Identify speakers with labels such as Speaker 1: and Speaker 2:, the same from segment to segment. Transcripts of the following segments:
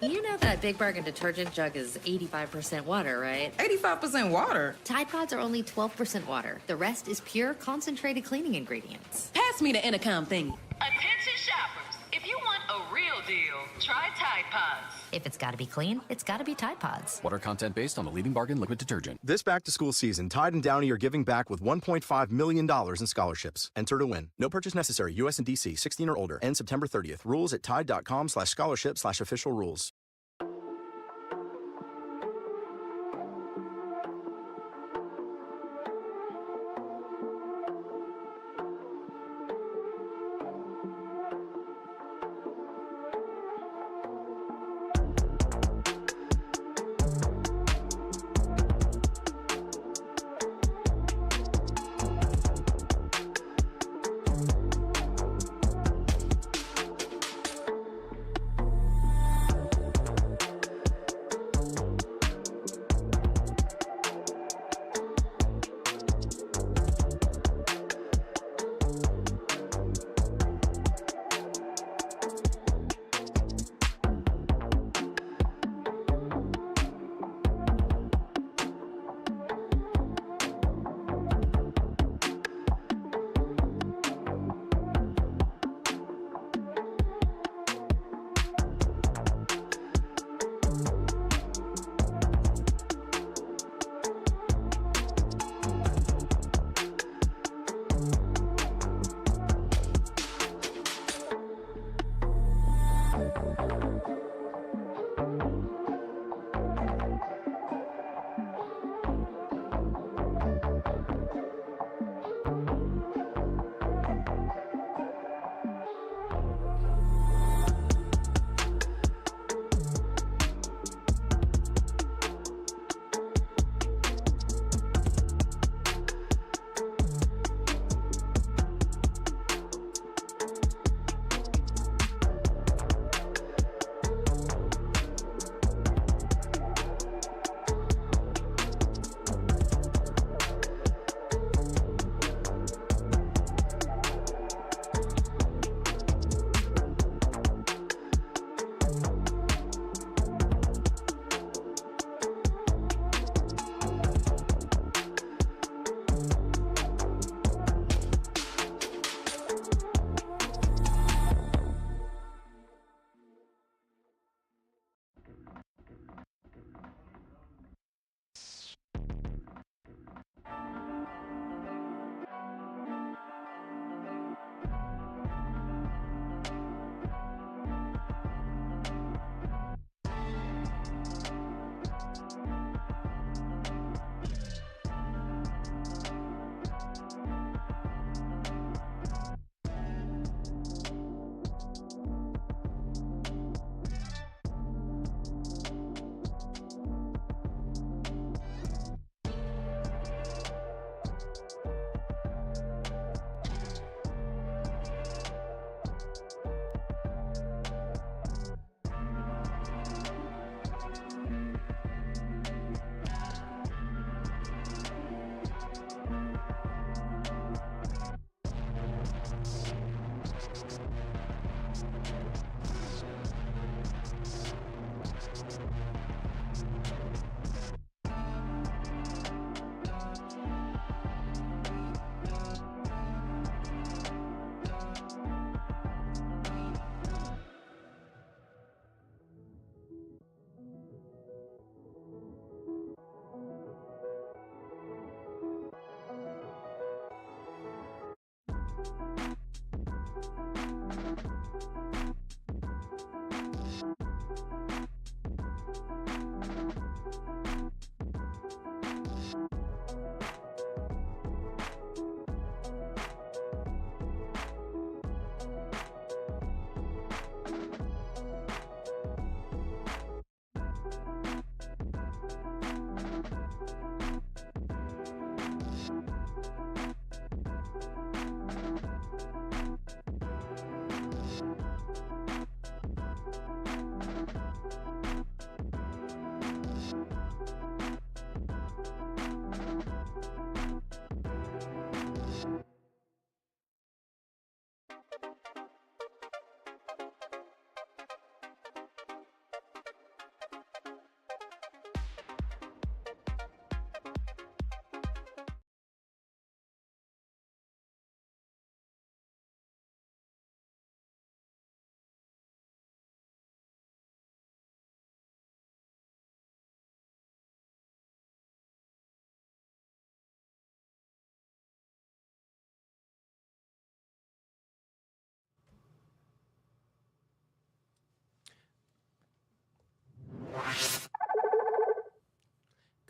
Speaker 1: You know that Big Bargain detergent jug is 85% water, right?
Speaker 2: 85% water?
Speaker 1: Tide Pods are only 12% water. The rest is pure, concentrated cleaning ingredients.
Speaker 3: Pass me the intercom thingy.
Speaker 4: Attention shoppers. If you want a real deal, try Tide Pods.
Speaker 1: If it's gotta be clean, it's gotta be Tide Pods.
Speaker 5: Water content based on the leading bargain liquid detergent.
Speaker 6: This back-to-school season, Tide and Downy are giving back with $1.5 million in scholarships. Enter to win. No purchase necessary. U.S. and D.C. 16 or older. End September 30th. Rules at tide.com/scholarship/official rules.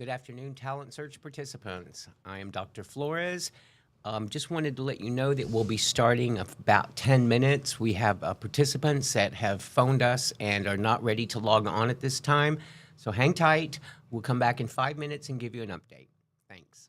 Speaker 2: Good afternoon, talent search participants. I am Dr. Flores. Just wanted to let you know that we'll be starting about 10 minutes. We have participants that have phoned us and are not ready to log on at this time. So hang tight. We'll come back in 5 minutes and give you an update. Thanks.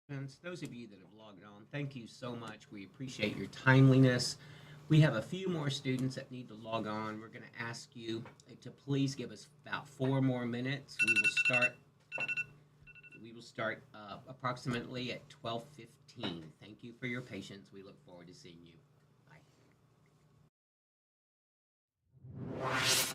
Speaker 2: participants, those of you that have logged on, thank you so much. We appreciate your timeliness. We have a few more students that need to log on. We're going to ask you to please give us about 4 more minutes. We will start approximately at 12:15. Thank you for your patience. We look forward to seeing you. Bye.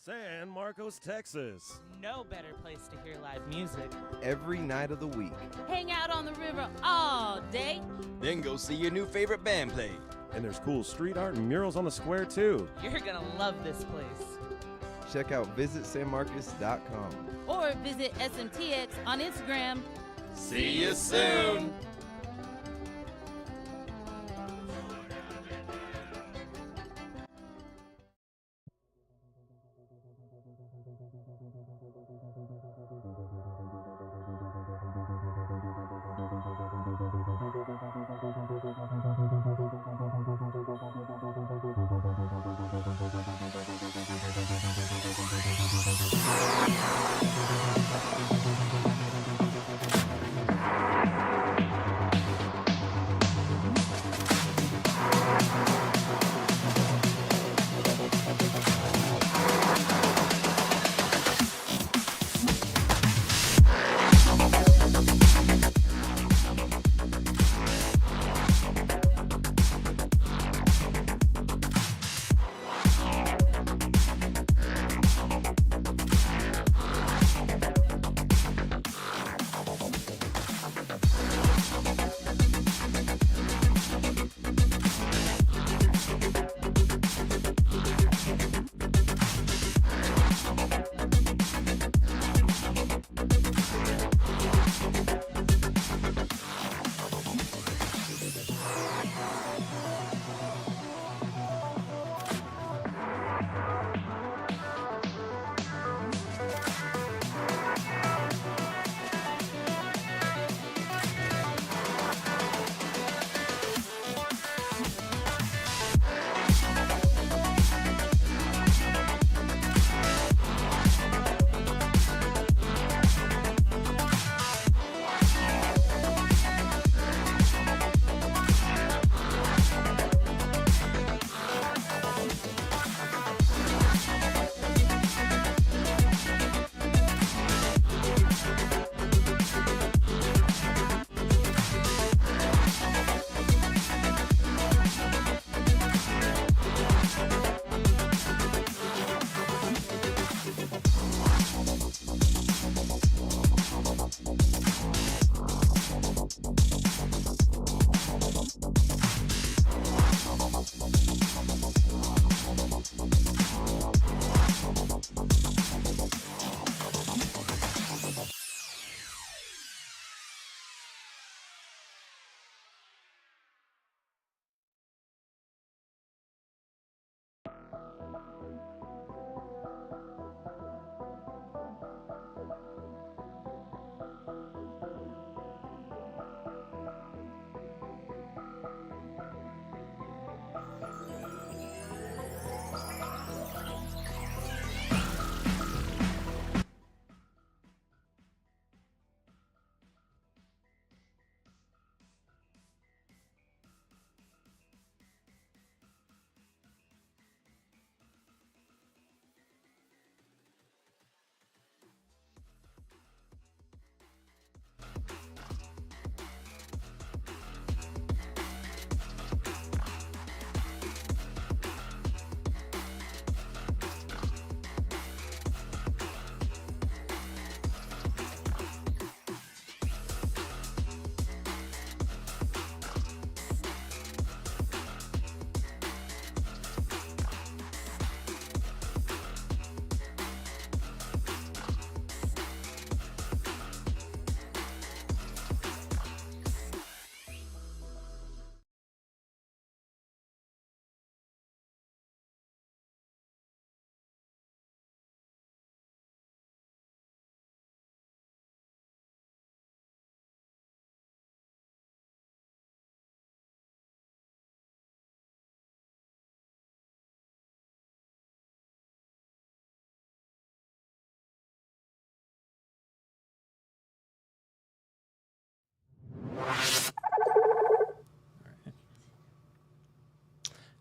Speaker 3: San Marcos, Texas.
Speaker 7: No better place to hear live music.
Speaker 8: Every night of the week.
Speaker 7: Hang out on the river all day.
Speaker 9: Then go see your new favorite band play.
Speaker 3: And there's cool street art and murals on the square, too.
Speaker 7: You're gonna love this place.
Speaker 8: Check out visitsanmarcos.com.
Speaker 7: Or visit SMTX on Instagram.
Speaker 9: See you soon!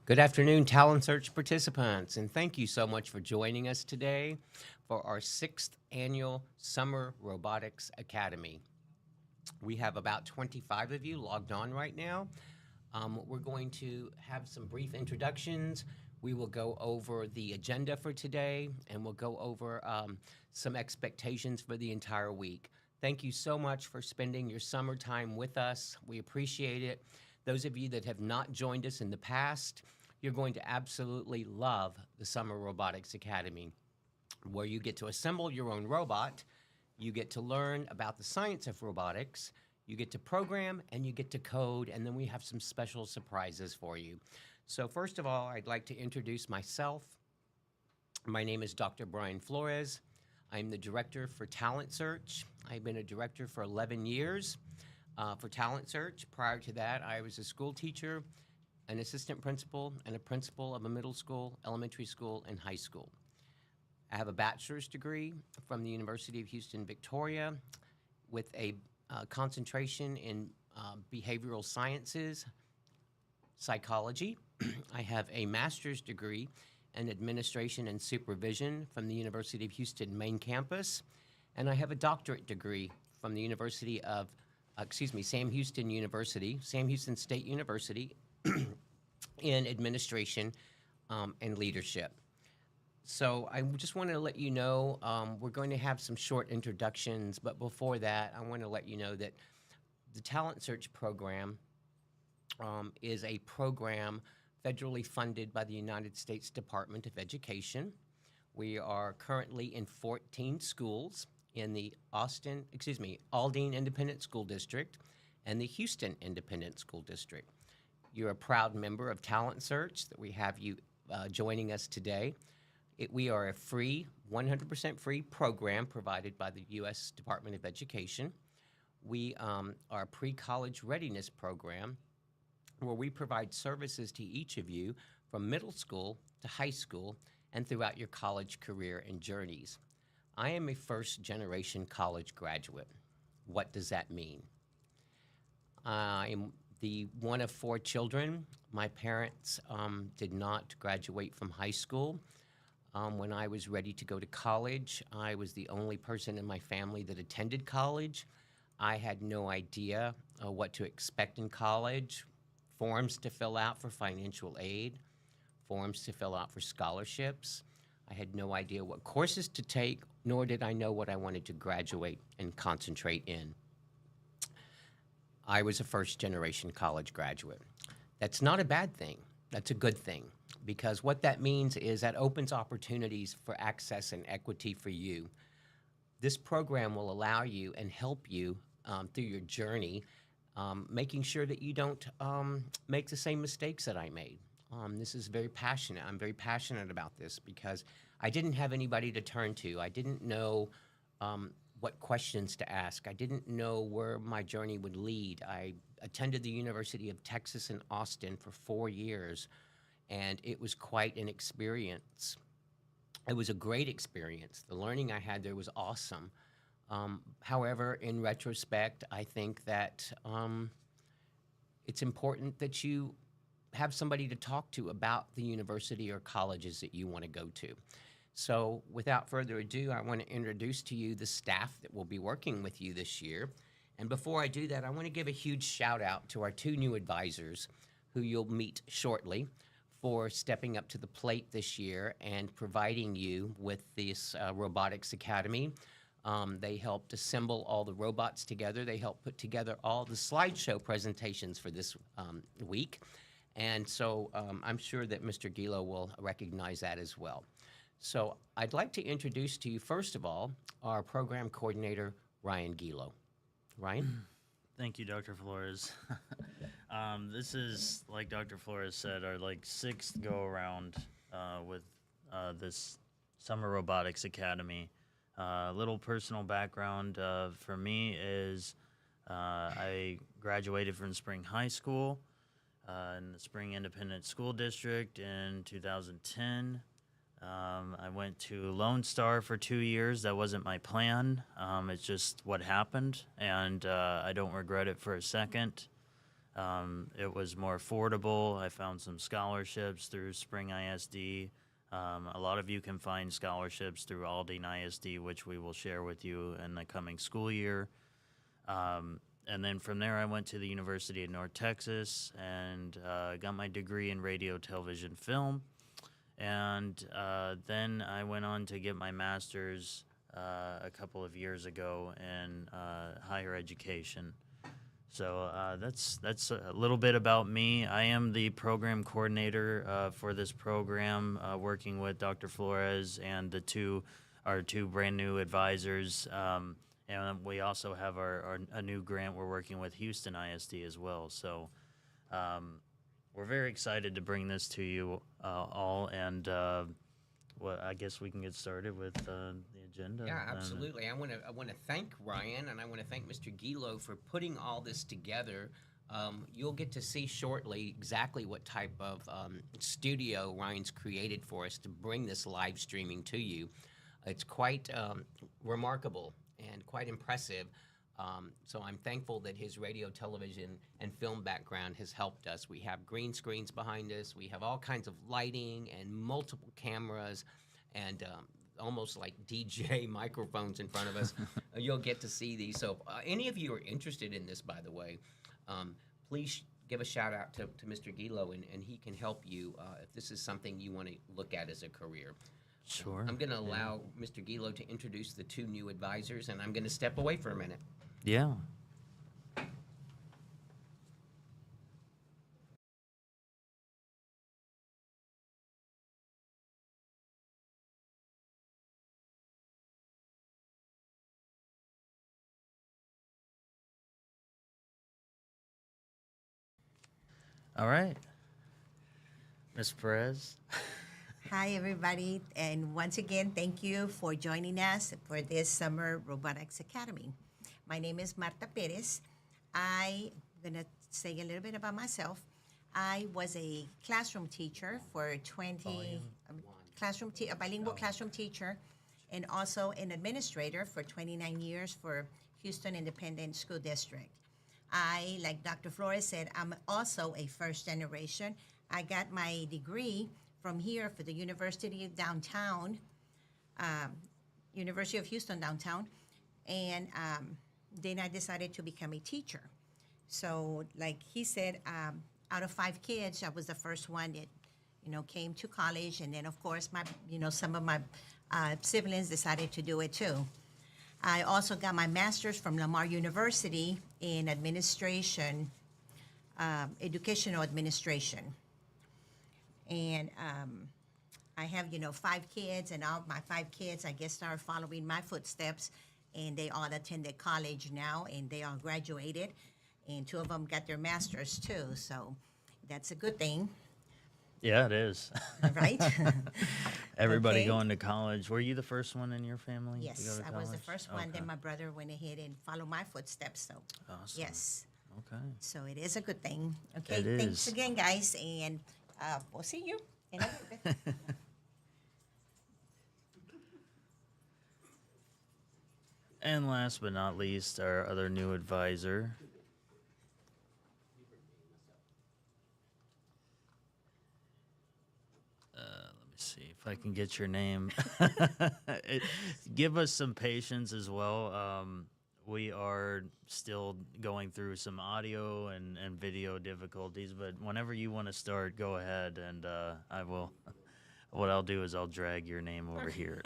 Speaker 2: Good afternoon, Talent Search participants, and thank you so much for joining us today for our 6th annual Summer Robotics Academy. We have about 25 of you logged on right now. We're going to have some brief introductions. We will go over the agenda for today, and we'll go over some expectations for the entire week. Thank you so much for spending your summertime with us. We appreciate it. Those of you that have not joined us in the past, you're going to absolutely love the Summer Robotics Academy, where you get to assemble your own robot, you get to learn about the science of robotics, you get to program, and you get to code, and then we have some special surprises for you. So first of all, I'd like to introduce myself. My name is Dr. Brian Flores. I'm the Director for Talent Search. I've been a director for 11 years for Talent Search. Prior to that, I was a school teacher, an assistant principal, and a principal of a middle school, elementary school, and high school. I have a bachelor's degree from the University of Houston, Victoria, with a concentration in behavioral sciences, psychology. I have a master's degree in administration and supervision from the University of Houston main campus, and I have a doctorate degree from the University of, Sam Houston State University in administration and leadership. So I just want to let you know we're going to have some short introductions, but before that, I want to let you know that the Talent Search program is a program federally funded by the United States Department of Education. We are currently in 14 schools in the Aldine Independent School District and the Houston Independent School District. You're a proud member of Talent Search that we have you joining us today. We are a free, 100% free program provided by the U.S. Department of Education. We are a pre-college readiness program where we provide services to each of you from middle school to high school and throughout your college career and journeys. I am a first-generation college graduate. What does that mean? I'm the one of 4 children. My parents did not graduate from high school. When I was ready to go to college, I was the only person in my family that attended college. I had no idea what to expect in college, forms to fill out for financial aid, forms to fill out for scholarships. I had no idea what courses to take, nor did I know what I wanted to graduate and concentrate in. I was a first-generation college graduate. That's not a bad thing. That's a good thing, because what that means is that opens opportunities for access and equity for you. This program will allow you and help you through your journey, making sure that you don't make the same mistakes that I made. This is very passionate. I'm very passionate about this because I didn't have anybody to turn to. I didn't know what questions to ask. I didn't know where my journey would lead. I attended the University of Texas in Austin for 4 years, and it was quite an experience. It was a great experience. The learning I had there was awesome. However, in retrospect, I think that it's important that you have somebody to talk to about the university or colleges that you want to go to. So without further ado, I want to introduce to you the staff that will be working with you this year. And before I do that, I want to give a huge shout out to our 2 new advisors who you'll meet shortly for stepping up to the plate this year and providing you with this Robotics Academy. They helped assemble all the robots together. They helped put together all the slideshow presentations for this week. And so I'm sure that Mr. Gilo will recognize that as well. So I'd like to introduce to you, first of all, our program coordinator, Ryan Gilo. Ryan?
Speaker 10: Thank you, Dr. Flores. This is, like Dr. Flores said, our 6th go-around with this Summer Robotics Academy. A little personal background for me is I graduated from Spring High School in the Spring Independent School District in 2010. I went to Lone Star for 2 years. That wasn't my plan. It's just what happened, and I don't regret it for a second. It was more affordable. I found some scholarships through Spring ISD. A lot of you can find scholarships through Aldine ISD, which we will share with you in the coming school year. And then from there, I went to the University of North Texas and got my degree in radio, television, film. And then I went on to get my master's a couple of years ago in higher education. So that's a little bit about me. I am the program coordinator for this program, working with Dr. Flores and our two brand new advisors. And we also have a new grant we're working with Houston ISD as well. So we're very excited to bring this to you all. And well, I guess we can get started with the agenda.
Speaker 2: Yeah, absolutely. I want to thank Ryan, and I want to thank Mr. Gilo for putting all this together. You'll get to see shortly exactly what type of studio Ryan's created for us to bring this live streaming to you. It's quite remarkable and quite impressive. So I'm thankful that his radio, television, and film background has helped us. We have green screens behind us. We have all kinds of lighting and multiple cameras and almost like DJ microphones in front of us. You'll get to see these. So any of you are interested in this, by the way, please give a shout out to Mr. Gilo, and he can help you if this is something you want to look at as a career.
Speaker 10: Sure.
Speaker 2: I'm going to allow Mr. Gilo to introduce the two new advisors, and I'm going to step away for a minute.
Speaker 10: Yeah. All right. Ms. Perez.
Speaker 11: Hi, everybody. And once again, thank you for joining us for this Summer Robotics Academy. My name is Marta Perez. I'm going to say a little bit about myself. I was a classroom teacher for a bilingual classroom teacher, and also an administrator for 29 years for Houston Independent School District. I, like Dr. Flores said, I'm also a first generation. I got my degree from here for the University of Downtown, University of Houston Downtown, and then I decided to become a teacher. So, like he said, out of 5 kids, I was the first one that, came to college, and then of course some of my siblings decided to do it too. I also got my master's from Lamar University in administration, educational administration. And I have, 5 kids, and all my 5 kids, I guess, started following my footsteps, and they all attended college now, and they all graduated, and 2 of them got their masters too, so that's a good thing.
Speaker 10: Yeah, it is.
Speaker 11: Right?
Speaker 10: Everybody
Speaker 11: Okay.
Speaker 10: going to college. Were you the first one in your family to go
Speaker 11: Yes,
Speaker 10: to
Speaker 11: I was the
Speaker 10: college?
Speaker 11: first one,
Speaker 10: Okay.
Speaker 11: then my brother went ahead and followed my footsteps, so,
Speaker 10: Awesome.
Speaker 11: yes.
Speaker 10: Okay.
Speaker 11: So it is a good thing. Okay,
Speaker 10: It
Speaker 11: thanks
Speaker 10: is.
Speaker 11: again, guys, and we'll see you in a little bit.
Speaker 10: And last but not least, our other new advisor. Let me see if I can get your name. Give us some patience as well. We are still going through some audio and video difficulties, but whenever you want to start, go ahead, and I will. What I'll do is I'll drag your name over here.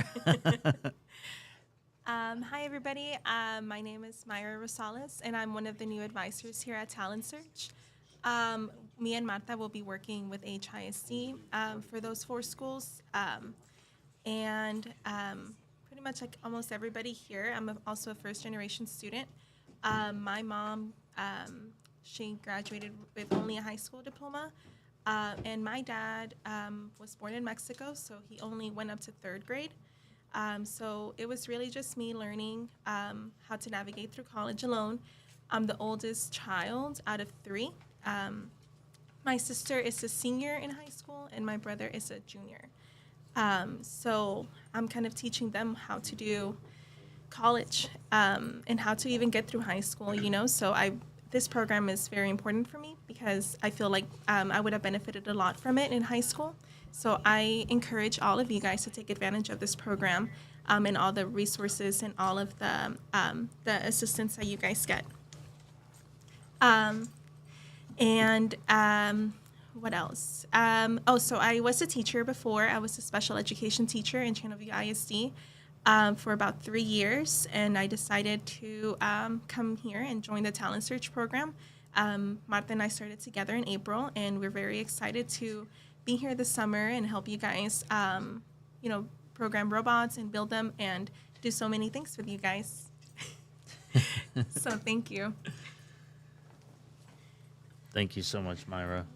Speaker 12: Hi, everybody. My name is Myra Rosales, and I'm one of the new advisors here at Talent Search. Me and Marta will be working with HISD for those 4 schools. And pretty much like almost everybody here, I'm also a first-generation student. My mom, she graduated with only a high school diploma. And my dad was born in Mexico, so he only went up to 3rd grade. So it was really just me learning how to navigate through college alone. I'm the oldest child out of 3. My sister is a senior in high school, and my brother is a junior. So I'm kind of teaching them how to do college and how to even get through high school, So I this program is very important for me because I feel like I would have benefited a lot from it in high school. So I encourage all of you guys to take advantage of this program and all the resources and all of the assistance that you guys get. What else? So I was a teacher before. I was a special education teacher in Channelview ISD for about 3 years, and I decided to come here and join the Talent Search program. Martha and I started together in April, and we're very excited to be here this summer and help you guys, program robots and build them and do so many things with you guys. So thank you.
Speaker 10: Thank you so much, Myra.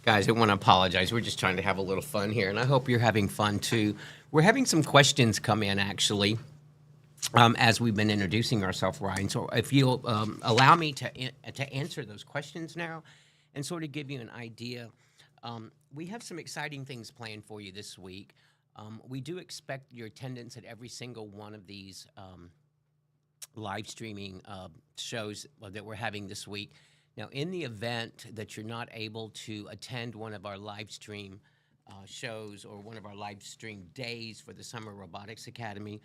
Speaker 2: Guys, I want to apologize. We're just trying to have a little fun here, and I hope you're having fun too. We're having some questions come in, actually, as we've been introducing ourselves, Ryan. So if you'll allow me to answer those questions now and sort of give you an idea. We have some exciting things planned for you this week. We do expect your attendance at every single one of these live streaming shows that we're having this week. Now, in the event that you're not able to attend one of our live stream shows or one of our live stream days for the Summer Robotics Academy,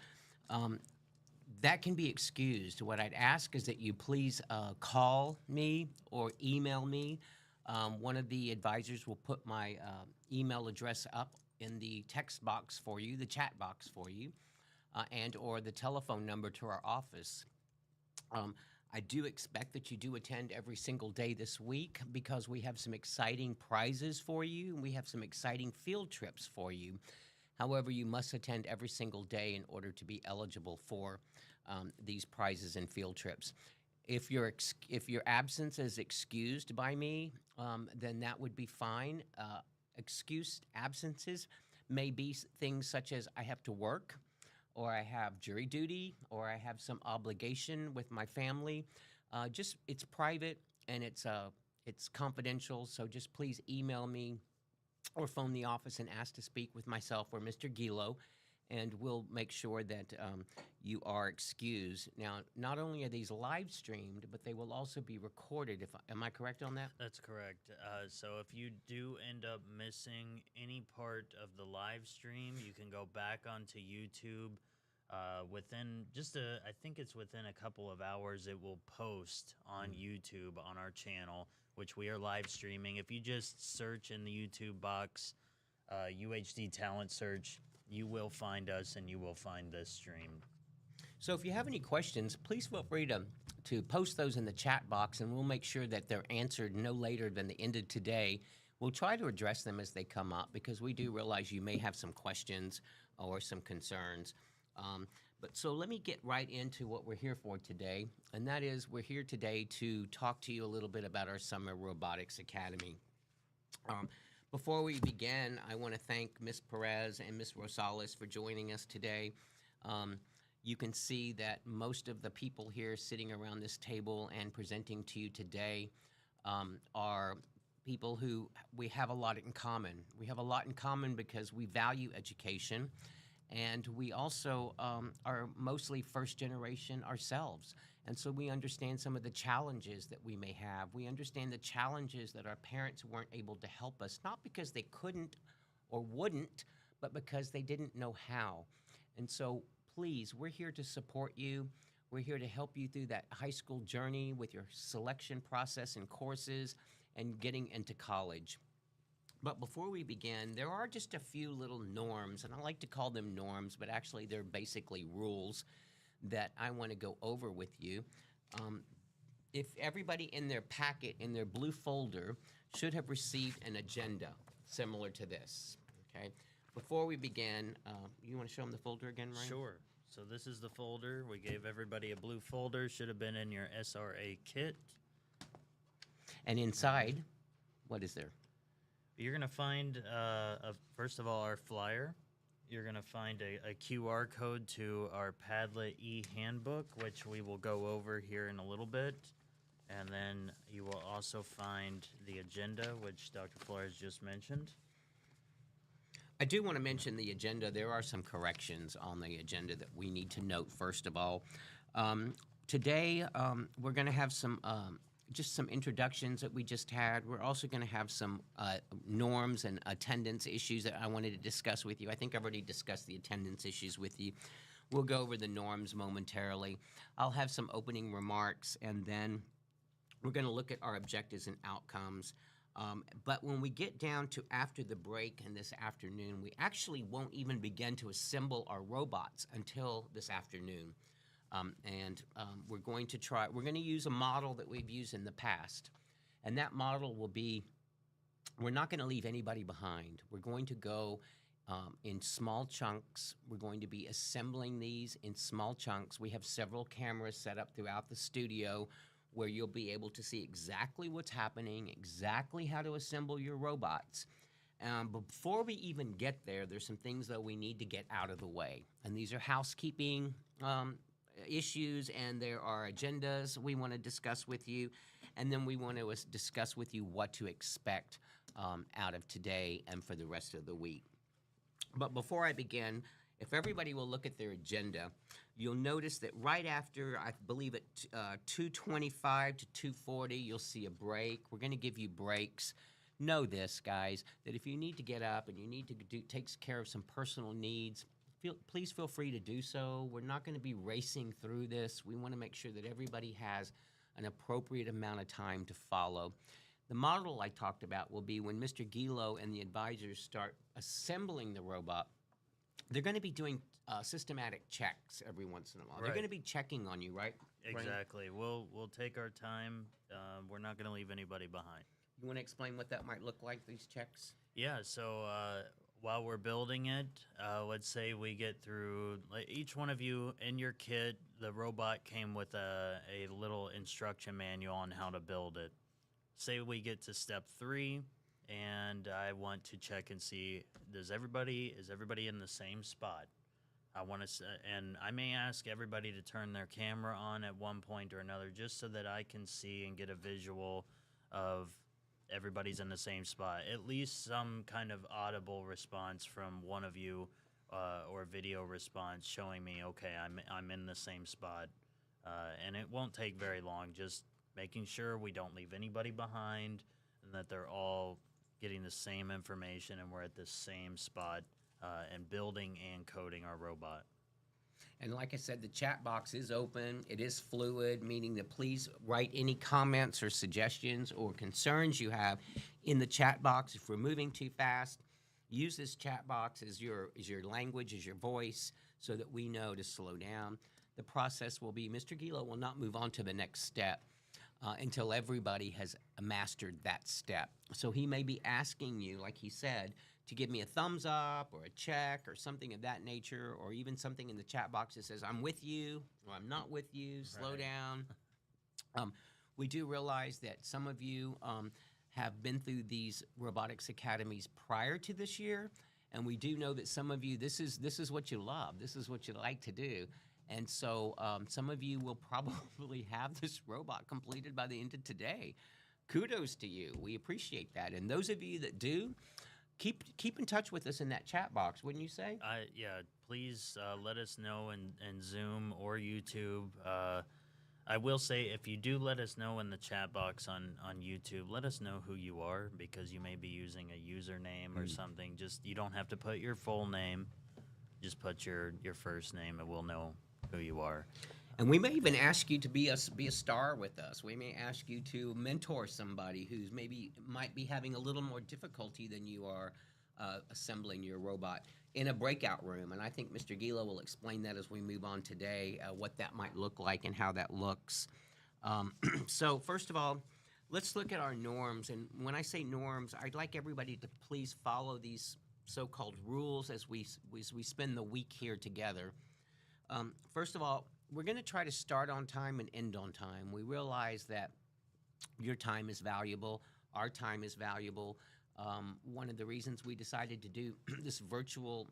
Speaker 2: that can be excused. What I'd ask is that you please call me or email me. One of the advisors will put my email address up in the text box for you, the chat box for you, and or the telephone number to our office. I do expect that you do attend every single day this week because we have some exciting prizes for you and we have some exciting field trips for you. However, you must attend every single day in order to be eligible for these prizes and field trips. If your absence is excused by me, then that would be fine. Excused absences may be things such as I have to work, or I have jury duty, or I have some obligation with my family. It's private and it's confidential, so just please email me or phone the office and ask to speak with myself or Mr. Gilo, and we'll make sure that you are excused. Now, not only are these live streamed, but they will also be recorded. Am I correct on that?
Speaker 10: That's correct. So if you do end up missing any part of the live stream, you can go back onto YouTube. Within I think it's within a couple of hours, it will post on YouTube on our channel, which we are live streaming. If you just search in the YouTube box, UHD Talent Search, you will find us and you will find this stream.
Speaker 2: So if you have any questions, please feel free to post those in the chat box, and we'll make sure that they're answered no later than the end of today. We'll try to address them as they come up because we do realize you may have some questions or some concerns. So let me get right into what we're here for today, and that is we're here today to talk to you a little bit about our Summer Robotics Academy. Before we begin, I want to thank Ms. Perez and Ms. Rosales for joining us today. You can see that most of the people here sitting around this table and presenting to you today are people who we have a lot in common. We have a lot in common because we value education, and we also are mostly first generation ourselves. And so we understand some of the challenges that we may have. We understand the challenges that our parents weren't able to help us, not because they couldn't or wouldn't, but because they didn't know how. And so please, we're here to support you. We're here to help you through that high school journey with your selection process and courses and getting into college. But before we begin, there are just a few little norms, and I like to call them norms, but actually they're basically rules that I want to go over with you. If everybody in their packet, in their blue folder, should have received an agenda similar to this, okay? Before we begin, you want to show them the folder again, Ryan?
Speaker 10: Sure. So this is the folder. We gave everybody a blue folder. Should have been in your SRA kit.
Speaker 2: And inside, what is there?
Speaker 10: You're going to find, first of all, our flyer. You're going to find a QR code to our Padlet e-handbook, which we will go over here in a little bit. And then you will also find the agenda, which Dr. Flores just mentioned.
Speaker 2: I do want to mention the agenda. There are some corrections on the agenda that we need to note, first of all. Today, we're going to have some just some introductions that we just had. We're also going to have some norms and attendance issues that I wanted to discuss with you. I think I've already discussed the attendance issues with you. We'll go over the norms momentarily. I'll have some opening remarks, and then we're going to look at our objectives and outcomes. But when we get down to after the break and this afternoon, we actually won't even begin to assemble our robots until this afternoon. We're going to use a model that we've used in the past. And that model will be, we're not going to leave anybody behind. We're going to go in small chunks. We're going to be assembling these in small chunks. We have several cameras set up throughout the studio where you'll be able to see exactly what's happening, exactly how to assemble your robots. Before we even get there, there's some things that we need to get out of the way. And these are housekeeping issues, and there are agendas we want to discuss with you. And then we want to discuss with you what to expect out of today and for the rest of the week. But before I begin, if everybody will look at their agenda, you'll notice that right after, I believe at 2:25 to 2:40, you'll see a break. We're going to give you breaks. Know this, guys, that if you need to get up and you need to take care of some personal needs, please feel free to do so. We're not going to be racing through this. We want to make sure that everybody has an appropriate amount of time to follow. The model I talked about will be when Mr. Gilo and the advisors start assembling the robot, they're going to be doing systematic checks every once in a while.
Speaker 10: Right.
Speaker 2: They're going to be checking on you, right?
Speaker 10: Exactly. We'll take our time. We're not going to leave anybody behind.
Speaker 2: You want to explain what that might look like, these checks?
Speaker 10: Yeah, so while we're building it, let's say we get through, each one of you in your kit, the robot came with a little instruction manual on how to build it. Say we get to step 3, and I want to check and see, is everybody in the same spot? And I may ask everybody to turn their camera on at one point or another, just so that I can see and get a visual of everybody's in the same spot. At least some kind of audible response from one of you, or video response showing me, okay, I'm in the same spot. And it won't take very long, just making sure we don't leave anybody behind and that they're all getting the same information and we're at the same spot, and building and coding our robot.
Speaker 2: And like I said, the chat box is open. It is fluid, meaning that please write any comments or suggestions or concerns you have in the chat box. If we're moving too fast, use this chat box as your language, as your voice, so that we know to slow down. The process will be Mr. Gilo will not move on to the next step until everybody has mastered that step. So he may be asking you, like he said, to give me a thumbs up or a check or something of that nature, or even something in the chat box that says, I'm with you or I'm not with you, slow down. We do realize that some of you have been through these robotics academies prior to this year, and we do know that some of you, this is what you love, this is what you like to do. And so some of you will probably have this robot completed by the end of today. Kudos to you. We appreciate that. And those of you that do, keep in touch with us in that chat box, wouldn't you say?
Speaker 10: Yeah, please let us know in Zoom or YouTube. I will say, if you do let us know in the chat box on YouTube, let us know who you are, because you may be using a username or something. Just, you don't have to put your full name. Just put your first name and we'll know who you are.
Speaker 2: And we may even ask you to be a star with us. We may ask you to mentor somebody who's might be having a little more difficulty than you are assembling your robot in a breakout room. And I think Mr. Gilo will explain that as we move on today, what that might look like and how that looks. So first of all, let's look at our norms. And when I say norms, I'd like everybody to please follow these so-called rules as we spend the week here together. First of all, we're going to try to start on time and end on time. We realize that your time is valuable. Our time is valuable. One of the reasons we decided to do this virtual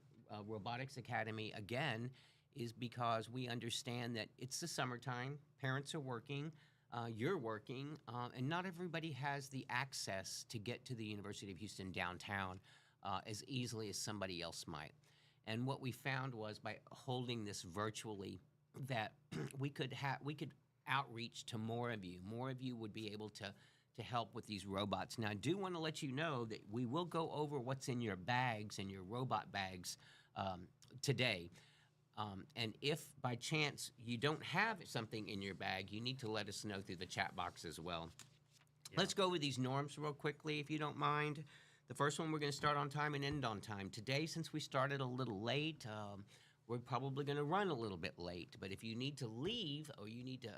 Speaker 2: robotics academy again is because we understand that it's the summertime. Parents are working. You're working. And not everybody has the access to get to the University of Houston downtown as easily as somebody else might. And what we found was by holding this virtually, that we could outreach to more of you. More of you would be able to help with these robots. Now, I do want to let you know that we will go over what's in your bags and your robot bags today. And if by chance you don't have something in your bag, you need to let us know through the chat box as well. Yeah. Let's go over these norms real quickly, if you don't mind. The first one, we're going to start on time and end on time. Today, since we started a little late, we're probably going to run a little bit late. But if you need to leave or you need to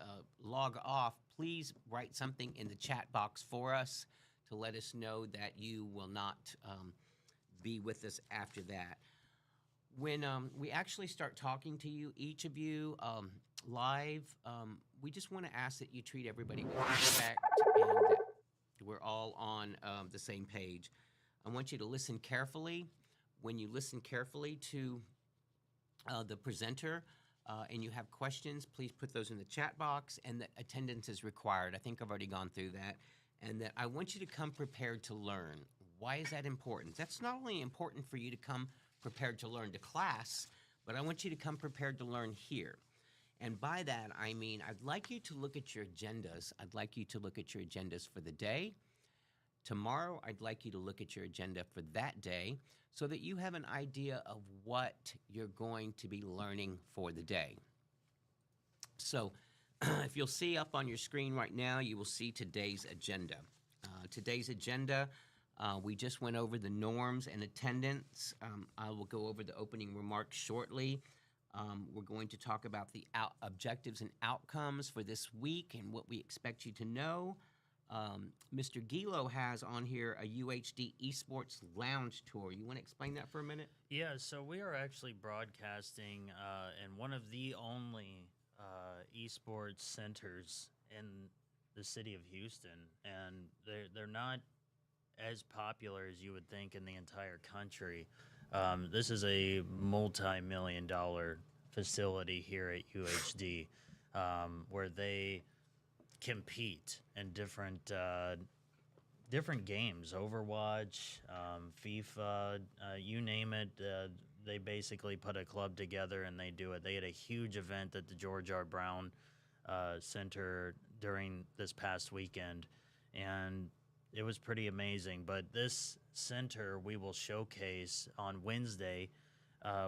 Speaker 2: log off, please write something in the chat box for us to let us know that you will not be with us after that. When we actually start talking to you, each of you live, we just want to ask that you treat everybody with respect and that we're all on the same page. I want you to listen carefully. When you listen carefully to the presenter and you have questions, please put those in the chat box, and that attendance is required. I think I've already gone through that. And that I want you to come prepared to learn. Why is that important? That's not only important for you to come prepared to learn to class, but I want you to come prepared to learn here. And by that, I mean, I'd like you to look at your agendas. I'd like you to look at your agendas for the day. Tomorrow, I'd like you to look at your agenda for that day so that you have an idea of what you're going to be learning for the day. So if you'll see up on your screen right now, you will see today's agenda. Today's agenda, we just went over the norms and attendance. I will go over the opening remarks shortly. We're going to talk about the objectives and outcomes for this week and what we expect you to know. Mr. Gilo has on here a UHD Esports Lounge Tour. You want to explain that for a minute?
Speaker 10: Yeah, so we are actually broadcasting in one of the only esports centers in the city of Houston, and they're not as popular as you would think in the entire country. This is a multi-million-dollar facility here at UHD where they compete in different games, Overwatch, FIFA, you name it. They basically put a club together and they do it. They had a huge event at the George R. Brown Center during this past weekend, and it was pretty amazing. But this center we will showcase on Wednesday.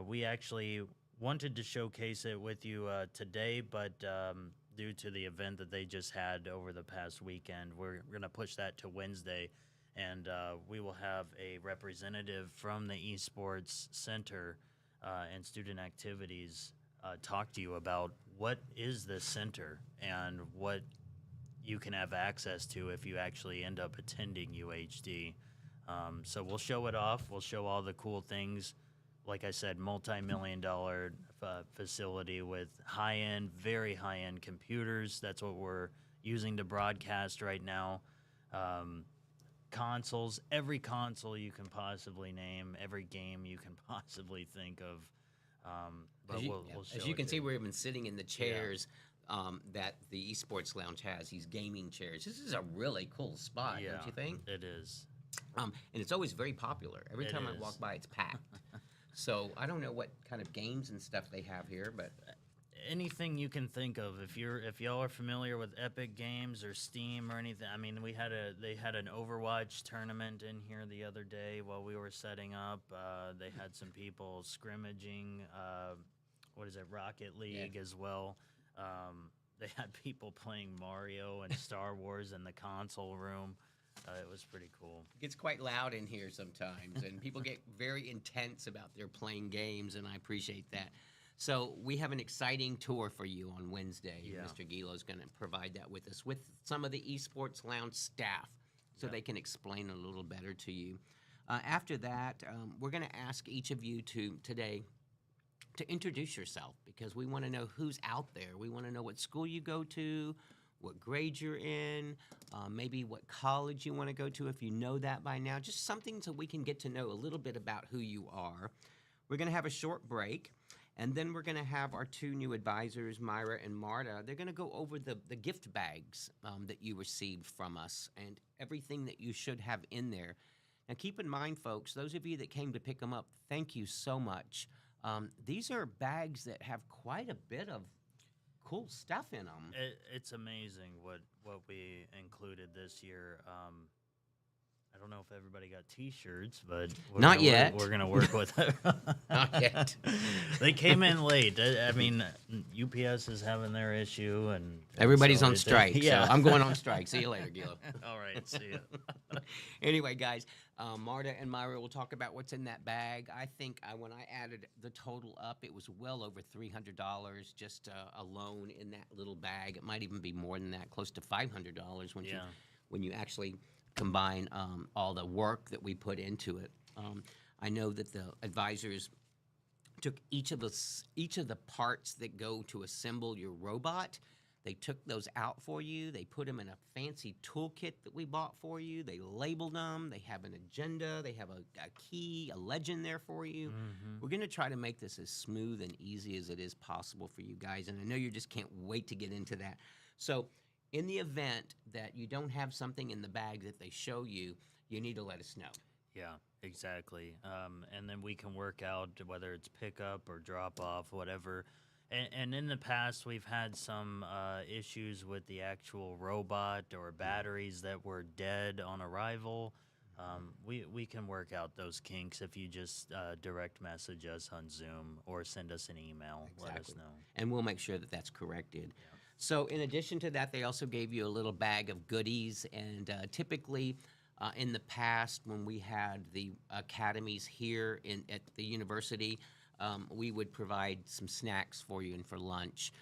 Speaker 10: We actually wanted to showcase it with you today, but due to the event that they just had over the past weekend, we're going to push that to Wednesday, and we will have a representative from the Esports Center and Student Activities talk to you about what is this center and what you can have access to if you actually end up attending UHD. So we'll show it off. We'll show all the cool things. Like I said, multi-million-dollar facility with high-end, very high-end computers. That's what we're using to broadcast right now. Consoles, every console you can possibly name, every game you can possibly think of. But we'll show
Speaker 2: as you can see,
Speaker 10: you.
Speaker 2: we're even sitting in the chairs that the Esports Lounge has, these gaming chairs. This is a really cool spot, don't you think?
Speaker 10: It is.
Speaker 2: And it's always very popular. Every time I walk by, it's packed. So I don't know what kind of games and stuff they have here, but
Speaker 10: anything you can think of. If y'all are familiar with Epic Games or Steam or anything, I mean, they had an Overwatch tournament in here the other day while we were setting up. They had some people scrimmaging. Rocket League as well. They had people playing Mario and Star Wars in the console room. It was pretty cool.
Speaker 2: It gets quite loud in here sometimes, and people get very intense about their playing games, and I appreciate that. So we have an exciting tour for you on Wednesday. Yeah. Mr. Gilo is going to provide that with us, with some of the Esports Lounge staff, so they can explain a little better to you. After that, we're going to ask each of you today to introduce yourself, because we want to know who's out there. We want to know what school you go to, what grade you're in, maybe what college you want to go to if you know that by now. Just something so we can get to know a little bit about who you are. We're going to have a short break, and then we're going to have our two new advisors, Myra and Marta. They're going to go over the gift bags that you received from us and everything that you should have in there. Now, keep in mind, folks, those of you that came to pick them up, thank you so much. These are bags that have quite a bit of cool stuff in them.
Speaker 10: It's amazing what we included this year. I don't know if everybody got T-shirts, but
Speaker 2: Not yet.
Speaker 10: We're gonna work with it.
Speaker 2: Not yet.
Speaker 10: They came in late. I mean, UPS is having their issue, and
Speaker 2: Everybody's
Speaker 10: so
Speaker 2: on strike.
Speaker 10: Yeah,
Speaker 2: So I'm going on strike. See you later, Gilo.
Speaker 10: All right, see ya.
Speaker 2: Anyway, guys, Marta and Myra will talk about what's in that bag. I think when I added the total up, it was well over $300 just alone in that little bag. It might even be more than that, close to $500 when you actually combine all the work that we put into it. I know that the advisors took each of the parts that go to assemble your robot. They took those out for you. They put them in a fancy toolkit that we bought for you. They labeled them. They have an agenda. They have a key, a legend there for you. We're going to try to make this as smooth and easy as it is possible for you guys. And I know you just can't wait to get into that. So in the event that you don't have something in the bag that they show you, you need to let us know.
Speaker 10: Yeah, exactly. And then we can work out whether it's pickup or drop off, whatever. And in the past, we've had some issues with the actual robot or batteries that were dead on arrival. We can work out those kinks if you just direct message us on Zoom or send us an email.
Speaker 2: Exactly.
Speaker 10: Let us know.
Speaker 2: And we'll make sure that that's corrected. Yeah. So in addition to that, they also gave you a little bag of goodies. And typically in the past, when we had the academies here at the university, we would provide some snacks for you and for lunch.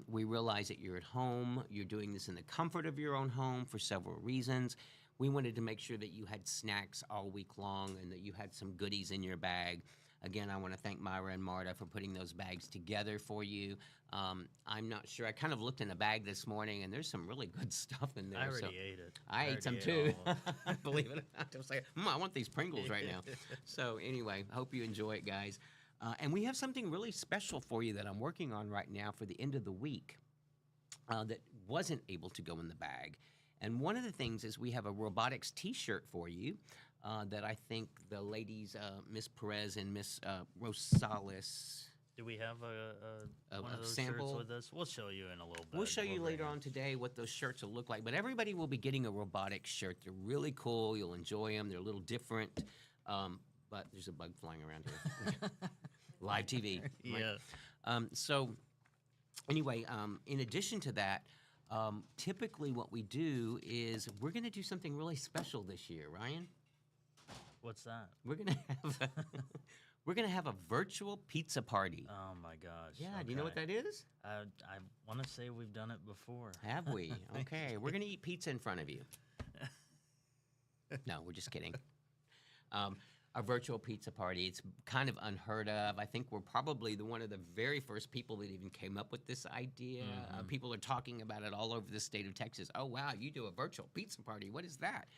Speaker 2: We realize that you're at home. You're doing this in the comfort of your own home for several reasons. We wanted to make sure that you had snacks all week long and that you had some goodies in your bag. Again, I want to thank Myra and Marta for putting those bags together for you. I'm not sure. I kind of looked in the bag this morning, and there's some really good stuff in there.
Speaker 10: I already ate it.
Speaker 2: I ate some too. Believe it or not. I was like, I want these Pringles right now. So anyway, I hope you enjoy it, guys. And we have something really special for you that I'm working on right now for the end of the week that wasn't able to go in the bag. And one of the things is we have a robotics T-shirt for you that I think the ladies, Miss Perez and Miss Rosales.
Speaker 10: Do we have one of those
Speaker 2: sample
Speaker 10: shirts with us? We'll show you in a little bit.
Speaker 2: We'll show you later on today what those shirts will look like. But everybody will be getting a robotics shirt. They're really cool. You'll enjoy them. They're a little different. But there's a bug flying around here. Live TV. Right?
Speaker 10: Yeah.
Speaker 2: So anyway, in addition to that, typically what we do is we're going to do something really special this year, Ryan.
Speaker 10: What's that?
Speaker 2: We're going to have a virtual pizza party.
Speaker 10: Oh my gosh.
Speaker 2: Yeah,
Speaker 10: okay.
Speaker 2: do you know what that is?
Speaker 10: I want to say we've done it before.
Speaker 2: Have we? Okay, we're going to eat pizza in front of you. No, we're just kidding. A virtual pizza party. It's kind of unheard of. I think we're probably one of the very first people that even came up with this idea. People are talking about it all over the state of Texas. Oh, wow, you do a virtual pizza party. What is that?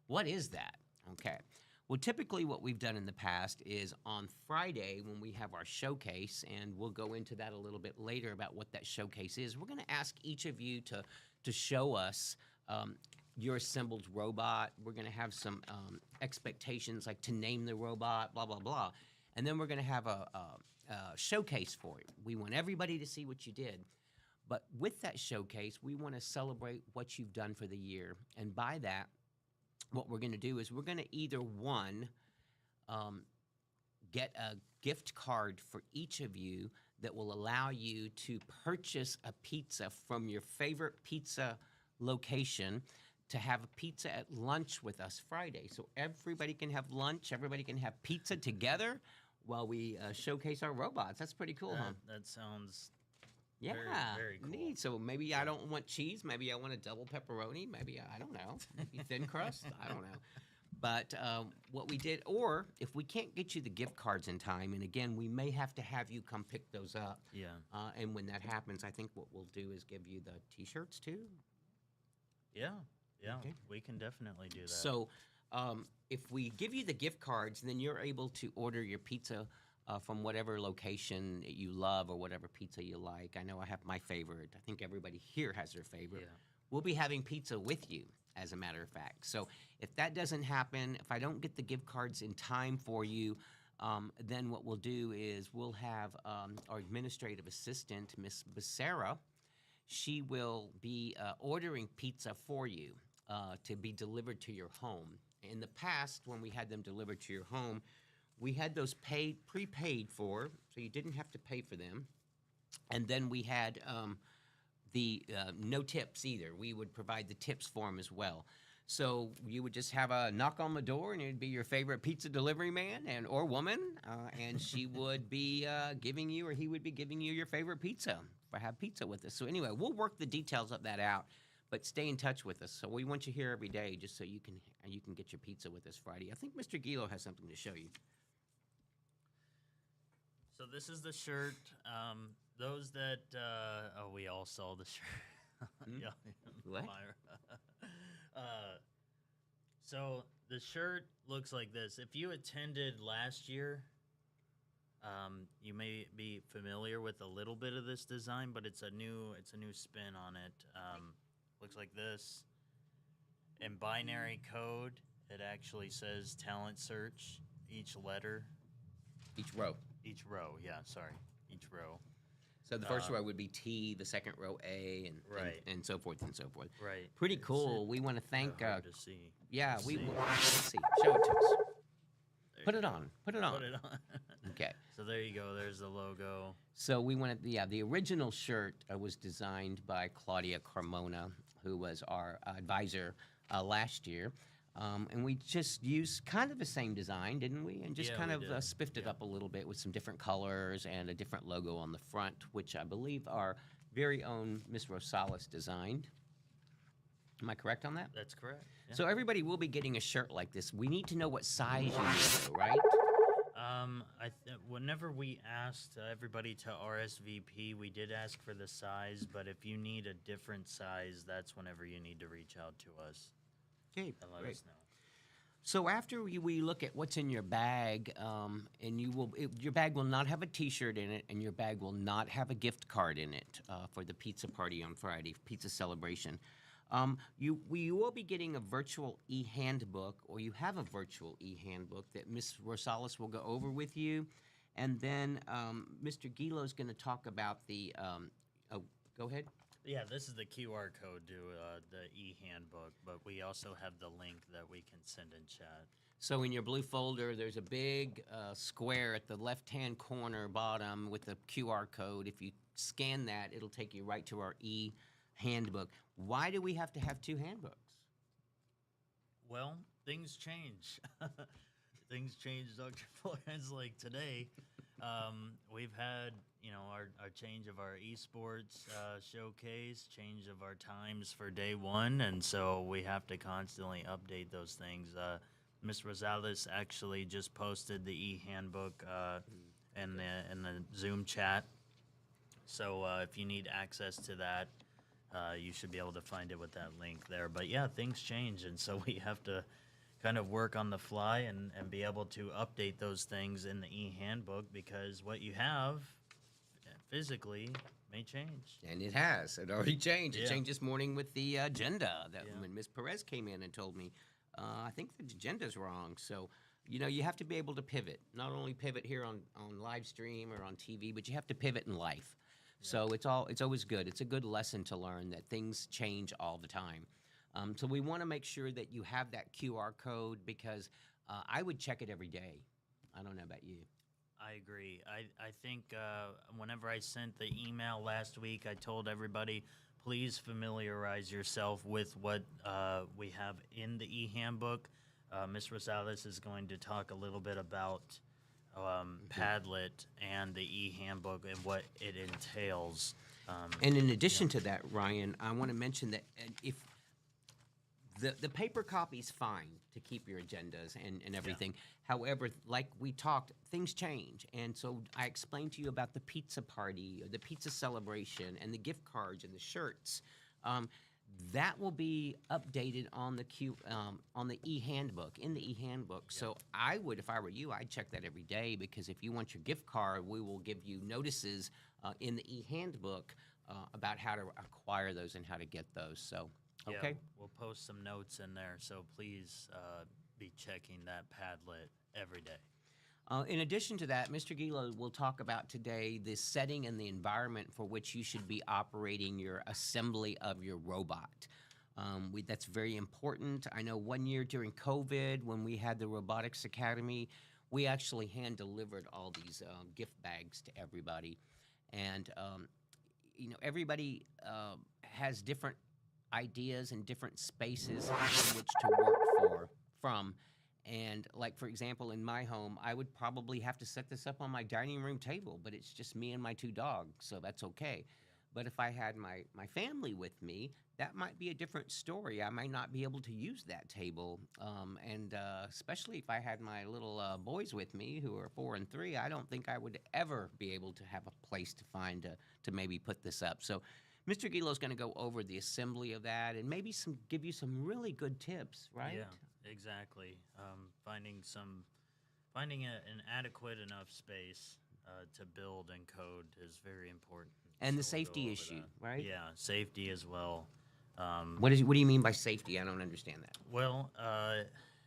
Speaker 2: What is that? Okay. Well, typically what we've done in the past is on Friday when we have our showcase, and we'll go into that a little bit later about what that showcase is, we're going to ask each of you to show us your assembled robot. We're going to have some expectations, like to name the robot, blah, blah, blah. And then we're going to have a showcase for it. We want everybody to see what you did. But with that showcase, we want to celebrate what you've done for the year. And by that, what we're going to do is we're going to either, one, get a gift card for each of you that will allow you to purchase a pizza from your favorite pizza location to have a pizza at lunch with us Friday. So everybody can have lunch, everybody can have pizza together while we showcase our robots. That's pretty cool, huh?
Speaker 10: That sounds
Speaker 2: very,
Speaker 10: very cool.
Speaker 2: Neat. So maybe I don't want cheese, maybe I want a double pepperoni, maybe, I don't know, maybe thin crust, I don't know. But what we did, or if we can't get you the gift cards in time, and again, we may have to have you come pick those up.
Speaker 10: Yeah.
Speaker 2: And when that happens, I think what we'll do is give you the T-shirts too.
Speaker 10: Yeah. Yeah,
Speaker 2: okay.
Speaker 10: We can definitely do that.
Speaker 2: So if we give you the gift cards, then you're able to order your pizza from whatever location you love or whatever pizza you like. I know I have my favorite. I think everybody here has their favorite.
Speaker 10: Yeah.
Speaker 2: We'll be having pizza with you, as a matter of fact. So if that doesn't happen, if I don't get the gift cards in time for you, then what we'll do is we'll have our administrative assistant, Miss Becerra, she will be ordering pizza for you to be delivered to your home. In the past, when we had them delivered to your home, we had those prepaid for, so you didn't have to pay for them. And then we had the no tips either. We would provide the tips for them as well. So you would just have a knock on the door, and it'd be your favorite pizza delivery man or woman, and she would be giving you, or he would be giving you your favorite pizza for have pizza with us. So anyway, we'll work the details of that out, but stay in touch with us. So we want you here every day, just so you can get your pizza with us Friday. I think Mr. Gilo has something to show you.
Speaker 10: So this is the shirt. Those that we all saw the shirt. Yeah.
Speaker 2: What?
Speaker 10: So the shirt looks like this. If you attended last year, you may be familiar with a little bit of this design, but it's a new spin on it. Looks like this. In binary code, it actually says talent search. Each letter.
Speaker 2: Each row.
Speaker 10: Each row. Yeah. Sorry. Each row.
Speaker 2: So the first row would be T, the second row A, and so forth and so forth.
Speaker 10: Right.
Speaker 2: Pretty cool. We want to thank.
Speaker 10: Hard to see.
Speaker 2: Yeah,
Speaker 10: Let's
Speaker 2: we.
Speaker 10: see.
Speaker 2: Let's see. Show it to us. Put it on. Put it on.
Speaker 10: Put it on.
Speaker 2: Okay.
Speaker 10: So there you go. There's the logo.
Speaker 2: So we wanted. The original shirt was designed by Claudia Carmona, who was our advisor last year. And we just used kind of the same design, didn't we? And just spiffed it up a little bit with some different colors and a different logo on the front, which I believe our very own Miss Rosales designed. Am I correct on that?
Speaker 10: That's correct. Yeah.
Speaker 2: So everybody will be getting a shirt like this. We need to know what size you need, though, right?
Speaker 10: Whenever we asked everybody to RSVP, we did ask for the size, but if you need a different size, that's whenever you need to reach out to us.
Speaker 2: Okay,
Speaker 10: and let
Speaker 2: great.
Speaker 10: us know.
Speaker 2: So after we look at what's in your bag, and your bag will not have a T-shirt in it, and your bag will not have a gift card in it for the pizza party on Friday, pizza celebration. You will be getting a virtual e-handbook, or you have a virtual e-handbook that Ms. Rosales will go over with you, and then Mr. Gilo is going to talk about the. Go ahead.
Speaker 10: Yeah, this is the QR code to the e-handbook, but we also have the link that we can send in chat.
Speaker 2: So in your blue folder, there's a big square at the left-hand corner bottom with the QR code. If you scan that, it'll take you right to our e-handbook. Why do we have to have two handbooks?
Speaker 10: Well, things change. Things change, Dr. Flores. Like today, we've had our change of our esports showcase, change of our times for day one, and so we have to constantly update those things. Ms. Rosales actually just posted the e-handbook in the Zoom chat, so if you need access to that, you should be able to find it with that link there. But yeah, things change, and so we have to kind of work on the fly and be able to update those things in the e-handbook, because what you have physically may change.
Speaker 2: And it has. It already changed.
Speaker 10: Yeah.
Speaker 2: It changed this morning with the agenda. When Ms. Perez came in and told me, I think the agenda's wrong. So, you have to be able to pivot. Not only pivot here on live stream or on TV, but you have to pivot in life. Yeah. So it's always good. It's a good lesson to learn that things change all the time. So we want to make sure that you have that QR code, because I would check it every day. I don't know about you.
Speaker 10: I agree. I think whenever I sent the email last week, I told everybody, please familiarize yourself with what we have in the e-handbook. Ms. Rosales is going to talk a little bit about Padlet and the e-handbook and what it entails.
Speaker 2: And in addition to that, Ryan, I want to mention that if the paper copy's fine to keep your agendas and everything. Yeah. However, like we talked, things change. And so I explained to you about the pizza party, or the pizza celebration, and the gift cards and the shirts. That will be updated on the e-handbook, in the e-handbook. Yeah. So I would, if I were you, I'd check that every day, because if you want your gift card, we will give you notices in the e-handbook about how to acquire those and how to get those. So. Okay.
Speaker 10: Yeah, we'll post some notes in there, so please be checking that Padlet every day.
Speaker 2: In addition to that, Mr. Gilo will talk about today the setting and the environment for which you should be operating your assembly of your robot. That's very important. I know one year during COVID, when we had the Robotics Academy, we actually hand-delivered all these gift bags to everybody. And, everybody has different ideas and different spaces in which to work from. And like, for example, in my home, I would probably have to set this up on my dining room table, but it's just me and my 2 dogs, so that's okay. But if I had my family with me, that might be a different story. I might not be able to use that table. And especially if I had my little boys with me who are 4 and 3, I don't think I would ever be able to have a place to find to maybe put this up. So Mr. Gilo's going to go over the assembly of that and maybe give you some really good tips, right?
Speaker 10: Yeah. Exactly. Finding an adequate enough space to build and code is very important.
Speaker 2: And the
Speaker 10: So we'll go
Speaker 2: safety
Speaker 10: over
Speaker 2: issue,
Speaker 10: that.
Speaker 2: right?
Speaker 10: Yeah, safety as well.
Speaker 2: What do you mean by safety? I don't understand that.
Speaker 10: Well,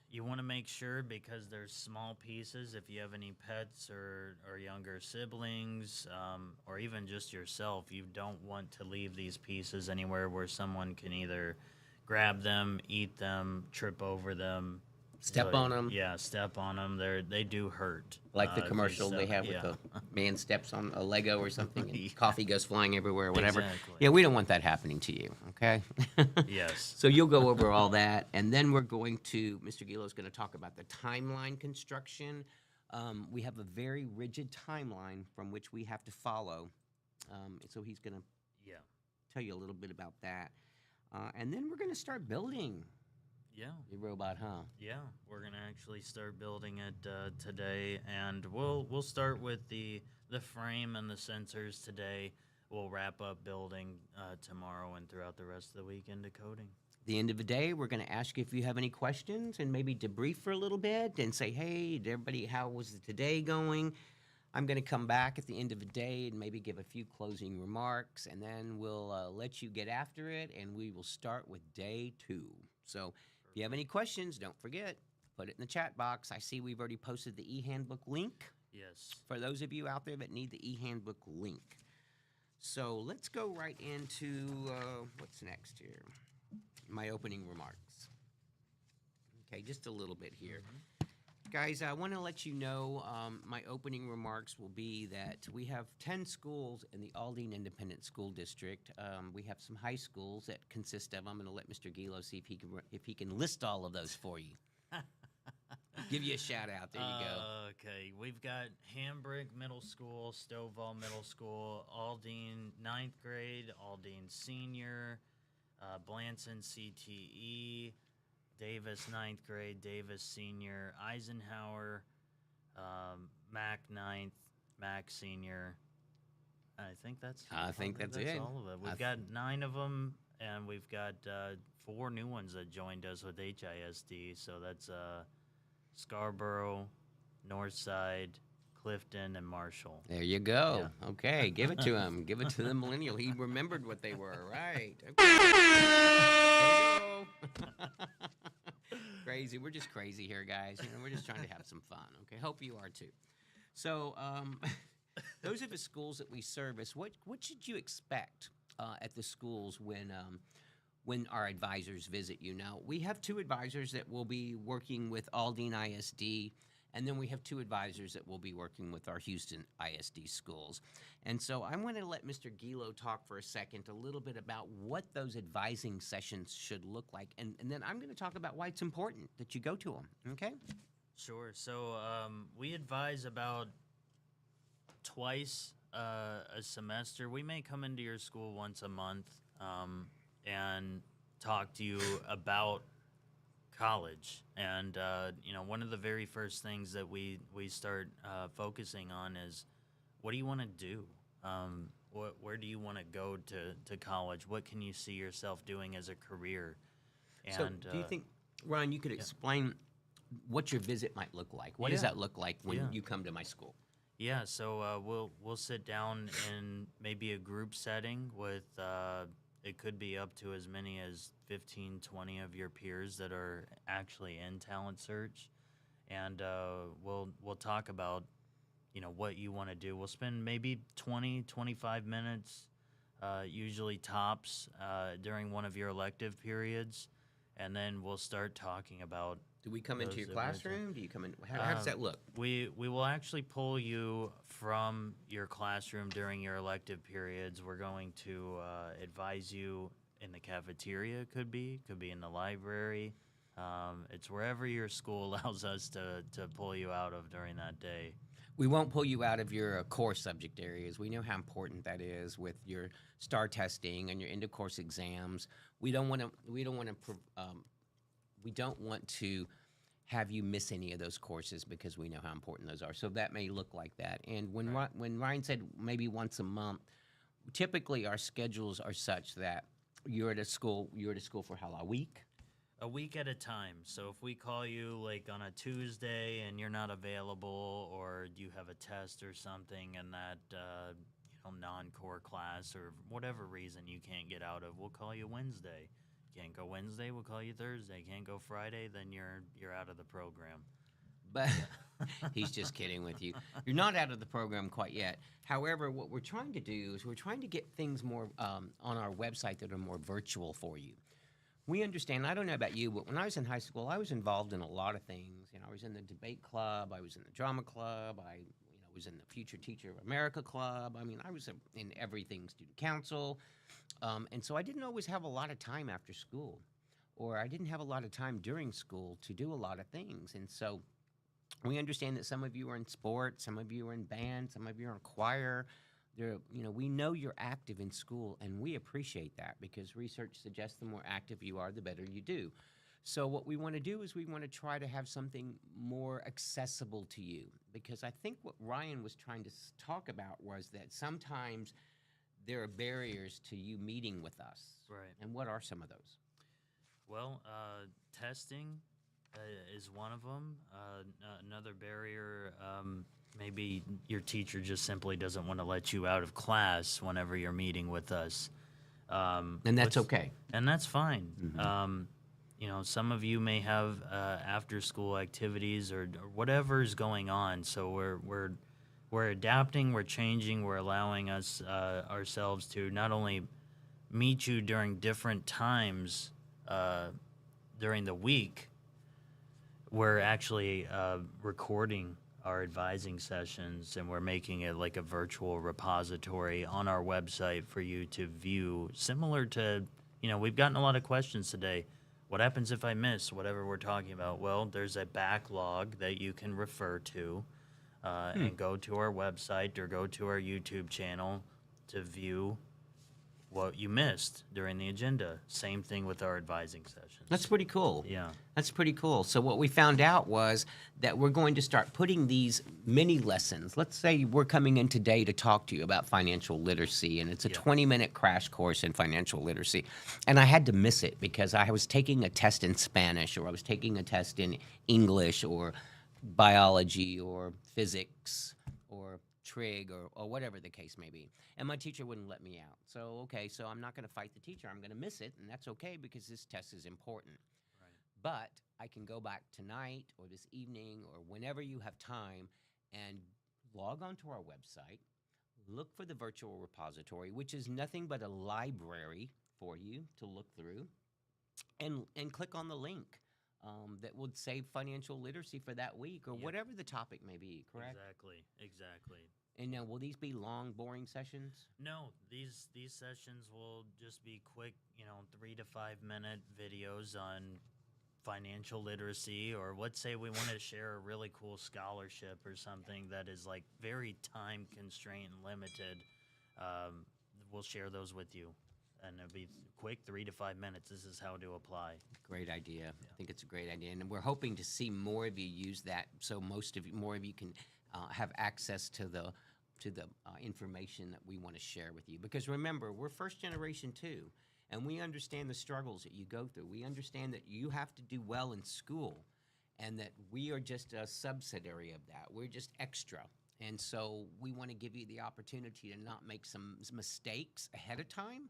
Speaker 10: you want to make sure, because there's small pieces, if you have any pets or younger siblings, or even just yourself, you don't want to leave these pieces anywhere where someone can either grab them, eat them, trip over them.
Speaker 2: Step on them.
Speaker 10: Yeah, step on them. They do hurt.
Speaker 2: Like the
Speaker 10: if you
Speaker 2: commercial they
Speaker 10: step-
Speaker 2: have with
Speaker 10: yeah.
Speaker 2: the man steps on a Lego or something and coffee goes flying everywhere, whatever.
Speaker 10: Exactly.
Speaker 2: Yeah, we don't want that happening to you, okay?
Speaker 10: Yes.
Speaker 2: So you'll go over all that, and then Mr. Gilo's going to talk about the timeline construction. We have a very rigid timeline from which we have to follow. So he's going to tell you a little bit about that. And then we're going to start building your robot, huh?
Speaker 10: Yeah, we're gonna actually start building it today, and we'll start with the frame and the sensors today. We'll wrap up building tomorrow and throughout the rest of the week into coding.
Speaker 2: At the end of the day, we're going to ask you if you have any questions and maybe debrief for a little bit and say, hey, everybody, how was today going? I'm going to come back at the end of the day and maybe give a few closing remarks, and then we'll let you get after it, and we will start with day 2. So if you have any questions, don't forget, put it in the chat box. I see we've already posted the e-handbook link.
Speaker 10: Yes.
Speaker 2: For those of you out there that need the e-handbook link. So let's go right into what's next here. My opening remarks. Okay, just a little bit here. Guys, I want to let you know my opening remarks will be that we have 10 schools in the Aldine Independent School District. We have some high schools that consist of, I'm going to let Mr. Gilo see if he can list all of those for you. Give you a shout out. There you go.
Speaker 10: Okay, we've got Hambrick Middle School, Stovall Middle School, Aldine 9th grade, Aldine Senior, Blanson CTE, Davis 9th grade, Davis Senior, Eisenhower, Mac 9th, Mac Senior. I think that's
Speaker 2: it.
Speaker 10: all of it. We've got 9 of them, and we've got 4 new ones that joined us with HISD. So that's Scarborough, Northside, Clifton, and Marshall.
Speaker 2: There you go.
Speaker 10: Yeah.
Speaker 2: Okay, give it to him. Give it to the millennial. He remembered what they were, right? Okay. There you go. Crazy. We're just crazy here, guys. We're just trying to have some fun. Okay, hope you are too. So, those are the schools that we service. What should you expect at the schools when our advisors visit you? Now, we have 2 advisors that will be working with Aldine ISD, and then we have 2 advisors that will be working with our Houston ISD schools. And so I want to let Mr. Gilo talk for a second a little bit about what those advising sessions should look like, and then I'm going to talk about why it's important that you go to them, okay?
Speaker 10: Sure. So we advise about twice a semester. We may come into your school once a month and talk to you about college. And one of the very first things that we start focusing on is, what do you want to do? Where do you want to go to college? What can you see yourself doing as a career? And
Speaker 2: so do you think, Ron, you could explain what your visit might look like? What does that look like when you come to my school?
Speaker 10: Yeah, so we'll sit down in maybe a group setting with it could be up to as many as 15, 20 of your peers that are actually in Talent Search. and we'll talk about what you want to do. We'll spend maybe 20-25 minutes, usually tops, during one of your elective periods, and then we'll start talking about.
Speaker 2: Do we come into
Speaker 10: those
Speaker 2: your
Speaker 10: events.
Speaker 2: classroom? Do you come in? How does that look?
Speaker 10: We will actually pull you from your classroom during your elective periods. We're going to advise you in the cafeteria. Could be in the library. It's wherever your school allows us to pull you out of during that day.
Speaker 2: We won't pull you out of your core subject areas. We know how important that is with your STAR testing and your end of course exams. We don't want to have you miss any of those courses because we know how important those are. So that may look like that. And when when Ryan said maybe once a month, typically our schedules are such that you're at a school for how long? A week?
Speaker 10: A week at a time. So if we call you like on a Tuesday and you're not available, or you have a test or something and that non-core class or whatever reason you can't get out of, we'll call you Wednesday. Can't go Wednesday, we'll call you Thursday. Can't go Friday, then you're out of the program.
Speaker 2: But he's just kidding with you. You're not out of the program quite yet. However, what we're trying to do is we're trying to get things more on our website that are more virtual for you. We understand, I don't know about you, but when I was in high school, I was involved in a lot of things. I was in the debate club, I was in the drama club, I was in the Future Teacher of America club. I was in everything, student council. And so I didn't always have a lot of time after school, or I didn't have a lot of time during school to do a lot of things. And so we understand that some of you are in sports, some of you are in band, some of you are in choir. We know you're active in school, and we appreciate that because research suggests the more active you are, the better you do. So what we want to do is we want to try to have something more accessible to you, because I think what Ryan was trying to talk about was that sometimes there are barriers to you meeting with us.
Speaker 10: Right.
Speaker 2: And what are some of those?
Speaker 10: Well, testing is one of them. Another barrier, maybe your teacher just simply doesn't want to let you out of class whenever you're meeting with us.
Speaker 2: And that's okay.
Speaker 10: And that's fine.
Speaker 2: Mm-hmm.
Speaker 10: Some of you may have after-school activities or whatever's going on. So we're adapting, we're changing, we're allowing ourselves to not only meet you during different times during the week. We're actually recording our advising sessions, and we're making it like a virtual repository on our website for you to view, similar to, we've gotten a lot of questions today. What happens if I miss whatever we're talking about? Well, there's a backlog that you can refer to and go to our website or go to our YouTube channel to view what you missed during the agenda. Same thing with our advising sessions.
Speaker 2: That's pretty cool.
Speaker 10: Yeah.
Speaker 2: That's pretty cool. So what we found out was that we're going to start putting these mini lessons. Let's say we're coming in today to talk to you about financial literacy, and it's a 20-minute crash course in financial literacy. And I had to miss it because I was taking a test in Spanish, or I was taking a test in English or biology or physics or trig or whatever the case may be. And my teacher wouldn't let me out. So I'm not going to fight the teacher. I'm going to miss it, and that's okay because this test is important.
Speaker 10: Right.
Speaker 2: But I can go back tonight or this evening or whenever you have time and log onto our website, look for the virtual repository, which is nothing but a library for you to look through, and click on the link that would say financial literacy for that week or whatever the topic may be, correct?
Speaker 10: Exactly.
Speaker 2: And now, will these be long, boring sessions?
Speaker 10: No, these sessions will just be quick, 3 to 5 minute videos on financial literacy, or let's say we want to share a really cool scholarship or something that is like very time constrained and limited. We'll share those with you, and it'll be quick, 3 to 5 minutes. This is how to apply.
Speaker 2: Great idea. I think it's a great idea, and we're hoping to see more of you use that, so more of you can have access to the information that we want to share with you. Because remember, we're first generation too, and we understand the struggles that you go through. We understand that you have to do well in school, and that we are just a subsidiary of that. We're just extra. And so we want to give you the opportunity to not make some mistakes ahead of time.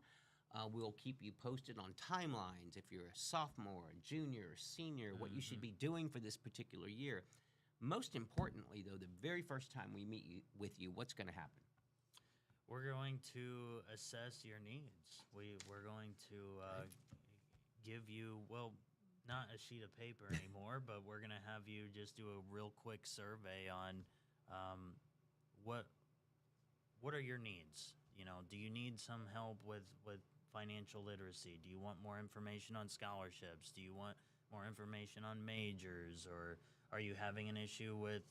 Speaker 2: We'll keep you posted on timelines if you're a sophomore, a junior, or senior, what you should be doing for this particular year. Most importantly, though, the very first time we meet with you, what's going to happen?
Speaker 10: We're going to assess your needs. We're going to give you, well, not a sheet of paper anymore, but we're going to have you just do a real quick survey on what are your needs? You know, do you need some help with financial literacy? Do you want more information on scholarships? Do you want more information on majors? Or are you having an issue with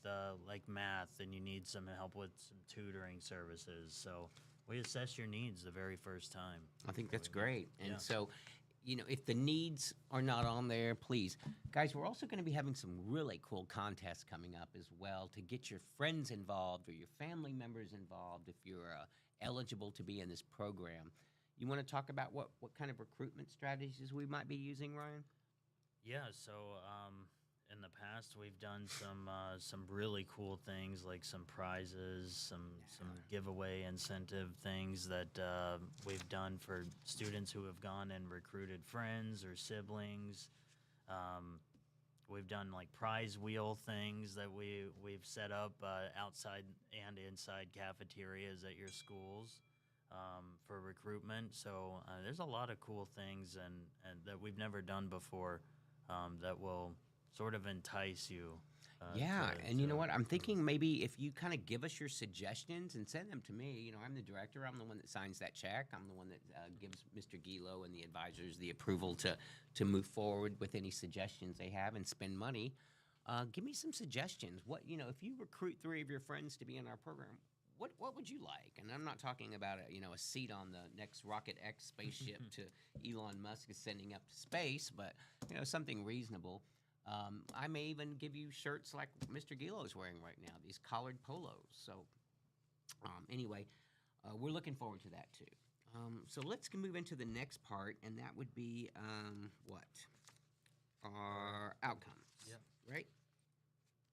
Speaker 10: like math and you need some help with some tutoring services? So we assess your needs the very first time.
Speaker 2: I think that's great. And
Speaker 10: Yeah.
Speaker 2: so, you know, if the needs are not on there, please. Guys, we're also going to be having some really cool contests coming up as well to get your friends involved or your family members involved if you're eligible to be in this program. You want to talk about what kind of recruitment strategies we might be using, Ryan?
Speaker 10: Yeah, so in the past we've done some really cool things, like some prizes, some giveaway incentive things that we've done for students who have gone and recruited friends or siblings. We've done like prize wheel things that we've set up outside and inside cafeterias at your schools for recruitment. So there's a lot of cool things and that we've never done before that will sort of entice you.
Speaker 2: You know what? I'm thinking maybe if you kind of give us your suggestions and send them to me. You know, I'm the director. I'm the one that signs that check. I'm the one that gives Mr. Gilo and the advisors the approval to move forward with any suggestions they have and spend money. Give me some suggestions. What, you know, if you recruit 3 of your friends to be in our program, what would you like? And I'm not talking about a seat on the next Rocket X spaceship to Elon Musk is sending up to space, but something reasonable. I may even give you shirts like Mr. Gilo is wearing right now, these collared polos. So anyway, we're looking forward to that too. So let's move into the next part, and that would be what? Our outcomes.
Speaker 10: Yep.
Speaker 2: Right?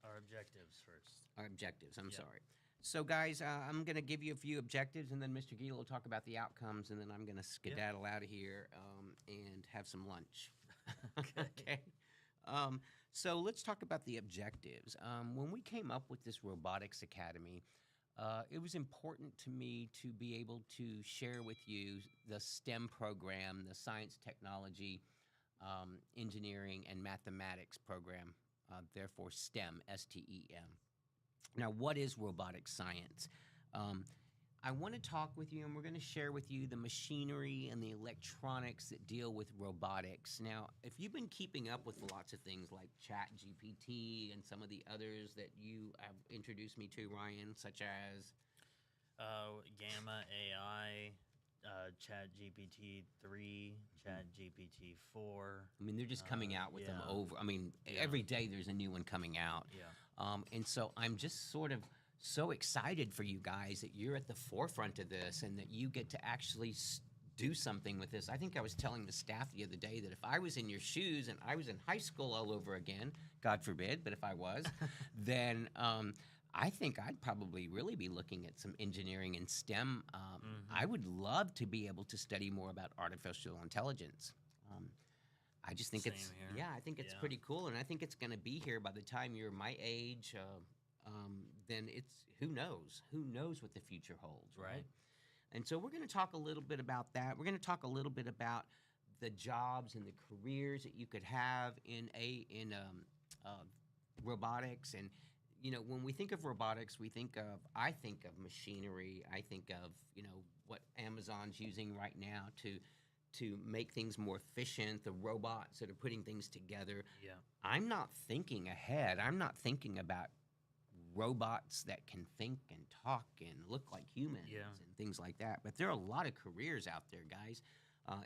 Speaker 10: Our objectives first.
Speaker 2: Our objectives, I'm
Speaker 10: Yep.
Speaker 2: sorry. So guys, I'm going to give you a few objectives, and then Mr. Gilo will talk about the outcomes, and then I'm going to skedaddle out of here and have some lunch. Okay. So let's talk about the objectives. When we came up with this Robotics Academy, it was important to me to be able to share with you the STEM program, the science, technology, engineering, and mathematics program, therefore STEM, S-T-E-M. Now, what is robotics science? I want to talk with you, and we're going to share with you the machinery and the electronics that deal with robotics. Now, if you've been keeping up with lots of things like ChatGPT and some of the others that you have introduced me to, Ryan, such as
Speaker 10: Gamma AI, ChatGPT 3, ChatGPT 4.
Speaker 2: I mean, they're just coming out with them over. I mean, every day there's a new one coming out.
Speaker 10: Yeah.
Speaker 2: And so I'm just sort of so excited for you guys that you're at the forefront of this and that you get to actually do something with this. I think I was telling the staff the other day that if I was in your shoes and I was in high school all over again, God forbid, but if I was, then I think I'd probably really be looking at some engineering and STEM. I would love to be able to study more about artificial intelligence. I just think I think it's pretty cool, and I think it's going to be here by the time you're my age. Then it's who knows what the future holds, right? And so we're going to talk a little bit about that. We're going to talk a little bit about the jobs and the careers that you could have in robotics. And when we think of robotics, I think of machinery. I think of what Amazon's using right now to make things more efficient, the robots that are putting things together.
Speaker 10: Yeah.
Speaker 2: I'm not thinking ahead. I'm not thinking about robots that can think and talk and look like humans and things like that. But there are a lot of careers out there, guys,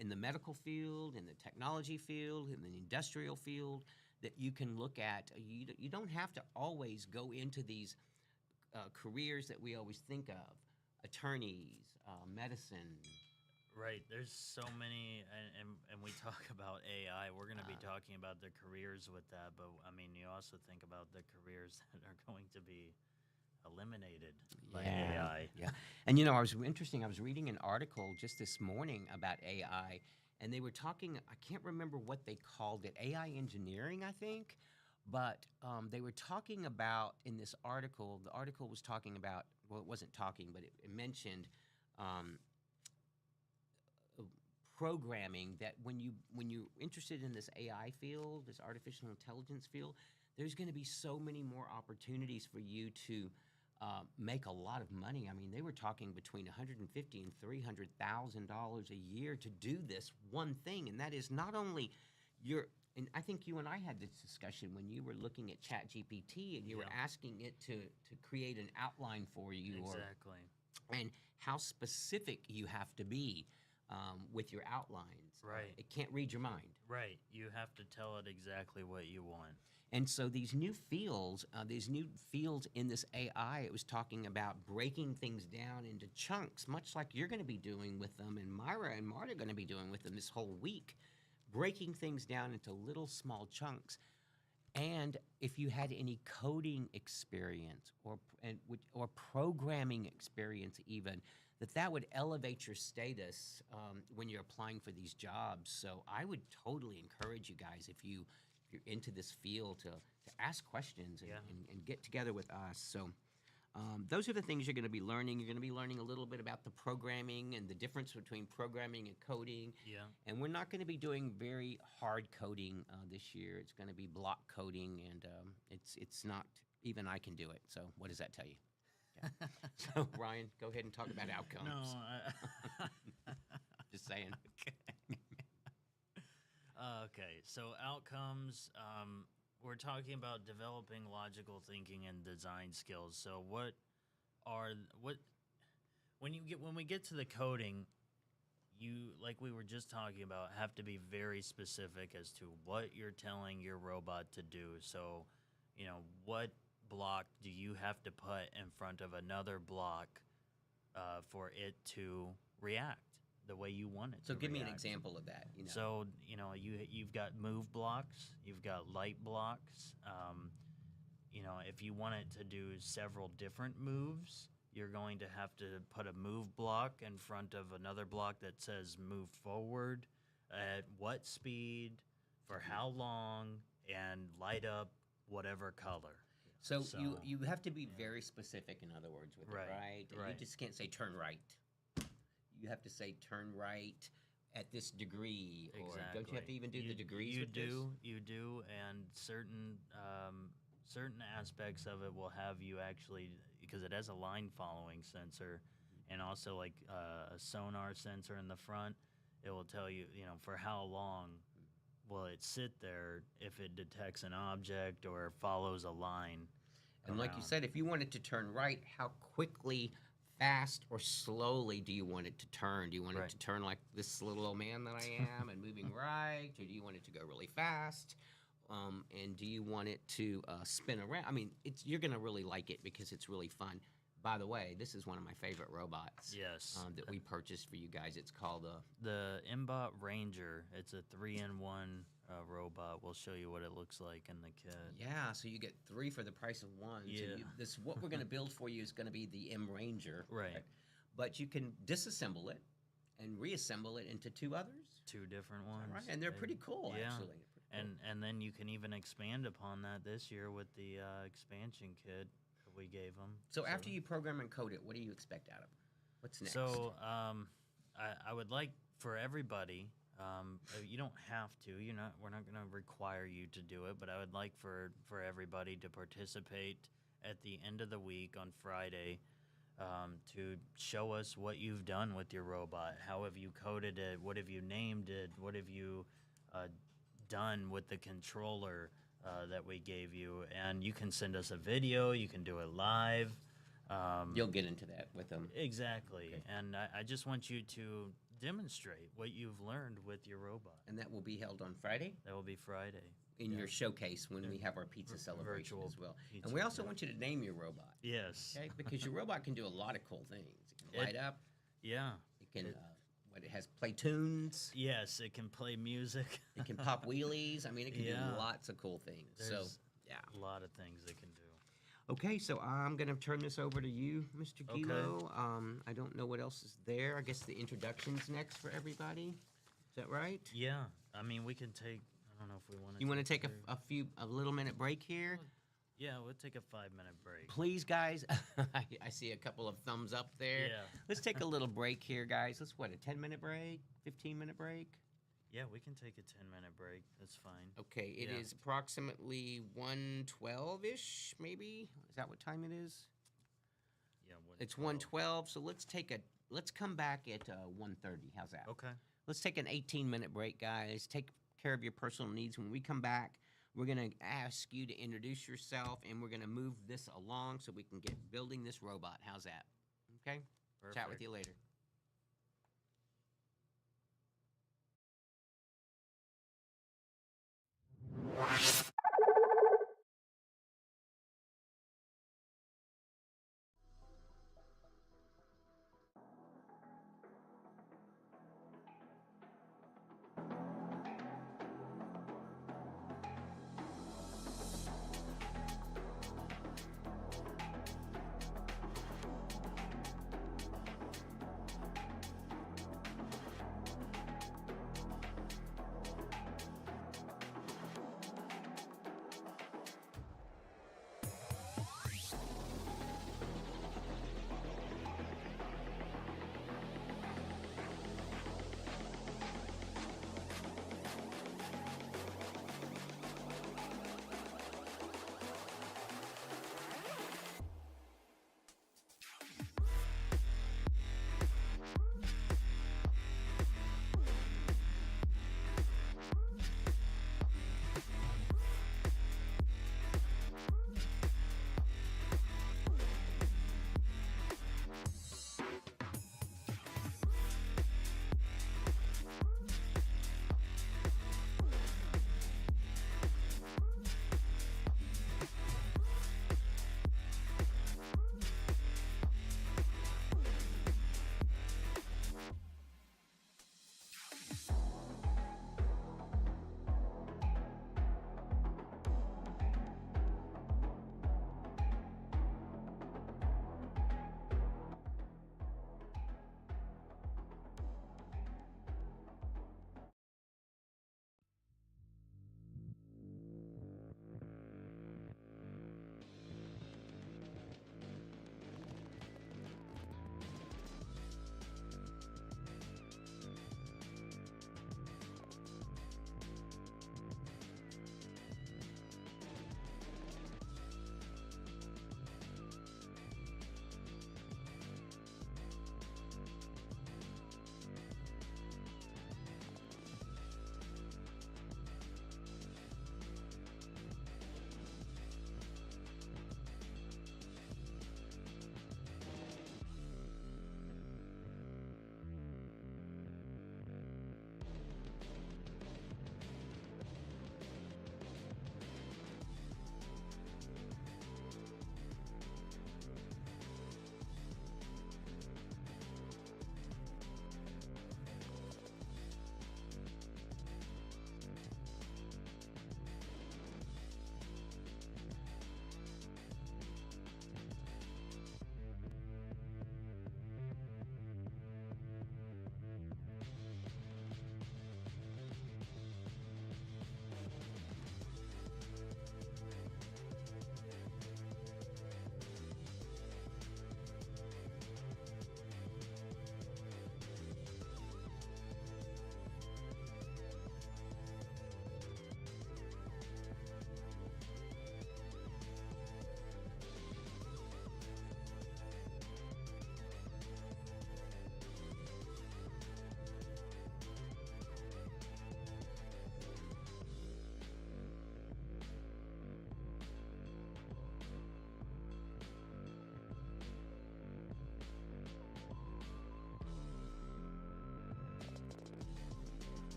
Speaker 2: in the medical field, in the technology field, in the industrial field that you can look at. You don't have to always go into these careers that we always think of, attorneys, medicine.
Speaker 10: Right. There's so many, and we talk about AI. We're going to be talking about the careers with that, but I mean, you also think about the careers that are going to be eliminated by AI.
Speaker 2: Yeah. And I was reading an article just this morning about AI, and they were talking, I can't remember what they called it, AI engineering, I think, But they were talking about in this article. The article was talking about. Well, it wasn't talking, but it mentioned programming. That when you're interested in this AI field, this artificial intelligence field, there's going to be so many more opportunities for you to make a lot of money. I mean, they were talking between $150,000 and $300,000 a year to do this one thing, and that is not only your. And I think you and I had this discussion when you were looking at ChatGPT and you were asking it to create an outline for you,
Speaker 10: Exactly.
Speaker 2: and how specific you have to be with your outlines.
Speaker 10: Right.
Speaker 2: It can't read your mind.
Speaker 10: Right. You have to tell it exactly what you want.
Speaker 2: And so these new fields in this AI, it was talking about breaking things down into chunks, much like you're going to be doing with them, and Myra and Marta are going to be doing with them this whole week, breaking things down into little small chunks. And if you had any coding experience or programming experience even, that would elevate your status when you're applying for these jobs. So I would totally encourage you guys, if you're into this field, to ask questions and get together with us. So those are the things you're going to be learning. You're going to be learning a little bit about the programming and the difference between programming and coding.
Speaker 10: Yeah.
Speaker 2: And we're not going to be doing very hard coding this year. It's going to be block coding, and it's not even I can do it. So what does that tell you? Yeah. So Ryan, go ahead and talk about outcomes.
Speaker 10: No.
Speaker 2: Just saying.
Speaker 10: Okay. So outcomes. We're talking about developing logical thinking and design skills. So when we get to the coding, you, like we were just talking about, have to be very specific as to what you're telling your robot to do. So, what block do you have to put in front of another block for it to react the way you want it to
Speaker 2: So give me an
Speaker 10: react?
Speaker 2: example of that.
Speaker 10: So, you've got move blocks, you've got light blocks. If you want it to do several different moves, you're going to have to put a move block in front of another block that says move forward, at what speed, for how long, and light up whatever color.
Speaker 2: So you have to be very specific, in other words, with
Speaker 10: Right,
Speaker 2: it, right?
Speaker 10: right.
Speaker 2: You just can't say turn right. You have to say turn right at this degree, or don't you have to even do the degrees with this?
Speaker 10: You do, and certain aspects of it will have you actually, because it has a line following sensor, and also like a sonar sensor in the front. It will tell you, for how long will it sit there if it detects an object or follows a line.
Speaker 2: And like you said, if you want it to turn right, how quickly, fast, or slowly do you want it to turn? Do you want it to turn like this little old man that I am and moving right? Or do you want it to go really fast? And do you want it to spin around? I mean, you're going to really like it because it's really fun. By the way, this is one of my favorite robots.
Speaker 10: Yes.
Speaker 2: That we purchased for you guys. It's called
Speaker 10: the Mbot Ranger. It's a 3-in-1 robot. We'll show you what it looks like in the kit.
Speaker 2: Yeah, so you get 3 for the price of 1.
Speaker 10: Yeah.
Speaker 2: So what we're going to build for you is going to be the M Ranger.
Speaker 10: Right.
Speaker 2: But you can disassemble it and reassemble it into 2 others.
Speaker 10: 2 different ones.
Speaker 2: Right, and they're pretty cool, actually.
Speaker 10: And then you can even expand upon that this year with the expansion kit that we gave them.
Speaker 2: So after you program and code it, what do you expect out of it? What's next?
Speaker 10: So I would like for everybody. You don't have to. We're not going to require you to do it, but I would like for everybody to participate at the end of the week on Friday to show us what you've done with your robot. How have you coded it? What have you named it? What have you done with the controller that we gave you? And you can send us a video. You can do it live.
Speaker 2: You'll get into that with them.
Speaker 10: Exactly.
Speaker 2: Okay.
Speaker 10: And I just want you to demonstrate what you've learned with your robot.
Speaker 2: And that will be held on Friday?
Speaker 10: That will be Friday.
Speaker 2: In your showcase when we have our pizza celebration
Speaker 10: Virtual
Speaker 2: as well.
Speaker 10: pizza,
Speaker 2: And we also want you to name your robot.
Speaker 10: Yes.
Speaker 2: Okay? Because your robot can do a lot of cool things. It can light up.
Speaker 10: Yeah.
Speaker 2: It can, it has play tunes.
Speaker 10: Yes, it can play music.
Speaker 2: It can pop wheelies. I mean, it can do lots of cool things.
Speaker 10: There's
Speaker 2: yeah.
Speaker 10: a lot of things it can do.
Speaker 2: Okay, so I'm going to turn this over to you, Mr.
Speaker 10: Okay.
Speaker 2: Gilo. I don't know what else is there. I guess the introduction's next for everybody. Is that right?
Speaker 10: Yeah. I mean, we can take, don't know if we want to.
Speaker 2: You want to take a little minute break here?
Speaker 10: Yeah, we'll take a 5-minute break.
Speaker 2: Please, guys. I see a couple of thumbs up there.
Speaker 10: Yeah.
Speaker 2: Let's take a little break here, guys. Let's, a 10-minute break? 15-minute break?
Speaker 10: Yeah, we can take a 10-minute break. That's fine.
Speaker 2: Okay, it is approximately 1:12-ish, maybe? Is that what time it is?
Speaker 10: Yeah,
Speaker 2: It's 1:12, so let's come back at 1:30. How's that?
Speaker 10: Okay.
Speaker 2: Let's take an 18-minute break, guys. Take care of your personal needs. When we come back, we're going to ask you to introduce yourself, and we're going to move this along so we can get building this robot. How's that? Okay? Chat with
Speaker 10: Perfect.
Speaker 2: you later.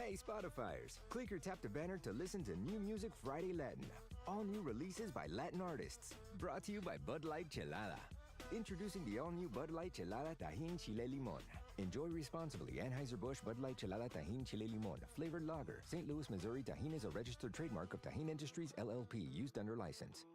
Speaker 13: Hey, Spotifyers, click or tap the banner to listen to New Music Friday Latin. All new releases by Latin artists. Brought to you by Bud Light Chelada. Introducing the all-new Bud Light Chelada Tajín Chile Limón. Enjoy responsibly. Anheuser-Busch Bud Light Chelada Tajín Chile Limón. Flavored lager. St. Louis, Missouri. Tajín is a registered trademark of Tajín Industries, LLP. Used under license.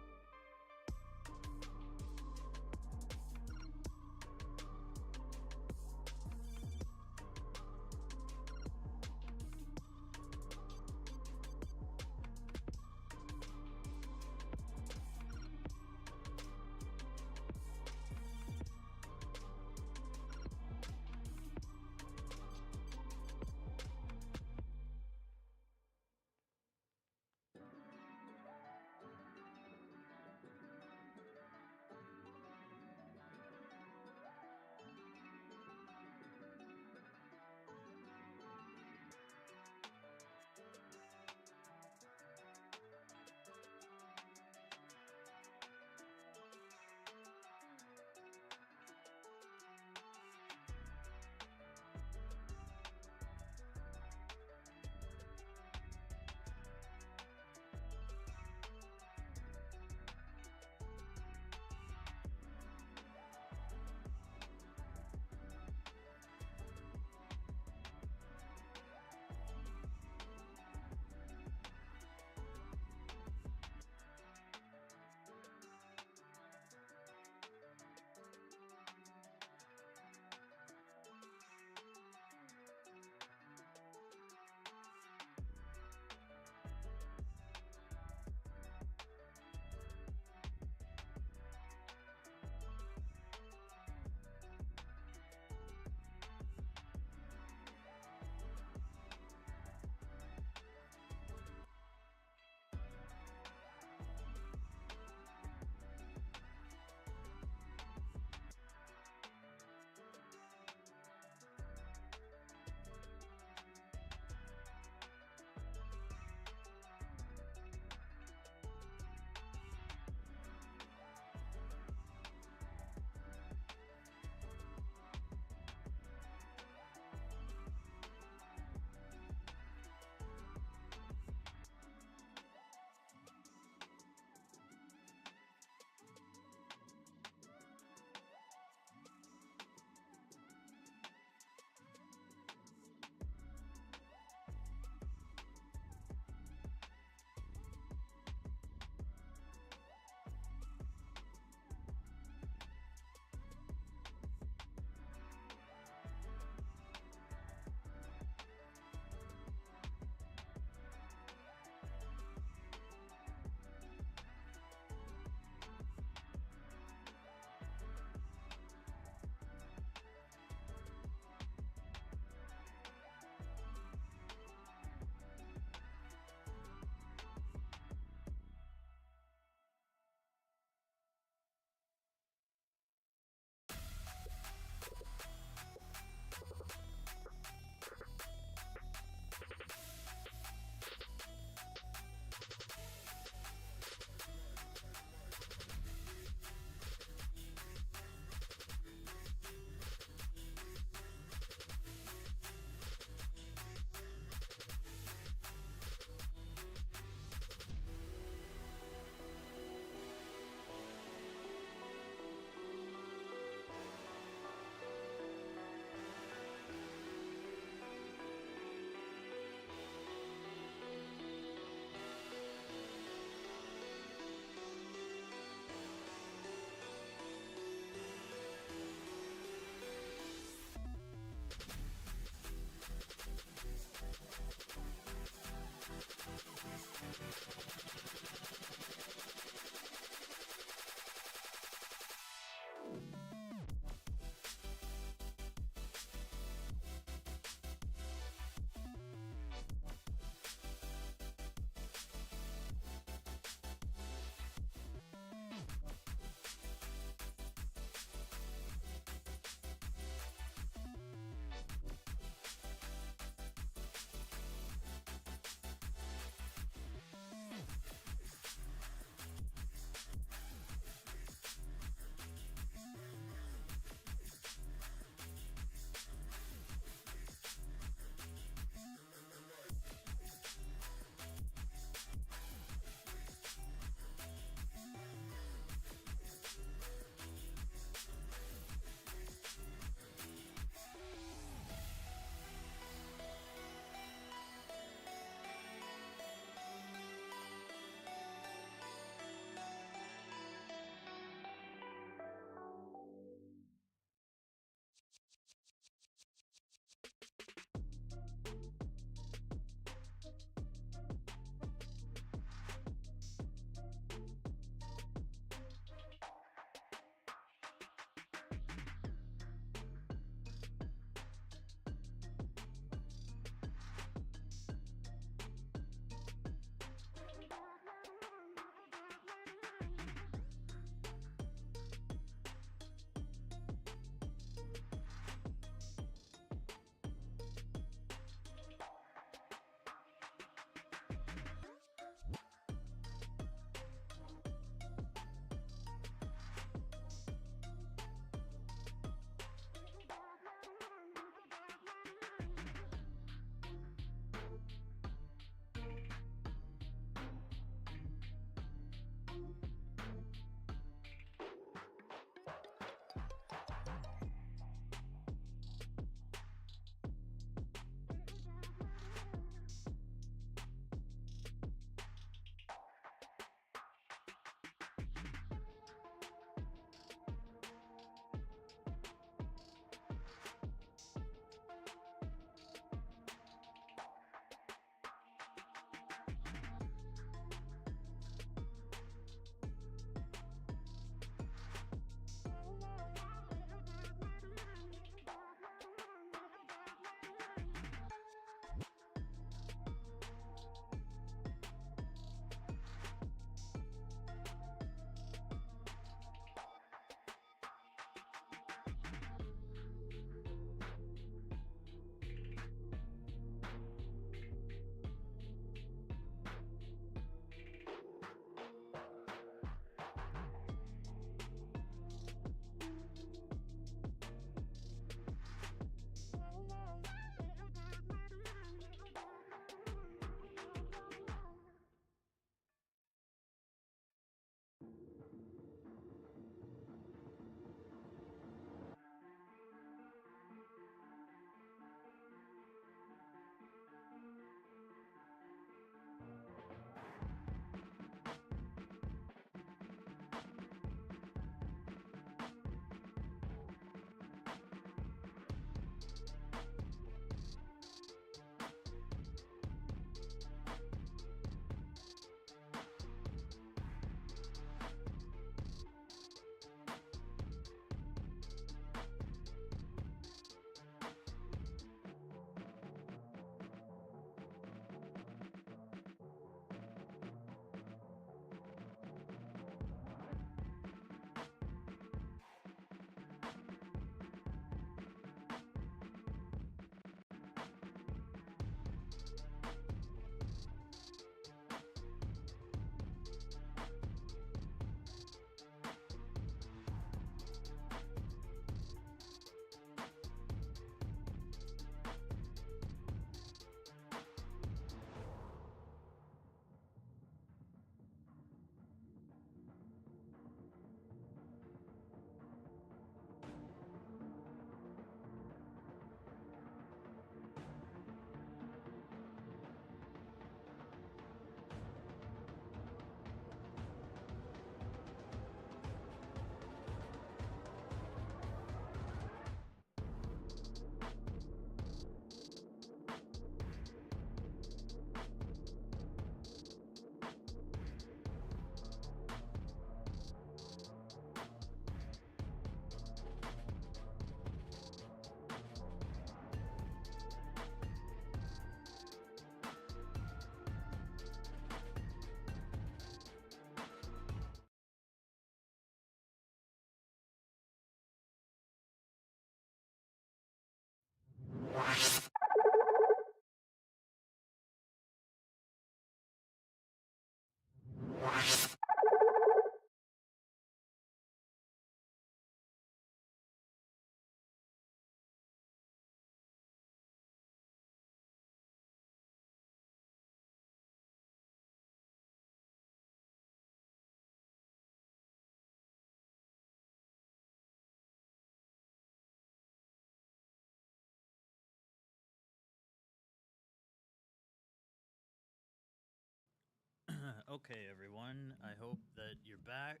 Speaker 10: Okay, everyone. I hope that you're back.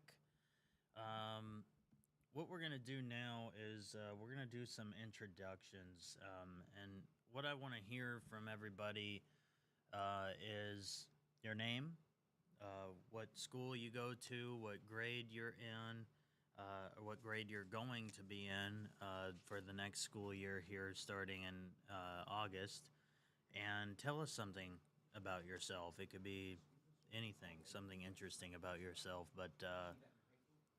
Speaker 10: What we're gonna do now is we're gonna do some introductions, and what I want to hear from everybody is your name, what school you go to, what grade you're in, or what grade you're going to be in for the next school year here, starting in August, and tell us something about yourself. It could be anything, something interesting about yourself. But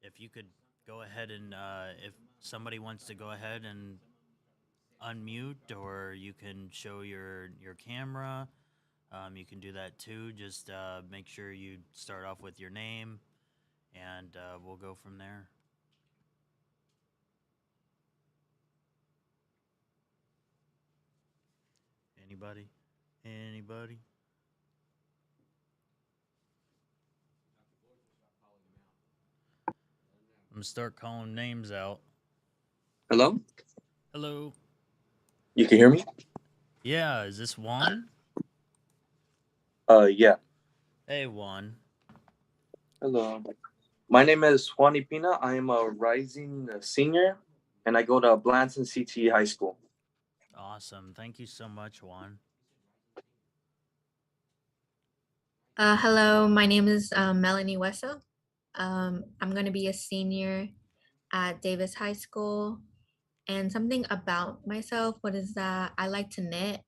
Speaker 10: if you could go ahead and, if somebody wants to go ahead and unmute, or you can show your camera, you can do that too. Just make sure you start off with your name, and we'll go from there. Anybody? Anybody? I'm gonna start calling names out.
Speaker 14: Hello?
Speaker 10: Hello.
Speaker 14: You can hear me?
Speaker 10: Yeah, is this Juan?
Speaker 14: Yeah.
Speaker 10: Hey, Juan.
Speaker 14: Hello. My name is Juan Ipina. I am a rising senior, and I go to Blanton CTE High School.
Speaker 10: Awesome. Thank you so much, Juan.
Speaker 15: Hello, my name is Melanie Wessa. I'm going to be a senior at Davis High School. And something about myself, what is that I like to knit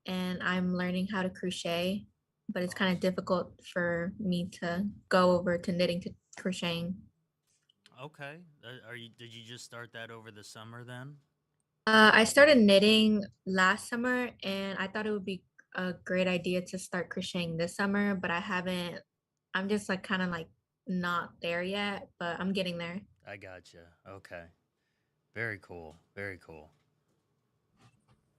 Speaker 15: and I'm learning how to crochet, but it's kind of difficult for me to go over to knitting to crocheting.
Speaker 10: Okay. Did you just start that over the summer then?
Speaker 15: I started knitting last summer and I thought it would be a great idea to start crocheting this summer, but I'm just like kind of like not there yet, but I'm getting there.
Speaker 10: I gotcha. Okay. Very cool. Very cool.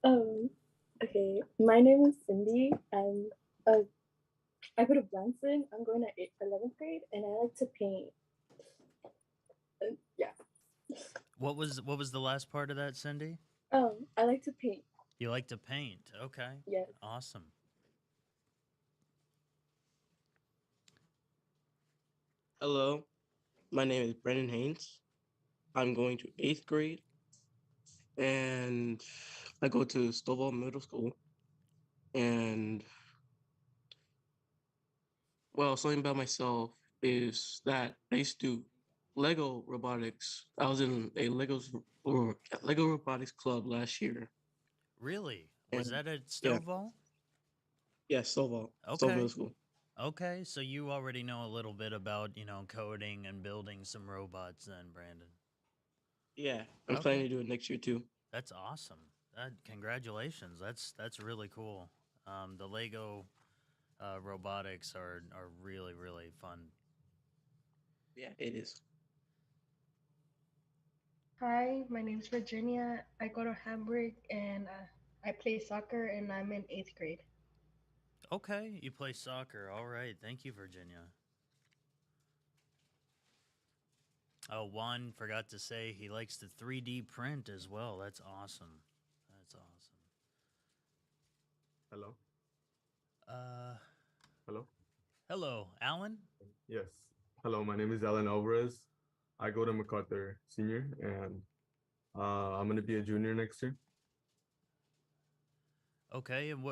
Speaker 16: Okay. My name is Cindy. I go to Branson. I'm going to 11th grade, and I like to paint. Yeah.
Speaker 10: What was the last part of that, Cindy?
Speaker 16: I like to paint.
Speaker 10: You like to paint. Okay.
Speaker 16: Yes.
Speaker 10: Awesome.
Speaker 17: Hello, my name is Brennan Haynes. I'm going to 8th grade, and I go to Stovall Middle School. And well, something about myself is that I used to do Lego robotics. I was in a Lego robotics club last year.
Speaker 10: Really? Was
Speaker 17: And
Speaker 10: that at
Speaker 17: yeah,
Speaker 10: Stovall?
Speaker 17: yeah, Stovall
Speaker 10: Okay.
Speaker 17: Middle School.
Speaker 10: Okay, so you already know a little bit about, coding and building some robots then, Brandon.
Speaker 17: Yeah, I'm
Speaker 10: Okay.
Speaker 17: planning to do it next year too.
Speaker 10: That's awesome. Congratulations. That's really cool. The Lego robotics are really, really fun.
Speaker 17: Yeah, it is.
Speaker 18: Hi, my name's Virginia. I go to Hamburg and I play soccer and I'm in 8th grade.
Speaker 10: Okay, you play soccer. All right. Thank you, Virginia. Oh, Juan forgot to say he likes to 3D print as well. That's awesome. That's awesome.
Speaker 19: Hello.
Speaker 10: Uh,
Speaker 19: Hello.
Speaker 10: hello, Alan?
Speaker 19: Yes. Hello. My name is Alan Alvarez. I go to MacArthur Senior, and I'm gonna be a junior next year.
Speaker 10: Okay, and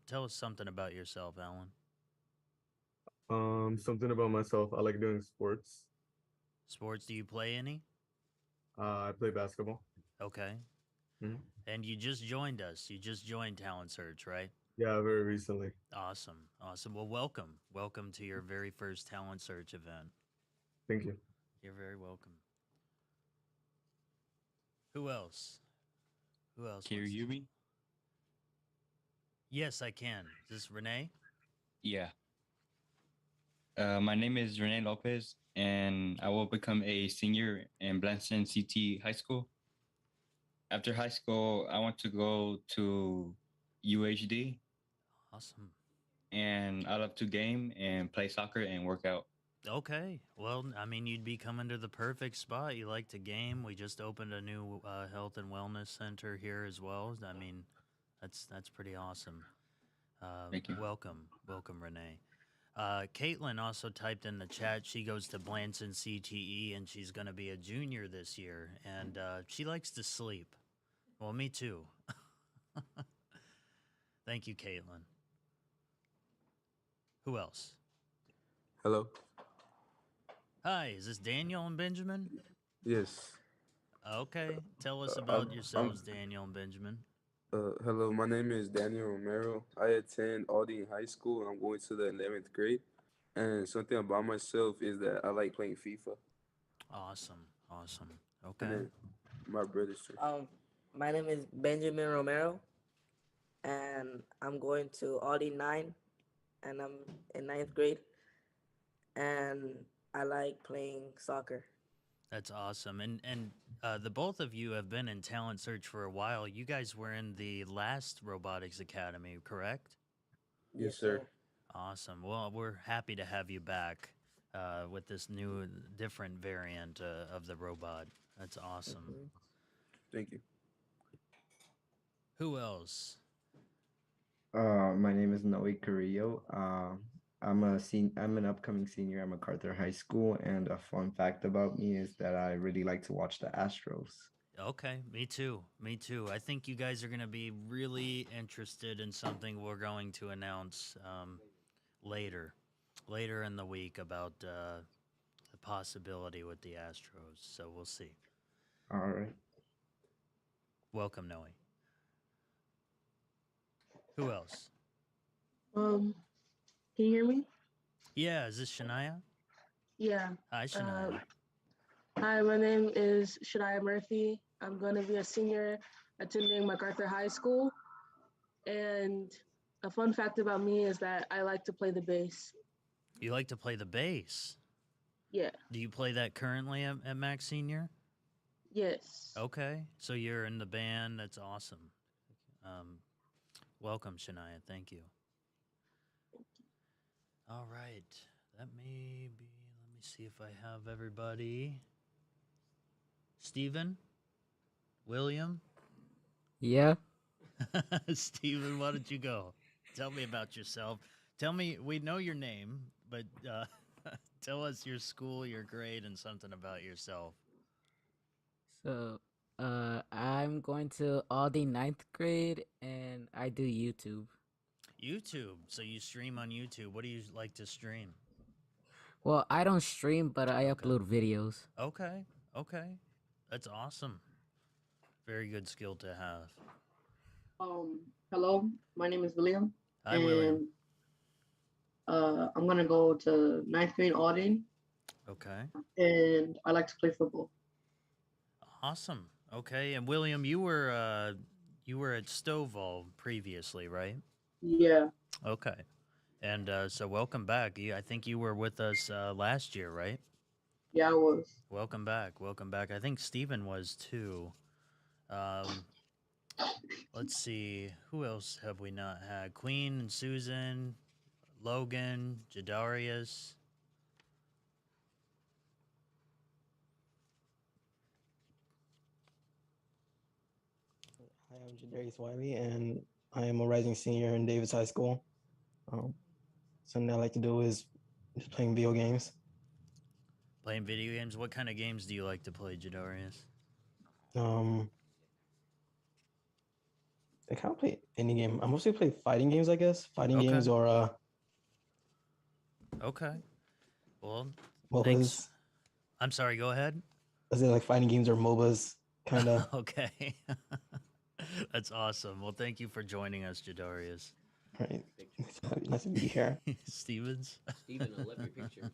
Speaker 10: tell us something about yourself, Alan.
Speaker 19: Something about myself. I like doing sports.
Speaker 10: Sports, do you play any?
Speaker 19: I play basketball.
Speaker 10: Okay.
Speaker 19: Mhm.
Speaker 10: And you just joined us. You just joined Talent Search, right?
Speaker 19: Yeah, very recently.
Speaker 10: Awesome. Awesome. Well, welcome. Welcome to your very first Talent Search event.
Speaker 19: Thank you.
Speaker 10: You're very welcome. Who else? Who else?
Speaker 20: Can you hear me?
Speaker 10: Yes, I can. Is this Renee?
Speaker 20: Yeah. My name is Rene Lopez, and I will become a senior in Blanton CT High School. After high school, I want to go to UHD.
Speaker 10: Awesome.
Speaker 20: And I love to game and play soccer and work out.
Speaker 10: Okay. Well, I mean, you'd be coming to the perfect spot. You like to game. We just opened a new health and wellness center here as well. I mean, that's pretty awesome.
Speaker 20: Thank you.
Speaker 10: Welcome, Renee. Caitlin also typed in the chat. She goes to Blanton CTE and she's going to be a junior this year. And she likes to sleep. Well, me too. Thank you, Caitlin. Who else?
Speaker 21: Hello.
Speaker 10: Hi, is this Daniel and Benjamin?
Speaker 21: Yes.
Speaker 10: Okay. Tell us
Speaker 21: Uh,
Speaker 10: about
Speaker 21: I'm,
Speaker 10: yourselves, Daniel and Benjamin.
Speaker 21: hello. My name is Daniel Romero. I attend Aldine High School, and I'm going to the 11th grade. And something about myself is that I like playing FIFA.
Speaker 10: Awesome. Awesome.
Speaker 21: And
Speaker 10: Okay.
Speaker 21: then my brother's too.
Speaker 22: My name is Benjamin Romero, and I'm going to Audi 9, and I'm in ninth grade, and I like playing soccer.
Speaker 10: That's awesome. And the both of you have been in Talent Search for a while. You guys were in the last Robotics Academy, correct?
Speaker 21: Yes, sir.
Speaker 10: Awesome. Well, we're happy to have you back with this new, different variant of the robot. That's awesome.
Speaker 21: Thank you.
Speaker 10: Who else?
Speaker 8: My name is Noe Carrillo. I'm an upcoming senior at MacArthur High School, and a fun fact about me is that I really like to watch the Astros.
Speaker 10: Okay, me too. Me too. I think you guys are going to be really interested in something we're going to announce later in the week about the possibility with the Astros. So we'll see.
Speaker 8: All right.
Speaker 10: Welcome, Noe. Who else?
Speaker 18: Can you hear me?
Speaker 10: Yeah, is this Shania?
Speaker 18: Yeah.
Speaker 10: Hi, Shania.
Speaker 18: Hi, my name is Shania Murphy. I'm going to be a senior attending MacArthur High School. And a fun fact about me is that I like to play the bass.
Speaker 10: You like to play the bass?
Speaker 18: Yeah.
Speaker 10: Do you play that currently at Mac Senior?
Speaker 18: Yes.
Speaker 10: Okay, so you're in the band. That's awesome. Welcome, Shania. Thank you. All right. Let me see if I have everybody. Steven? William?
Speaker 23: Yeah.
Speaker 10: Steven, why don't you go? Tell me about yourself. Tell me, we know your name, but tell us your school, your grade, and something about yourself.
Speaker 23: So, I'm going to all the ninth grade, and I do YouTube.
Speaker 10: YouTube. So you stream on YouTube. What do you like to stream?
Speaker 23: Well, I don't stream, but I upload videos.
Speaker 10: Okay. Okay. That's awesome. Very good skill to have.
Speaker 24: Hello, my name is William.
Speaker 10: Hi, William.
Speaker 24: I'm gonna go to ninth grade Auden,
Speaker 10: Okay.
Speaker 24: and I like to play football.
Speaker 10: Awesome. Okay. And William, you were at Stovall previously, right?
Speaker 24: Yeah.
Speaker 10: Okay. And so welcome back. I think you were with us last year, right?
Speaker 24: Yeah, I was.
Speaker 10: Welcome back. Welcome back. I think Steven was too. Let's see. Who else have we not had? Queen and Susan, Logan, Jadarius.
Speaker 17: Hi, I'm Jadarius Wiley, and I am a rising senior in Davis High School. Something I like to do is just playing video games.
Speaker 10: Playing video games. What kind of games do you like to play, Jadarius?
Speaker 17: I can't play any game. I mostly play fighting games, I guess. Fighting games or
Speaker 10: Okay. Well,
Speaker 17: MOBAs.
Speaker 10: thanks. I'm sorry, go ahead.
Speaker 17: I say like fighting games or MOBAs, kind of.
Speaker 10: Okay. That's awesome. Well, thank you for joining us, Jadarius.
Speaker 17: Right. Nice to be here.
Speaker 10: Stevens?
Speaker 2: Steven, I love your picture.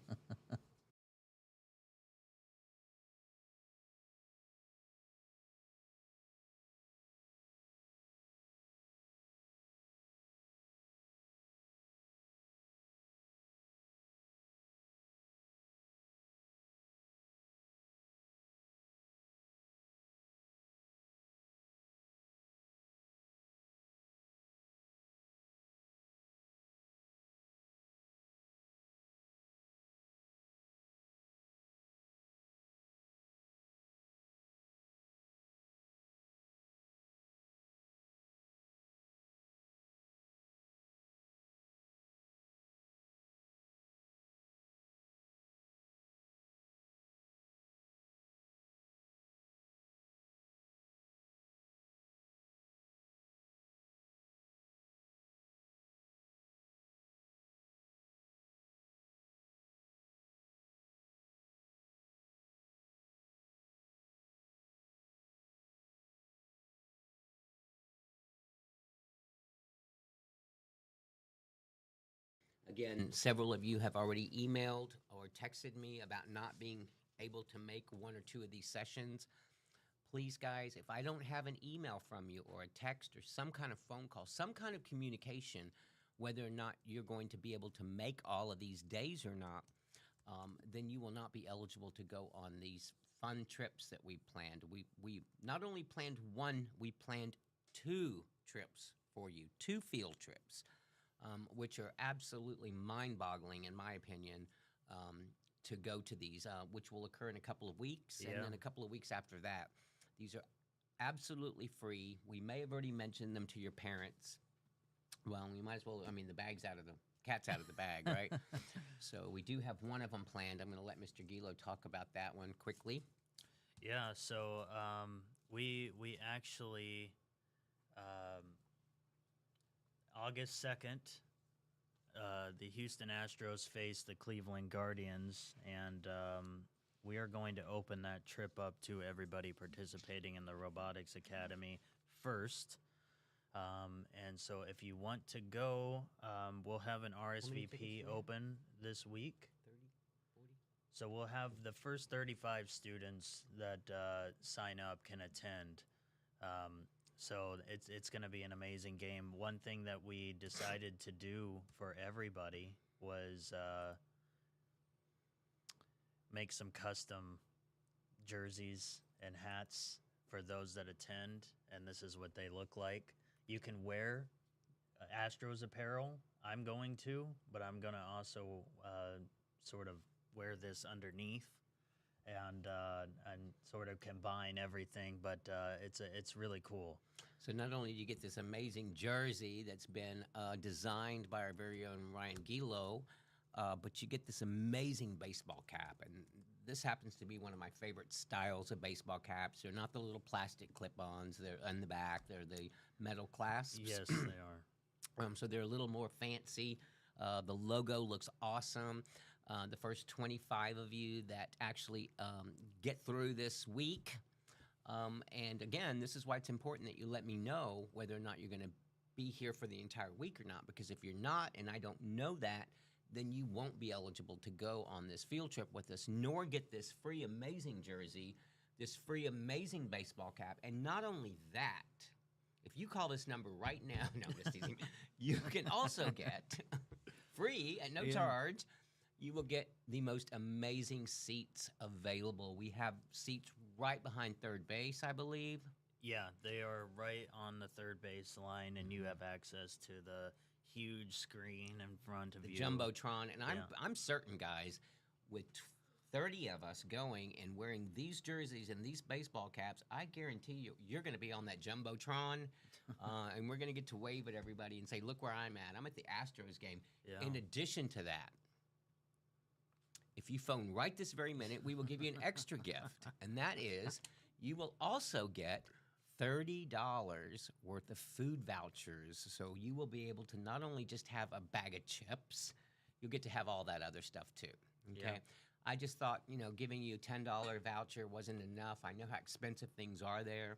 Speaker 2: Again, several of you have already emailed or texted me about not being able to make one or two of these sessions. Please, guys, if I don't have an email from you or a text or some kind of phone call, some kind of communication, whether or not you're going to be able to make all of these days or not, then you will not be eligible to go on these fun trips that we planned. We not only planned one, we planned 2 trips for you, 2 field trips, which are absolutely mind-boggling, in my opinion, to go to these, which will occur in a couple of weeks,
Speaker 10: Yeah.
Speaker 2: and then a couple of weeks after that. These are absolutely free. We may have already mentioned them to your parents. Well, we might as well. I mean, the cat's out of the bag, right? So we do have one of them planned. I'm going to let Mr. Gilo talk about that one quickly.
Speaker 10: Yeah, so we actually August 2nd, the Houston Astros face the Cleveland Guardians, and we are going to open that trip up to everybody participating in the Robotics Academy first. And so if you want to go, we'll have an RSVP open this week.
Speaker 2: 30, 40?
Speaker 10: So we'll have the first 35 students that sign up can attend. So it's going to be an amazing game. One thing that we decided to do for everybody was make some custom jerseys and hats for those that attend, and this is what they look like. You can wear Astros apparel. I'm going to, but I'm going to also sort of wear this underneath and sort of combine everything, but it's really cool.
Speaker 2: So not only do you get this amazing jersey that's been designed by our very own Ryan Gilo, but you get this amazing baseball cap. And this happens to be one of my favorite styles of baseball caps. They're not the little plastic clip-ons. They're in the back. They're the metal clasps.
Speaker 10: Yes, they are.
Speaker 2: So they're a little more fancy. The logo looks awesome. The first 25 of you that actually get through this week. And again, this is why it's important that you let me know whether or not you're going to be here for the entire week or not. Because if you're not, and I don't know that, then you won't be eligible to go on this field trip with us, nor get this free amazing jersey, this free amazing baseball cap. And not only that, if you call this number right now, no, I'm just teasing, you can also get free at no charge. You will get the most amazing seats available. We have seats right behind third base, I believe.
Speaker 10: Yeah, they are right on the third base line, and you have access to the huge screen in front of you.
Speaker 2: The Jumbotron. And
Speaker 10: Yeah.
Speaker 2: I'm certain, guys, with 30 of us going and wearing these jerseys and these baseball caps, I guarantee you're going to be on that Jumbotron, and we're going to get to wave at everybody and say, look where I'm at. I'm at the Astros game.
Speaker 10: Yeah.
Speaker 2: In addition to that, if you phone right this very minute, we will give you an extra gift, and that is you will also get $30 worth of food vouchers. So you will be able to not only just have a bag of chips, you'll get to have all that other stuff too. Okay.
Speaker 10: Yeah.
Speaker 2: I just thought, giving you a $10 voucher wasn't enough. I know how expensive things are there.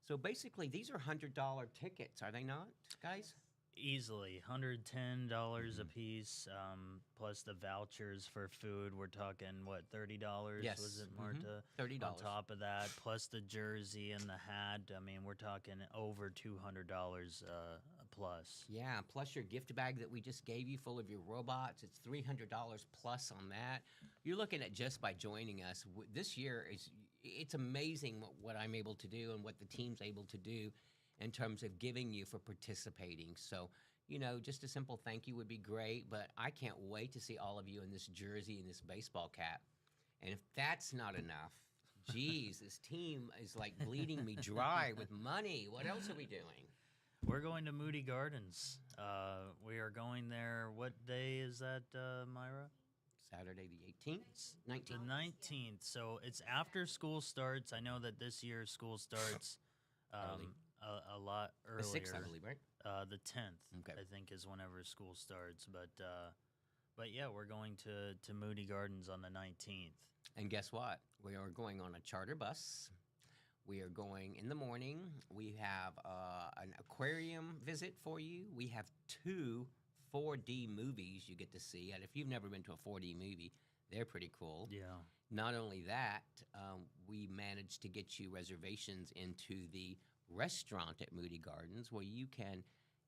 Speaker 2: So basically, these are $100 tickets, are they not, guys?
Speaker 10: Easily $110 a piece, plus the vouchers for food. We're talking what, $30?
Speaker 2: Yes.
Speaker 10: Was it, Marta?
Speaker 2: $30.
Speaker 10: On top of that, plus the jersey and the hat. I mean, we're talking over $200 plus.
Speaker 2: Yeah, plus your gift bag that we just gave you full of your robots. It's $300 plus on that. You're looking at just by joining us. This year, it's amazing what I'm able to do and what the team's able to do in terms of giving you for participating. So, just a simple thank you would be great, but I can't wait to see all of you in this jersey and this baseball cap. And if that's not enough, geez, this team is like bleeding me dry with money. What else are we doing?
Speaker 10: We're going to Moody Gardens. We are going there. What day is that, Myra?
Speaker 2: Saturday the 18th? 19th.
Speaker 10: The 19th. So it's after school starts. I know that this year school starts a lot earlier.
Speaker 2: The 6th, I believe, right?
Speaker 10: The 10th,
Speaker 2: Okay.
Speaker 10: I think, is whenever school starts. But yeah, we're going to Moody Gardens on the 19th.
Speaker 2: And guess what? We are going on a charter bus. We are going in the morning. We have an aquarium visit for you. We have 2 4D movies you get to see. And if you've never been to a 4D movie, they're pretty cool.
Speaker 10: Yeah.
Speaker 2: Not only that, we managed to get you reservations into the restaurant at Moody Gardens where you can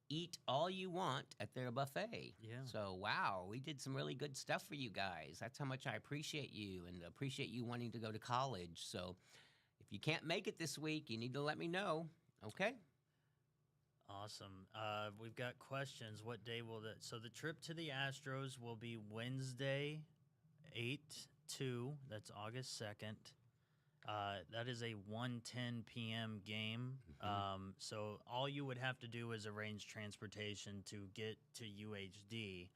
Speaker 2: eat all you want at their buffet.
Speaker 10: Yeah.
Speaker 2: So, wow, we did some really good stuff for you guys. That's how much I appreciate you and appreciate you wanting to go to college. So, if you can't make it this week, you need to let me know, okay?
Speaker 10: Awesome. We've got questions. What day will that? So the trip to the Astros will be Wednesday, 8/2. That's August 2nd. That is a 1:10 p.m. game. So all you would have to do is arrange transportation to get to UHD,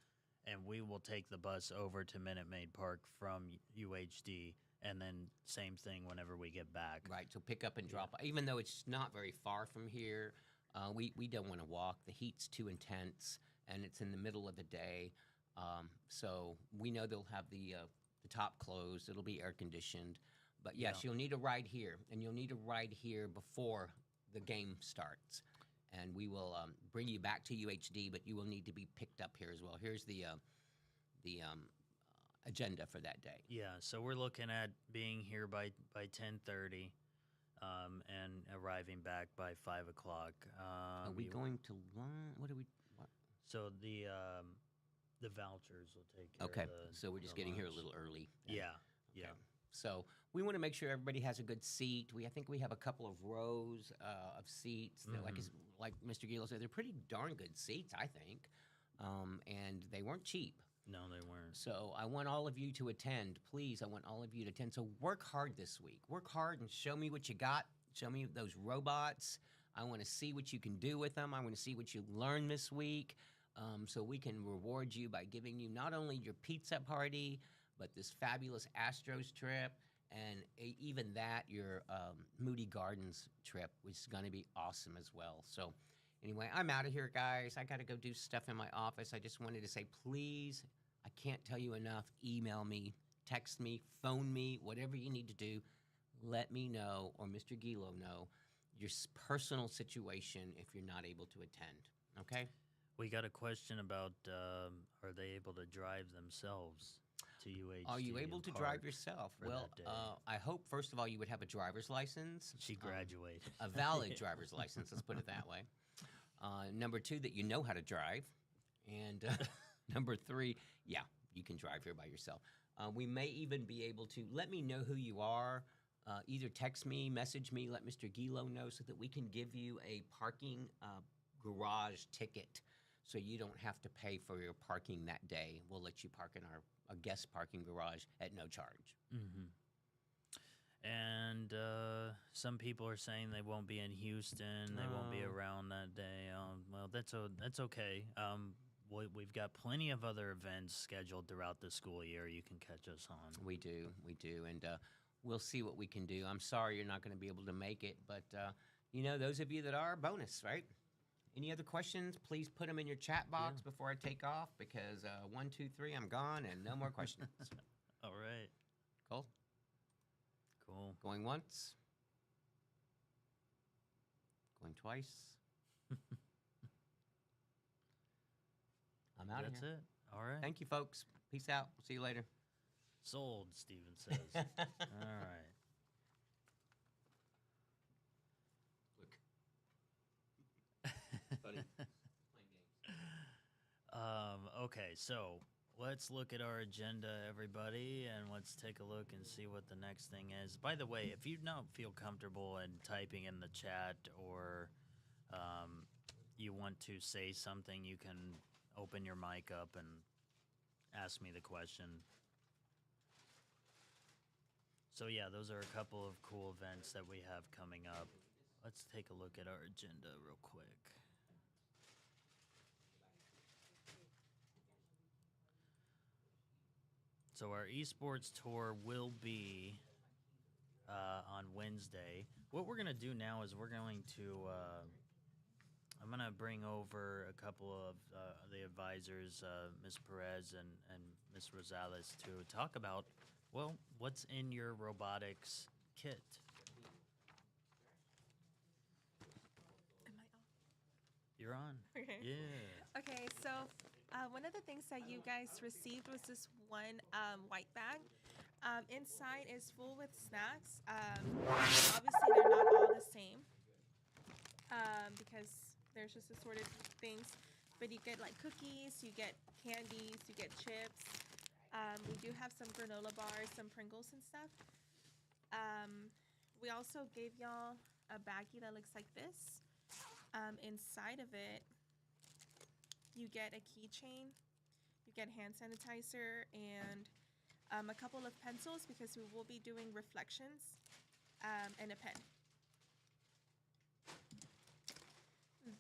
Speaker 10: and we will take the bus over to Minute Maid Park from UHD. And then same thing whenever we get back.
Speaker 2: Right, so pick up and drop. Even though it's not very far from here, we don't want to walk. The heat's too intense, and it's in the middle of the day. So we know they'll have the top closed. It'll be air conditioned. But yes, you'll need a ride here, and you'll need a ride here before the game starts. And we will bring you back to UHD, but you will need to be picked up here as well. Here's the agenda for that day.
Speaker 10: Yeah, so we're looking at being here by 10:30, and arriving back by 5 o'clock.
Speaker 2: Are we going to lunch? What are we? What?
Speaker 10: So the vouchers will take care
Speaker 2: Okay,
Speaker 10: of the
Speaker 2: so we're just
Speaker 10: the
Speaker 2: getting here a
Speaker 10: lunch.
Speaker 2: little early. then.
Speaker 10: Yeah, yeah.
Speaker 2: So we want to make sure everybody has a good seat. I think we have a couple of rows of seats. That, like Mr. Gilo said, they're pretty darn good seats, I think, and they weren't cheap.
Speaker 10: No, they weren't.
Speaker 2: So I want all of you to attend. Please, I want all of you to attend. So work hard this week. Work hard and show me what you got. Show me those robots. I want to see what you can do with them. I want to see what you learned this week, so we can reward you by giving you not only your pizza party, but this fabulous Astros trip, and even that, your Moody Gardens trip, which is going to be awesome as well. So anyway, I'm out of here, guys. I got to go do stuff in my office. I just wanted to say, please, I can't tell you enough, email me, text me, phone me, whatever you need to do. Let me know, or Mr. Gilo know, your personal situation if you're not able to attend, okay?
Speaker 10: We got a question about are they able to drive themselves to UHD?
Speaker 2: Are you able
Speaker 10: and
Speaker 2: to
Speaker 10: park
Speaker 2: drive yourself?
Speaker 10: for
Speaker 2: Well,
Speaker 10: that day?
Speaker 2: I hope, first of all, you would have a driver's license.
Speaker 10: She graduated.
Speaker 2: A valid driver's license, let's put it that way. Number two, that you know how to drive. And number three, yeah, you can drive here by yourself. We may even be able to let me know who you are. Either text me, message me, let Mr. Gilo know so that we can give you a parking garage ticket so you don't have to pay for your parking that day. We'll let you park in a guest parking garage at no charge.
Speaker 10: Mm-hmm. And some people are saying they won't be in Houston. They won't be
Speaker 2: No.
Speaker 10: around that day. Well, that's okay. We've got plenty of other events scheduled throughout the school year you can catch us on.
Speaker 2: We do, and we'll see what we can do. I'm sorry you're not going to be able to make it, but those of you that are, bonus, right? Any other questions? Please put them in your chat box before I take off, because 1, 2, 3, I'm gone, and no more questions.
Speaker 10: All right.
Speaker 2: Cool.
Speaker 10: Cool.
Speaker 2: Going once. Going twice. I'm out of
Speaker 10: That's
Speaker 2: here.
Speaker 10: it. All right.
Speaker 2: Thank you, folks. Peace out. We'll see you later.
Speaker 10: Sold, Steven says. All right.
Speaker 2: Look.
Speaker 10: Okay, so let's look at our agenda, everybody, and let's take a look and see what the next thing is. By the way, if you don't feel comfortable in typing in the chat, or you want to say something, you can open your mic up and ask me the question. So yeah, those are a couple of cool events that we have coming up. Let's take a look at our agenda real quick. So our esports tour will be on Wednesday. What we're gonna do now is we're going to I'm gonna bring over a couple of the advisors, Ms. Perez and Ms. Rosales, to talk about, well, what's in your robotics kit.
Speaker 12: Am I on?
Speaker 10: You're on.
Speaker 12: Okay.
Speaker 10: Yeah.
Speaker 12: Okay, so One of the things that you guys received was this one white bag. Inside is full with snacks. Obviously, they're not all the same because there's just assorted things. But you get like cookies, you get candies, you get chips. We do have some granola bars, some Pringles and stuff. We also gave y'all a baggie that looks like this. Inside of it, you get a keychain, you get hand sanitizer, and a couple of pencils because we will be doing reflections, and a pen.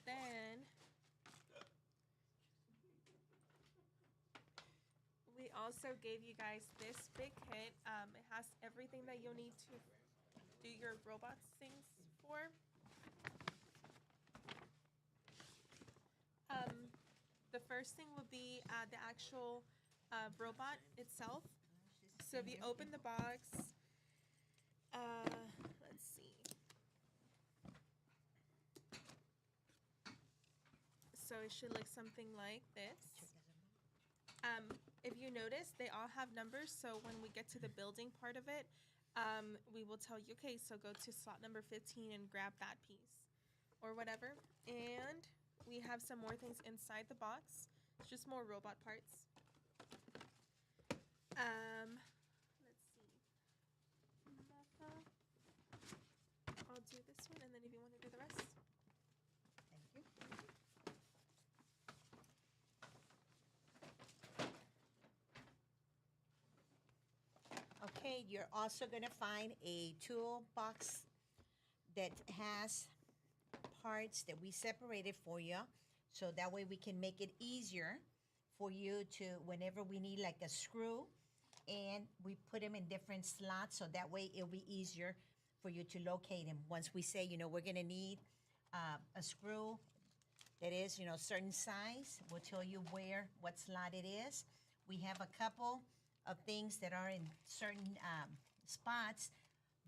Speaker 12: Then we also gave you guys this big kit. It has everything that you'll need to do your robots things for. The first thing would be the actual robot itself. So if you open the box, let's see. So it should look something like this. If you notice, they all have numbers. So when we get to the building part of it, we will tell you, okay, so go to slot number 15 and grab that piece or whatever. And we have some more things inside the box. It's just more robot parts. Let's see. I'll do this one, and then if you want to do the rest.
Speaker 11: Thank you. Okay, you're also going to find a toolbox that has parts that we separated for you, so that way we can make it easier for you to, whenever we need like a screw, and we put them in different slots, so that way it'll be easier for you to locate them. Once we say, we're gonna need a screw that is, certain size, we'll tell you what slot it is. We have a couple of things that are in certain spots,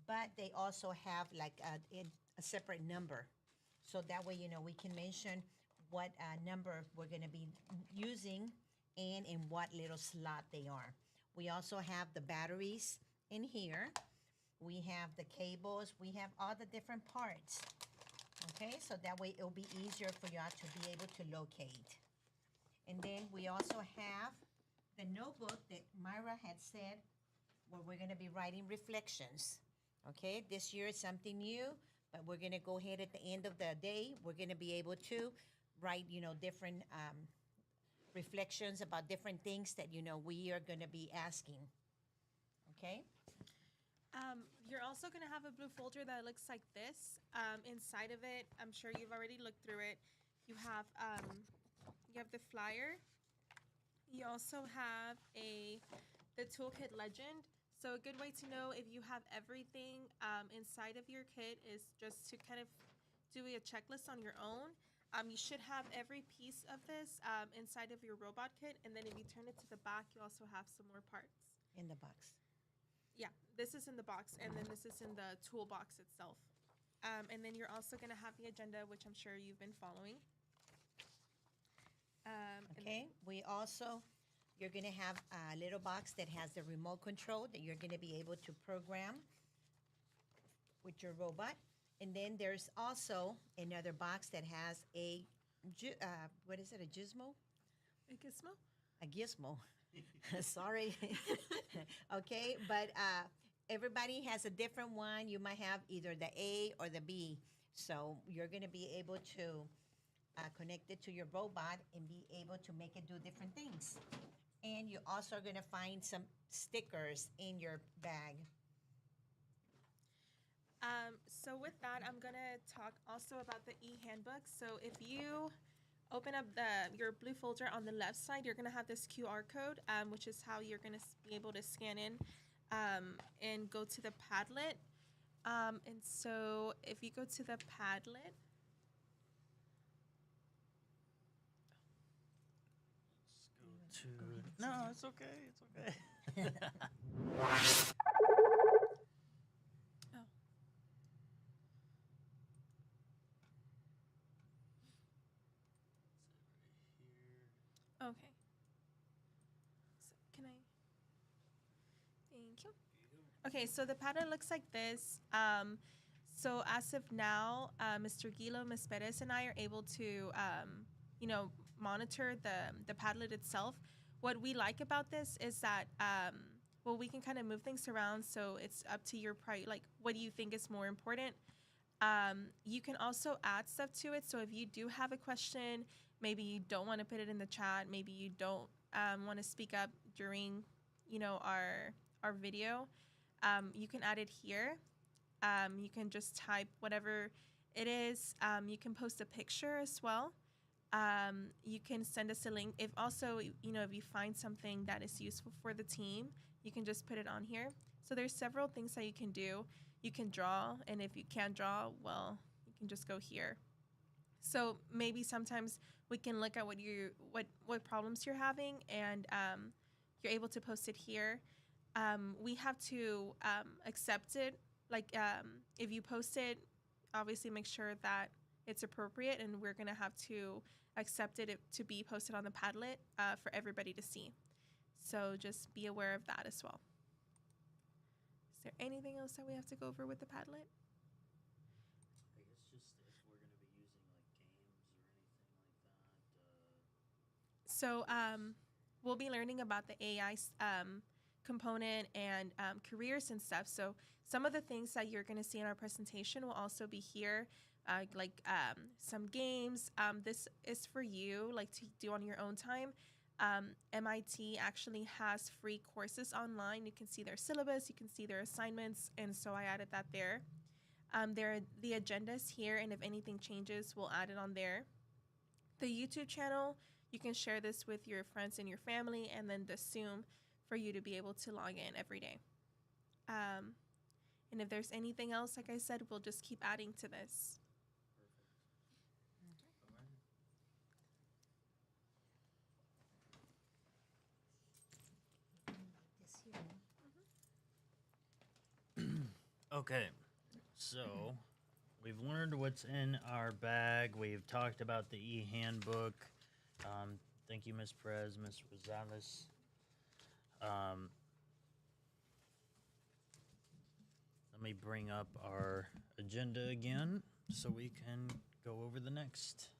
Speaker 11: but they also have like a separate number. So that way, we can mention what number we're going to be using and in what little slot they are. We also have the batteries in here. We have the cables. We have all the different parts. Okay, so that way it'll be easier for y'all to be able to locate. And then we also have the notebook that Myra had said where we're going to be writing reflections. Okay, this year is something new, but we're going to go ahead at the end of the day. We're going to be able to write, different reflections about different things that, we are going to be asking. Okay?
Speaker 12: You're also going to have a blue folder that looks like this. Inside of it, I'm sure you've already looked through it. You have the flyer. You also have the toolkit legend. So a good way to know if you have everything inside of your kit is just to kind of do a checklist on your own. You should have every piece of this inside of your robot kit, and then if you turn it to the back, you also have some more parts.
Speaker 11: In the box.
Speaker 12: Yeah, this is in the box, and then this is in the toolbox itself. And then you're also going to have the agenda, which I'm sure you've been following.
Speaker 11: Okay, you're going to have a little box that has the remote control that you're going to be able to program with your robot. And then there's also another box that has what is it, a gizmo?
Speaker 12: A gizmo?
Speaker 11: A gizmo. Sorry. Okay, but everybody has a different one. You might have either the A or the B. So you're going to be able to connect it to your robot and be able to make it do different things. And you also are going to find some stickers in your bag.
Speaker 12: So with that, I'm going to talk also about the e-handbook. So if you open up your blue folder on the left side, you're going to have this QR code, which is how you're going to be able to scan in and go to the Padlet. And so if you go to the Padlet,
Speaker 10: No, it's okay. It's okay.
Speaker 12: Okay. Thank you. Okay, so the Padlet looks like this. So as of now, Mr. Guilo, Ms. Perez, and I are able to, monitor the Padlet itself. What we like about this is that, we can kind of move things around, so it's up to your like, what do you think is more important? You can also add stuff to it. So if you do have a question, maybe you don't want to put it in the chat, maybe you don't want to speak up during, our video, you can add it here. You can just type whatever it is. You can post a picture as well. You can send us a link. If also, if you find something that is useful for the team, you can just put it on here. So there's several things that you can do. You can draw, and if you can't draw, well, you can just go here. So maybe sometimes we can look at what problems you're having, and you're able to post it here. We have to accept it. Like, if you post it, obviously make sure that it's appropriate, and we're gonna have to accept it to be posted on the Padlet for everybody to see. So just be aware of that as well. Is there anything else that we have to go over with the Padlet?
Speaker 10: I guess just if we're going to be using like games or anything like that.
Speaker 12: So we'll be learning about the AI component and careers and stuff. So some of the things that you're going to see in our presentation will also be here, like some games. This is for you, like to do on your own time. MIT actually has free courses online. You can see their syllabus, you can see their assignments, and so I added that there. There are the agendas here, and if anything changes, we'll add it on there. The YouTube channel, you can share this with your friends and your family, and then the Zoom for you to be able to log in every day. And if there's anything else, like I said, we'll just keep adding to this.
Speaker 10: Okay, so we've learned what's in our bag. We've talked about the e-handbook. Thank you, Ms. Perez, Ms. Rosales. Let me bring up our agenda again so we can go over the next.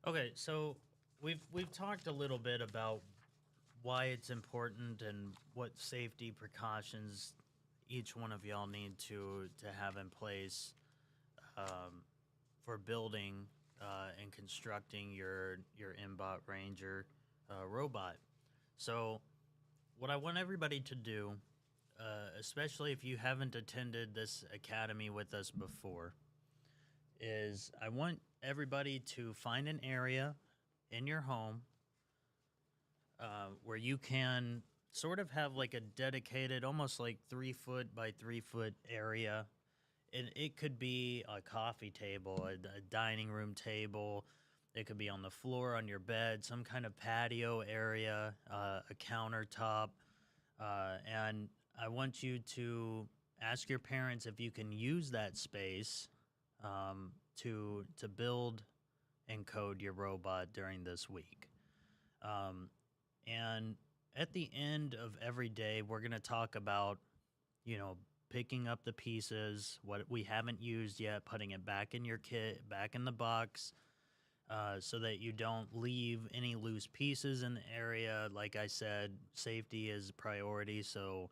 Speaker 10: Okay, so we've talked a little bit about why it's important and what safety precautions each one of y'all need to have in place for building and constructing your MBOT Ranger robot. So what I want everybody to do, especially if you haven't attended this academy with us before, is I want everybody to find an area in your home where you can sort of have like a dedicated, almost like 3 foot by 3 foot area. And it could be a coffee table, a dining room table. It could be on the floor, on your bed, some kind of patio area, a countertop. And I want you to ask your parents if you can use that space to build and code your robot during this week. And at the end of every day, we're going to talk about, picking up the pieces, what we haven't used yet, putting it back in your kit, back in the box, so that you don't leave any loose pieces in the area. Like I said, safety is priority, so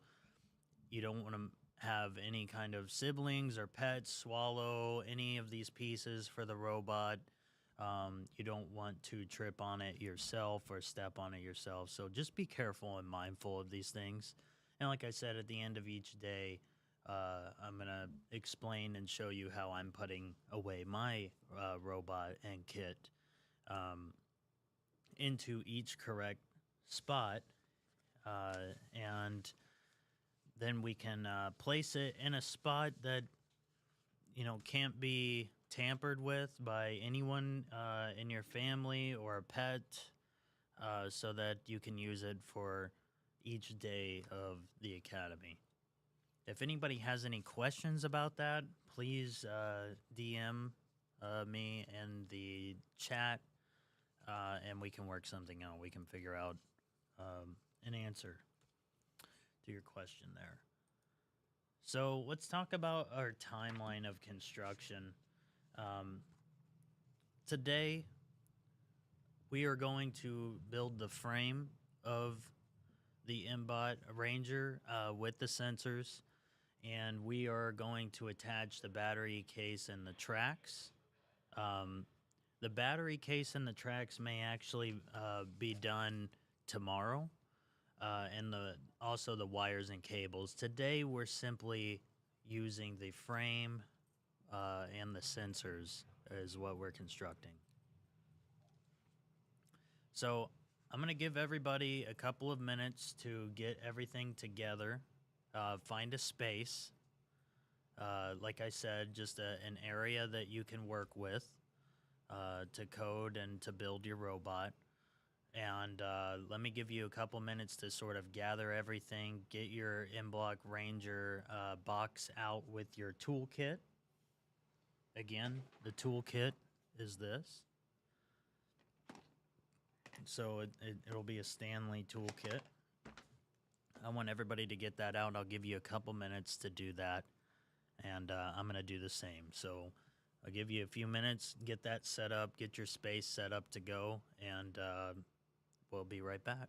Speaker 10: you don't want to have any kind of siblings or pets swallow any of these pieces for the robot. You don't want to trip on it yourself or step on it yourself. So just be careful and mindful of these things. And like I said, at the end of each day, I'm going to explain and show you how I'm putting away my robot and kit into each correct spot. And then we can place it in a spot that, can't be tampered with by anyone in your family or a pet, so that you can use it for each day of the academy. If anybody has any questions about that, please DM me in the chat, and we can work something out. We can figure out an answer to your question there. So let's talk about our timeline of construction. Today, we are going to build the frame of the MBOT Ranger with the sensors, and we are going to attach the battery case and the tracks. The battery case and the tracks may actually be done tomorrow, and also the wires and cables. Today, we're simply using the frame and the sensors is what we're constructing. So I'm going to give everybody a couple of minutes to get everything together, find a space. Like I said, just an area that you can work with to code and to build your robot. And let me give you a couple minutes to sort of gather everything, get your M-Block Ranger box out with your toolkit. Again, the toolkit is this. So it'll be a Stanley toolkit. I want everybody to get that out. I'll give you a couple minutes to do that, and I'm going to do the same. So I'll give you a few minutes, get that set up, get your space set up to go, and we'll be right back.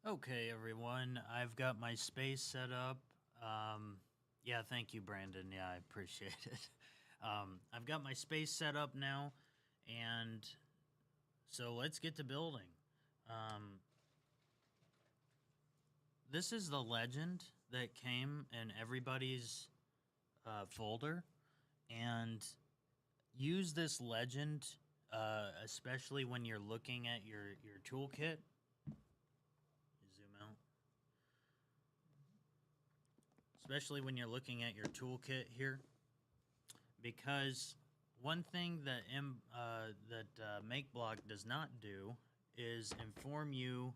Speaker 10: Okay, everyone, I've got my space set up. Yeah, thank you, Brandon. Yeah, I appreciate it. I've got my space set up now, and so let's get to building. This is the legend that came in everybody's folder, and use this legend, especially when you're looking at your toolkit. Zoom out. Especially when you're looking at your toolkit here, because one thing that MakeBlock does not do is inform you.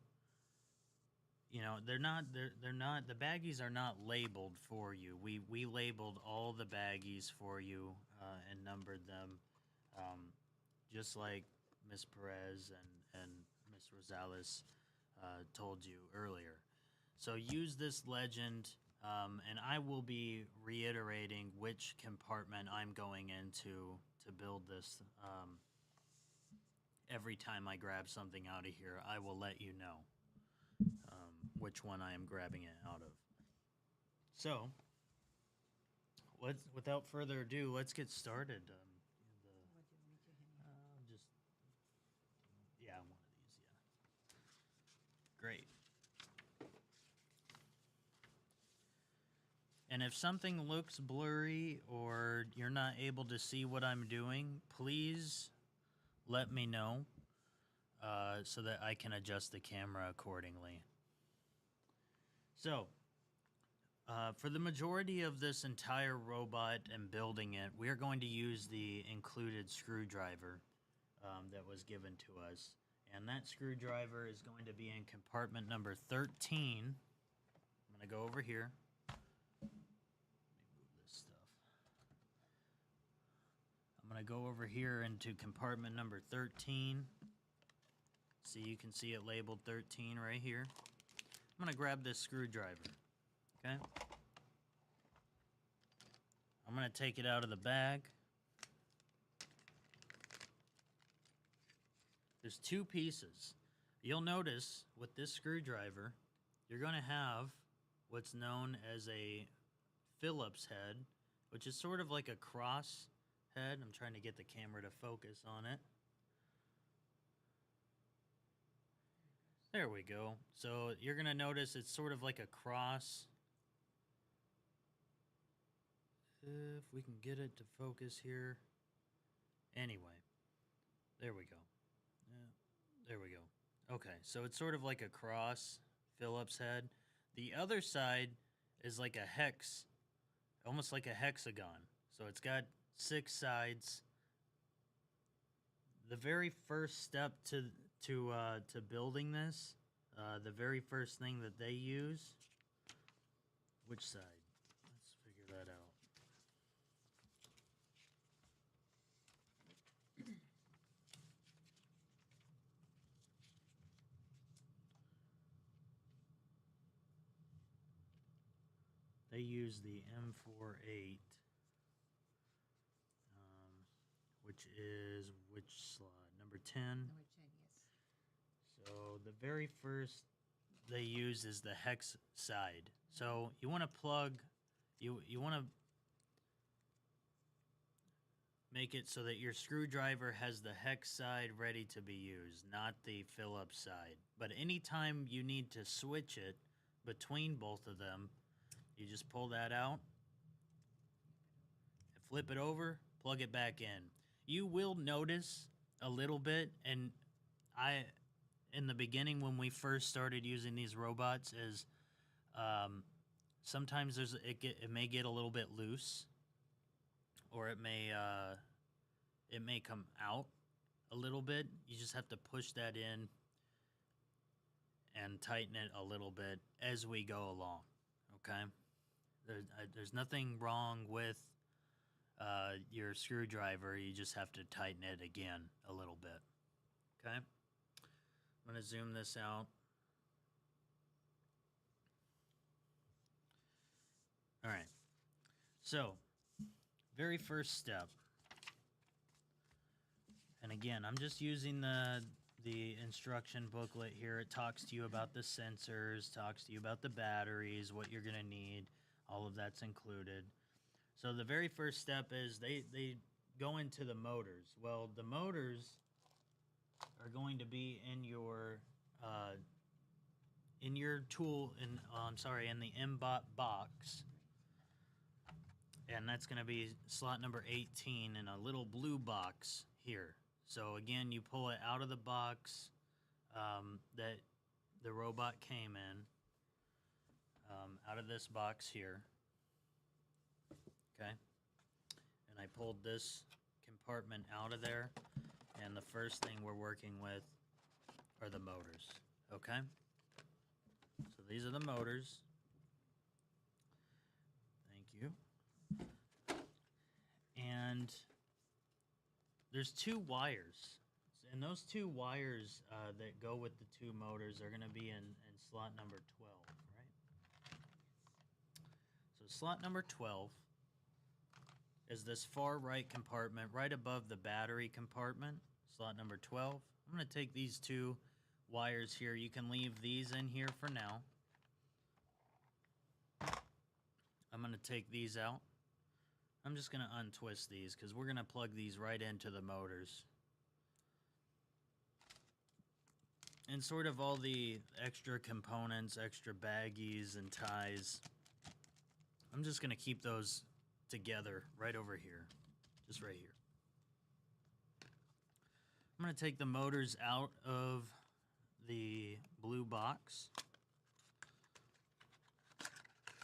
Speaker 10: You know, they're not the baggies are not labeled for you. We labeled all the baggies for you and numbered them, just like Miss Perez and Miss Rosales told you earlier. So use this legend, and I will be reiterating which compartment I'm going into to build this. Every time I grab something out of here, I will let you know which one I am grabbing it out of. So, without further ado, let's get started. Just, yeah, one of these, yeah. Great. And if something looks blurry or you're not able to see what I'm doing, please let me know so that I can adjust the camera accordingly. So, for the majority of this entire robot and building it, we are going to use the included screwdriver that was given to us. And that screwdriver is going to be in compartment number 13. I'm going to go over here. Let me move this stuff. I'm going to go over here into compartment number 13. See, you can see it labeled 13 right here. I'm going to grab this screwdriver. Okay? I'm going to take it out of the bag. There's two pieces. You'll notice with this screwdriver, you're going to have what's known as a Phillips head, which is sort of like a cross head. I'm trying to get the camera to focus on it. There we go. So you're going to notice it's sort of like a cross. If we can get it to focus here. Anyway, there we go. Yeah, there we go. Okay, so it's sort of like a cross Phillips head. The other side is like a hex, almost like a hexagon. So it's got 6 sides. The very first step to building this, the very first thing that they use, which side? Let's figure that out. They use the M48, which is which slide? Number 10?
Speaker 11: Number 10, yes.
Speaker 10: So the very first they use is the hex side. So you want to plug, you want to make it so that your screwdriver has the hex side ready to be used, not the Phillips side. But anytime you need to switch it between both of them, you just pull that out, flip it over, plug it back in. You will notice a little bit, and in the beginning when we first started using these robots, is sometimes it may get a little bit loose, or it may come out a little bit. You just have to push that in and tighten it a little bit as we go along. Okay. There's nothing wrong with your screwdriver. You just have to tighten it again a little bit. Okay? I'm going to zoom this out. All right. So, very first step. And again, I'm just using the instruction booklet here. It talks to you about the sensors, talks to you about the batteries, what you're going to need. All of that's included. So the very first step is they go into the motors. Well, the motors are going to be in your tool, in the MBOT box. And that's going to be slot number 18 in a little blue box here. So again, you pull it out of the box that the robot came in, out of this box here. Okay. And I pulled this compartment out of there. And the first thing we're working with are the motors. Okay. So these are the motors. Thank you. And there's 2 wires, and those 2 wires that go with the 2 motors are going to be in slot number 12, right? So slot number 12 is this far right compartment right above the battery compartment, slot number 12. I'm going to take these 2 wires here. You can leave these in here for now. I'm going to take these out. I'm just going to untwist these because we're going to plug these right into the motors. And sort of all the extra components, extra baggies and ties, I'm just going to keep those together right over here, just right here. I'm going to take the motors out of the blue box.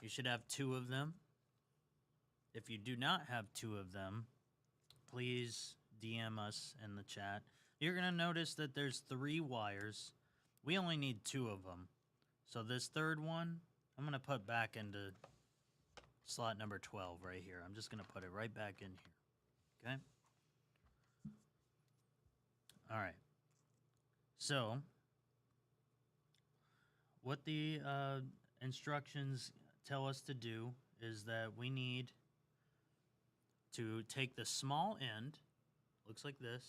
Speaker 10: You should have 2 of them. If you do not have 2 of them, please DM us in the chat. You're going to notice that there's 3 wires. We only need 2 of them. So this 3rd one, I'm going to put back into slot number 12 right here. I'm just going to put it right back in here. Okay? All right. So what the instructions tell us to do is that we need to take the small end, looks like this.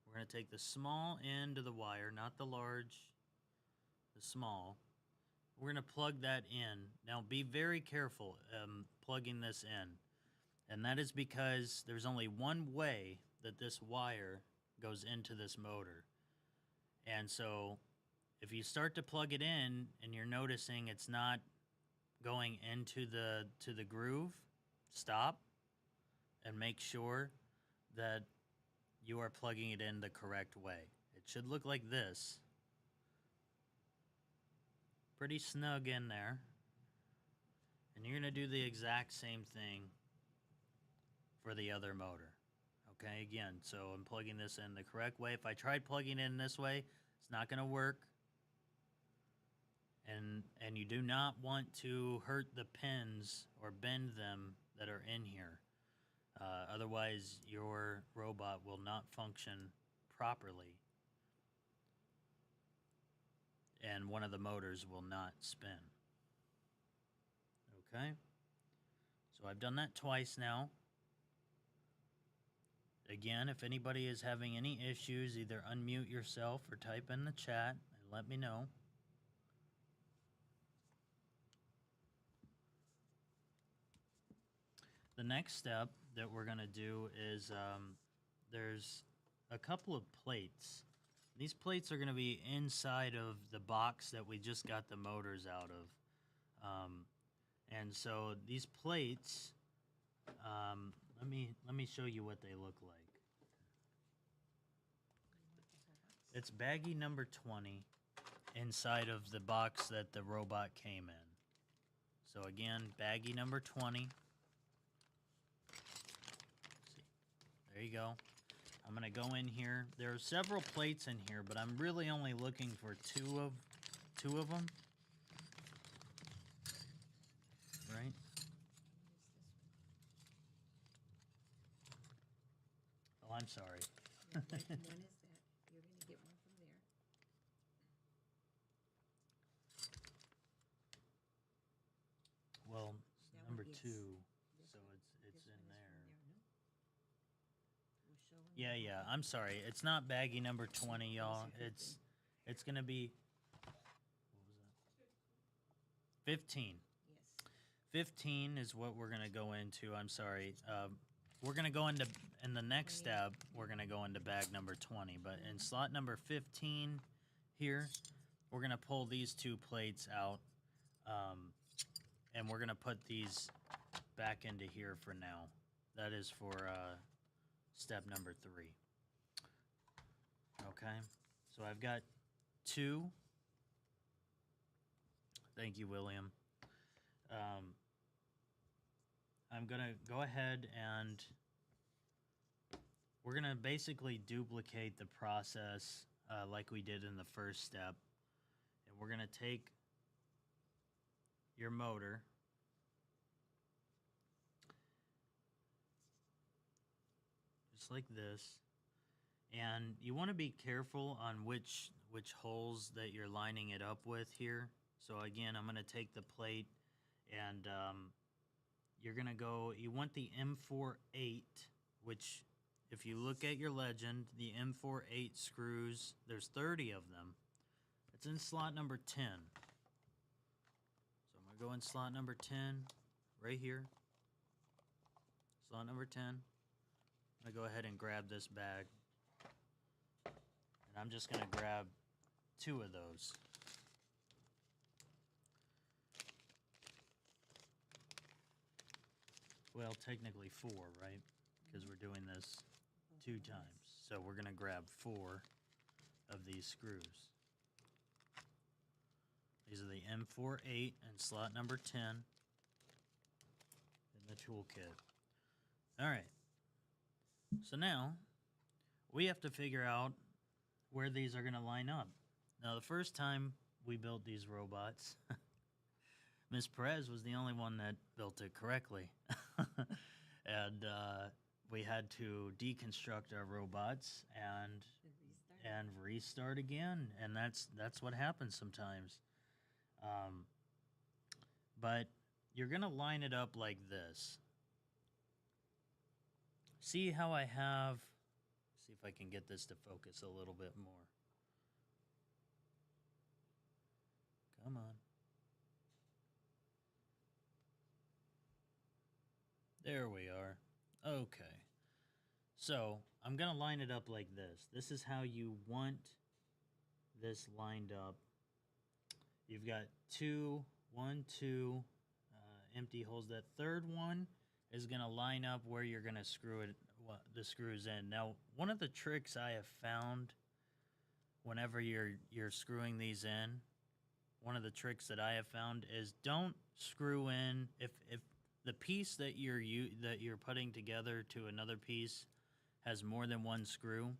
Speaker 10: We're going to take the small end of the wire, not the large, the small. We're going to plug that in. Now be very careful plugging this in. And that is because there's only one way that this wire goes into this motor. And so if you start to plug it in and you're noticing it's not going into the groove, stop and make sure that you are plugging it in the correct way. It should look like this. Pretty snug in there. And you're going to do the exact same thing for the other motor. Okay, again, so I'm plugging this in the correct way. If I tried plugging it in this way, it's not going to work. And you do not want to hurt the pins or bend them that are in here. Otherwise, your robot will not function properly. And one of the motors will not spin. Okay? So I've done that twice now. Again, if anybody is having any issues, either unmute yourself or type in the chat and let me know. The next step that we're going to do is there's a couple of plates. These plates are going to be inside of the box that we just got the motors out of. And so these plates, let me show you what they look like. It's baggie number 20 inside of the box that the robot came in. So again, baggie number 20. There you go. I'm going to go in here. There are several plates in here, but I'm really only looking for two of them. Right? Oh, I'm sorry.
Speaker 11: One is that. You're going to get one from there.
Speaker 10: Well,
Speaker 11: That
Speaker 10: number
Speaker 11: one is
Speaker 10: 2,
Speaker 11: this
Speaker 10: so
Speaker 11: one.
Speaker 10: it's
Speaker 11: This
Speaker 10: in
Speaker 11: one is
Speaker 10: there.
Speaker 11: from there, no? We're showing
Speaker 10: Yeah. I'm sorry. It's not baggie number 20, y'all. It's gonna be 15.
Speaker 11: Yes.
Speaker 10: 15 is what we're gonna go into. I'm sorry. We're gonna go into in the next step. We're gonna go into bag number 20, but in slot number 15 here, we're gonna pull these two plates out, and we're gonna put these back into here for now. That is for step number 3. Okay, so I've got 2. Thank you, William. I'm gonna go ahead and we're gonna basically duplicate the process like we did in the first step, and we're gonna take your motor, just like this, and you want to be careful on which holes that you're lining it up with here. So again, I'm gonna take the plate and you're gonna go, you want the M48, which if you look at your legend, the M48 screws, there's 30 of them. It's in slot number 10. So I'm gonna go in slot number 10, right here. Slot number 10. I'm gonna go ahead and grab this bag. And I'm just gonna grab 2 of those. Well, technically 4, right? Because we're doing this 2 times. So we're gonna grab 4 of these screws. These are the M48 and slot number 10 in the toolkit. All right. So now we have to figure out where these are gonna line up. Now, the first time we built these robots, Miss Perez was the only one that built it correctly. And we had to deconstruct our robots and restart again, and that's what happens sometimes. But you're gonna line it up like this. See how I have, see if I can get this to focus a little bit more. Come on. There we are. Okay. So I'm going to line it up like this. This is how you want this lined up. You've got 2, 1, 2 empty holes. That third one is going to line up where you're going to screw it, the screws in. Now, one of the tricks I have found whenever you're screwing these in, one of the tricks that I have found is don't screw in if the piece that you're putting together to another piece has more than one screw,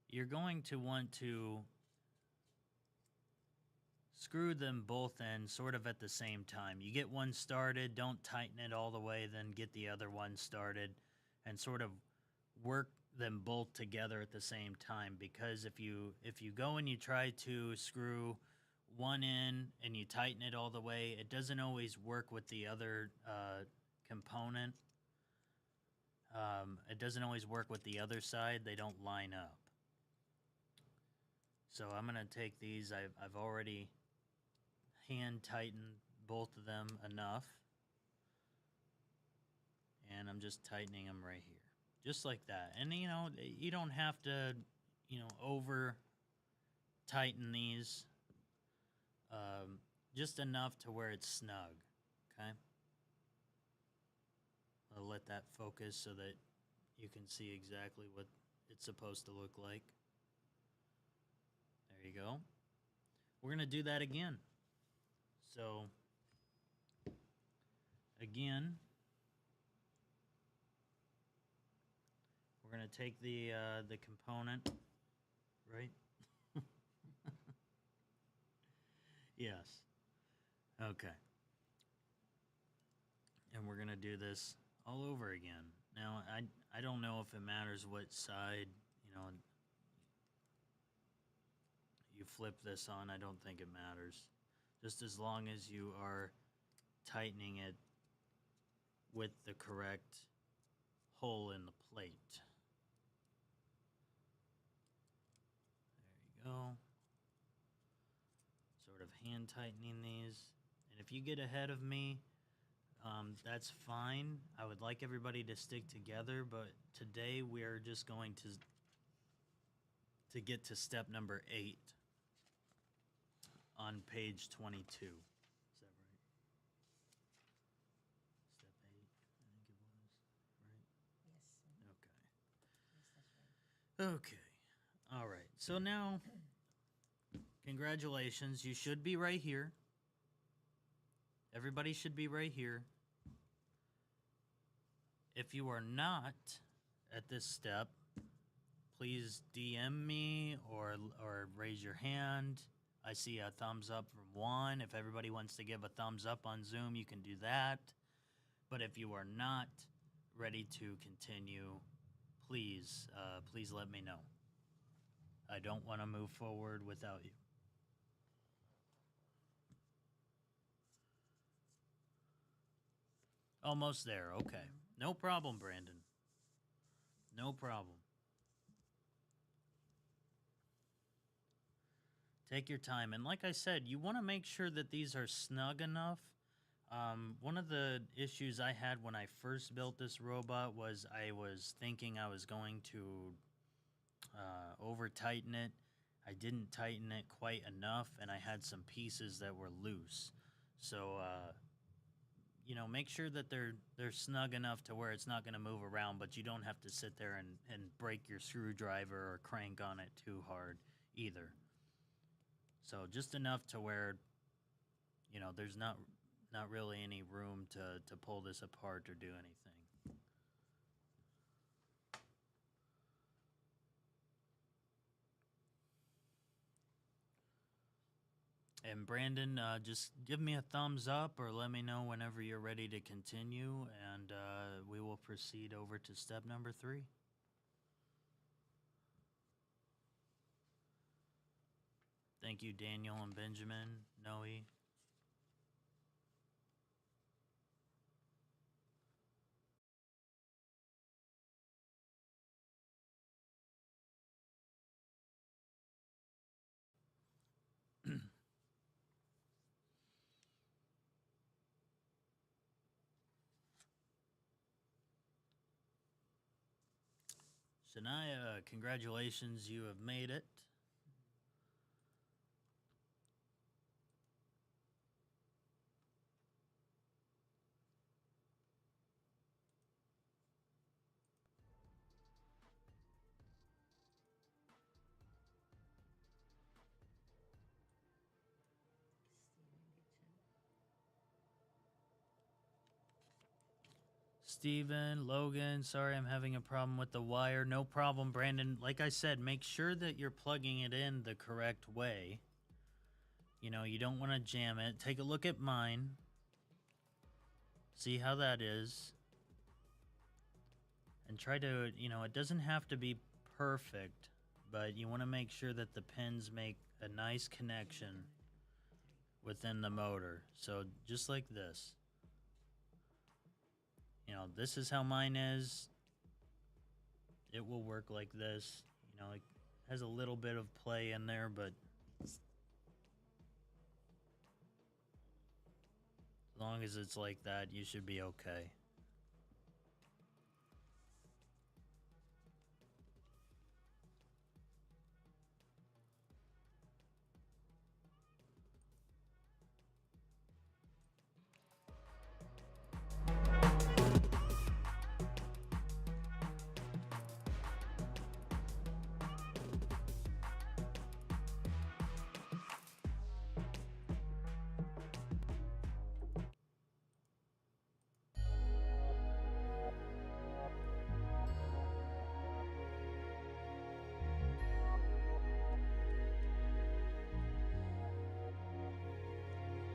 Speaker 10: you're going to want to screw them both in sort of at the same time. You get one started, don't tighten it all the way, then get the other one started and sort of work them both together at the same time, because if you go and you try to screw one in and you tighten it all the way, it doesn't always work with the other component. It doesn't always work with the other side. They don't line up. So I'm going to take these. I've already hand tightened both of them enough. And I'm just tightening them right here. Just like that. And, you don't have to, over tighten these. Just enough to where it's snug, okay? I'll let that focus so that you can see exactly what it's supposed to look like. There you go. We're gonna do that again. So, again, we're gonna take the component, right? Yes. Okay. And we're going to do this all over again. Now, I don't know if it matters what side, you flip this on. I don't think it matters. Just as long as you are tightening it with the correct hole in the plate. hand tightening these. And if you get ahead of me, that's fine. I would like everybody to stick together, but today we are just going to get to step number 8 on page 22. Is that right? Step 8, I think it was, right?
Speaker 11: Yes.
Speaker 10: Okay. Okay. All right. So now, congratulations. You should be right here. Everybody should be right here. If you are not at this step, please DM me or raise your hand. I see a thumbs up from Juan. If everybody wants to give a thumbs up on Zoom, you can do that. But if you are not ready to continue, please let me know. I don't want to move forward without you. Almost there. Okay. No problem, Brandon. No problem. Take your time. And like I said, you want to make sure that these are snug enough. One of the issues I had when I first built this robot was I was thinking I was going to over tighten it. I didn't tighten it quite enough, and I had some pieces that were loose. So, make sure that they're snug enough to where it's not going to move around, but you don't have to sit there and break your screwdriver or crank on it too hard either. So just enough to where, there's not really any room to pull this apart or do anything. And Brandon, just give me a thumbs up or let me know whenever you're ready to continue, and we will proceed over to step number 3. Thank you, Daniel and Benjamin, Noe. Shania, congratulations, you have made it. Steven, Logan, sorry I'm having a problem with the wire. No problem, Brandon. Like I said, make sure that you're plugging it in the correct way. You don't want to jam it. Take a look at mine. See how that is. And try to, it doesn't have to be perfect, but you want to make sure that the pins make a nice connection within the motor. So just like this. This is how mine is. It will work like this. It has a little bit of play in there, but as long as it's like that, you should be okay.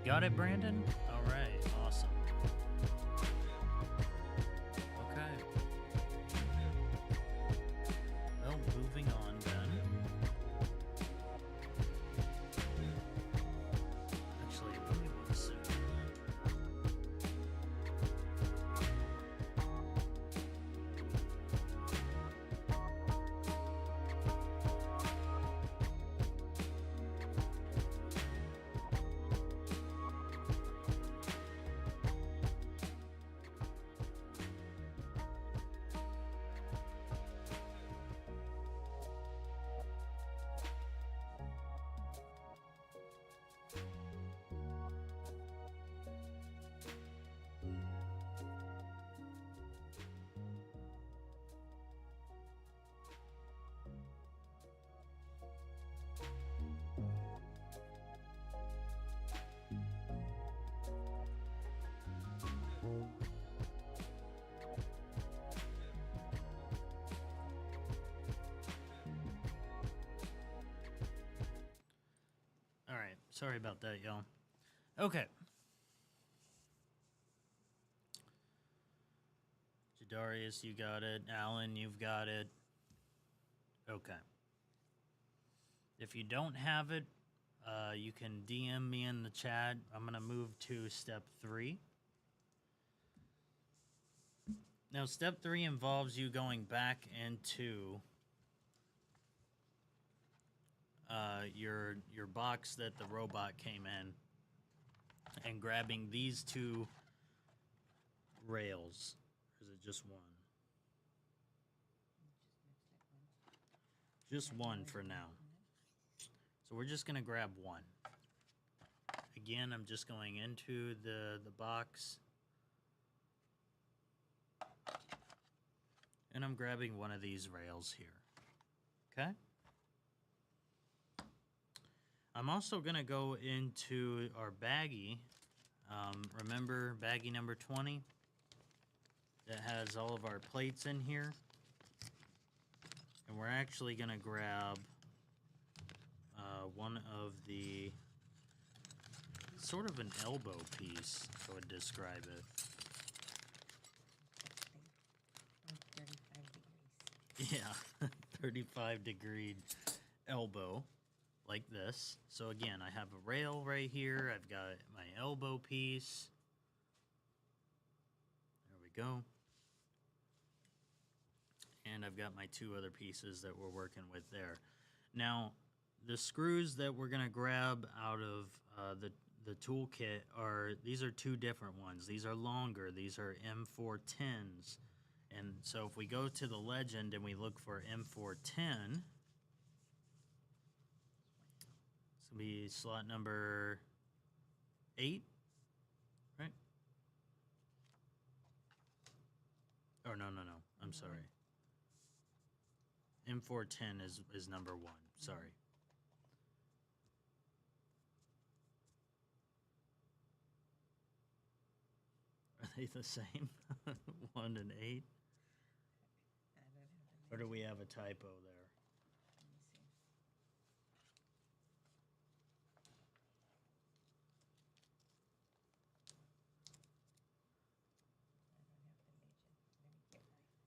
Speaker 10: Got it, Brandon? All right, awesome. Okay. Well, moving on then. Actually, give me one second. Sorry about that, y'all. Okay. Jadarius, you got it. Alan, you've got it. Okay. If you don't have it, you can DM me in the chat. I'm going to move to step 3. Now, step 3 involves you going back into your box that the robot came in and grabbing these 2 rails. Or is it just one? Just one for now. So we're just going to grab one. Again, I'm just going into the box. And I'm grabbing one of these rails here. Okay? I'm also going to go into our baggie. Remember baggie number 20? That has all of our plates in here. And we're actually going to grab one of the, sort of an elbow piece, I would describe it. Yeah, 35-degree elbow, like this. So again, I have a rail right here. I've got my elbow piece. There we go. And I've got my 2 other pieces that we're working with there. Now, the screws that we're going to grab out of the toolkit these are 2 different ones. These are longer. These are M410s. And so if we go to the legend and we look for M410, it's going to be slot number 8, right? Oh, no. I'm sorry. M410 is number 1. Sorry. Are they the same? 1 and 8? Or do we have a typo there?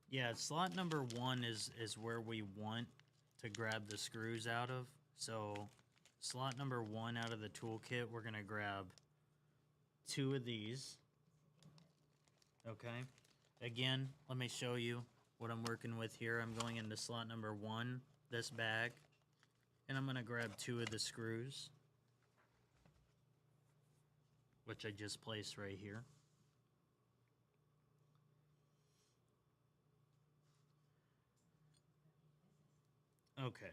Speaker 10: Yeah, slot number 1 is where we want to grab the screws out of. So slot number 1 out of the toolkit, we're going to grab 2 of these. Okay. Again, let me show you what I'm working with here. I'm going into slot number 1, this bag, and I'm going to grab 2 of the screws, which I just placed right here. Okay.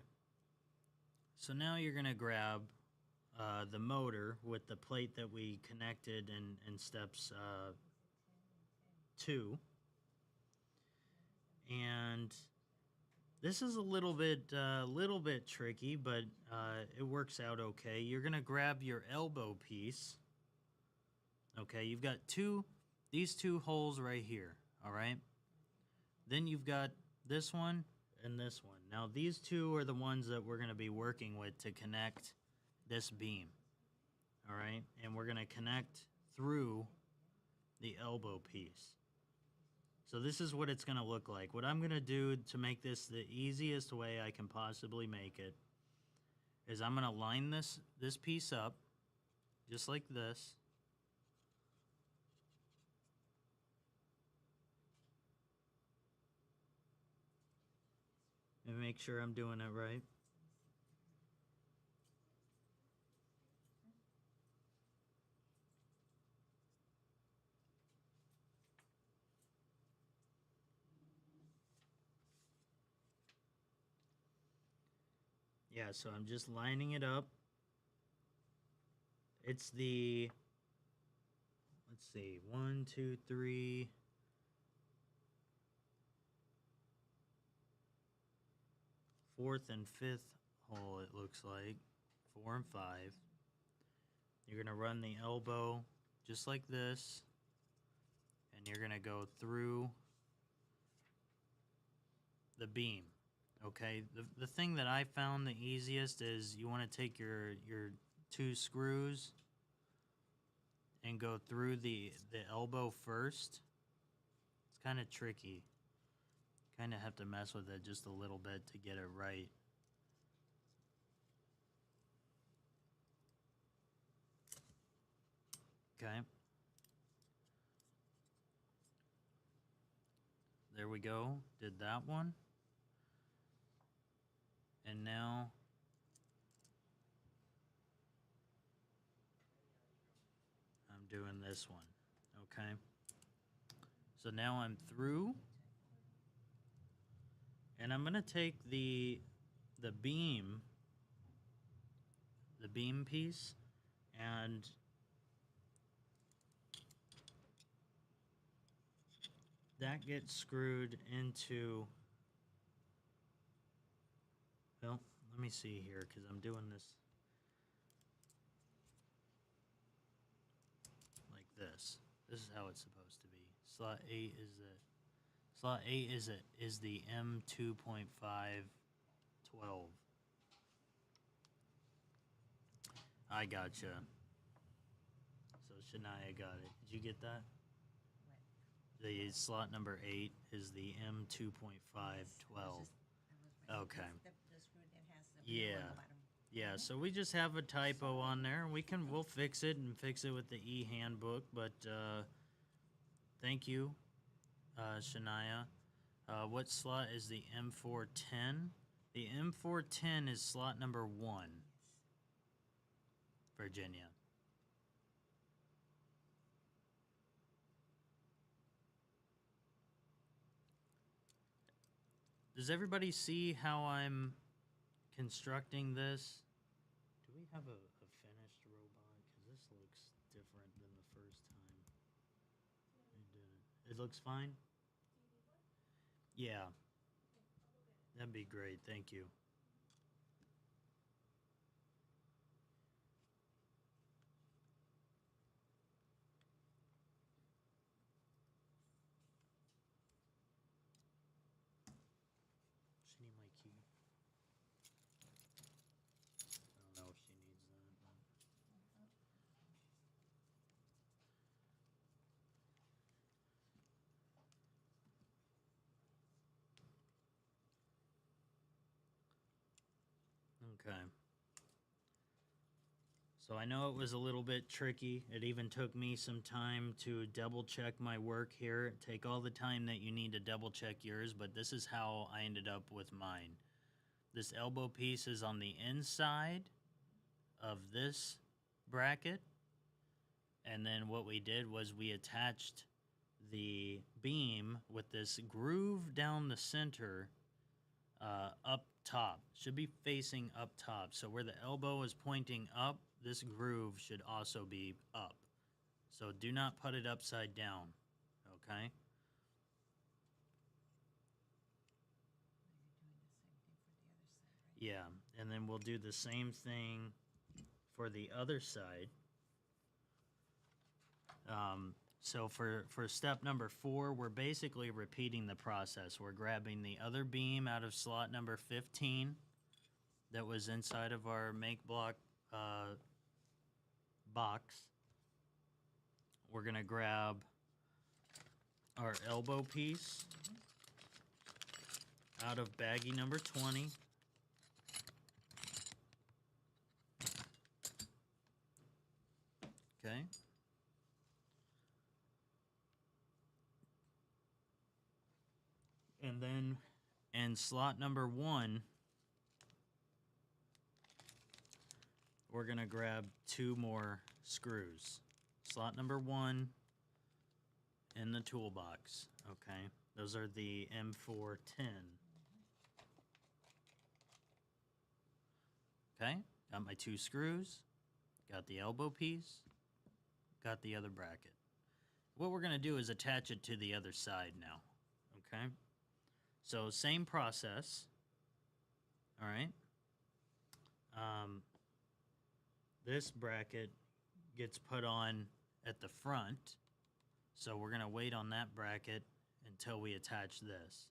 Speaker 10: So now you're going to grab the motor with the plate that we connected in steps 2. And this is a little bit tricky, but it works out okay. You're going to grab your elbow piece. Okay, you've got these 2 holes right here, all right? Then you've got this one and this one. Now, these 2 are the ones that we're going to be working with to connect this beam, all right? And we're going to connect through the elbow piece. So this is what it's going to look like. What I'm going to do to make this the easiest way I can possibly make it is I'm going to line this piece up just like this. And make sure I'm doing it right. Yeah, so I'm just lining it up. It's the, let's see, 1, 2, 3, 4th and 5th hole, it looks like. 4 and 5. You're going to run the elbow just like this, and you're going to go through the beam. Okay, the thing that I found the easiest is you want to take your 2 screws and go through the elbow first. It's kind of tricky. Kind of have to mess with it just a little bit to get it right. Okay. There we go. Did that one. And now I'm doing this one. Okay. So now I'm through. And I'm going to take the beam piece, and that gets screwed into, well, let me see here because I'm doing this like this. This is how it's supposed to be. Slot 8 is the M2.512. I gotcha. So Shania got it. Did you get that? The slot number 8 is the M2.512. Okay. Yeah. Yeah, so we just have a typo on there. We'll fix it and fix it with the e-handbook, but thank you, Shania. What slot is the M410? The M410 is slot number 1, Virginia. Does everybody see how I'm constructing this? Do we have a finished robot? Because this looks different than the first time we did it. It looks fine? Yeah. That'd be great. Thank you. She need my key. I don't know if she needs that. Okay. So I know it was a little bit tricky. It even took me some time to double check my work here. Take all the time that you need to double check yours, but this is how I ended up with mine. This elbow piece is on the inside of this bracket. And then what we did was we attached the beam with this groove down the center up top. Should be facing up top. So where the elbow is pointing up, this groove should also be up. So do not put it upside down, okay? Yeah, and then we'll do the same thing for the other side. So for step number 4, we're basically repeating the process. We're grabbing the other beam out of slot number 15 that was inside of our make block box. We're gonna grab our elbow piece out of baggie number 20. Okay. And then in slot number 1, we're gonna grab 2 more screws. Slot number 1 in the toolbox, okay? Those are the M410. Okay, got my 2 screws, got the elbow piece, got the other bracket. What we're gonna do is attach it to the other side now, okay? So same process, all right? This bracket gets put on at the front, so we're gonna wait on that bracket until we attach this.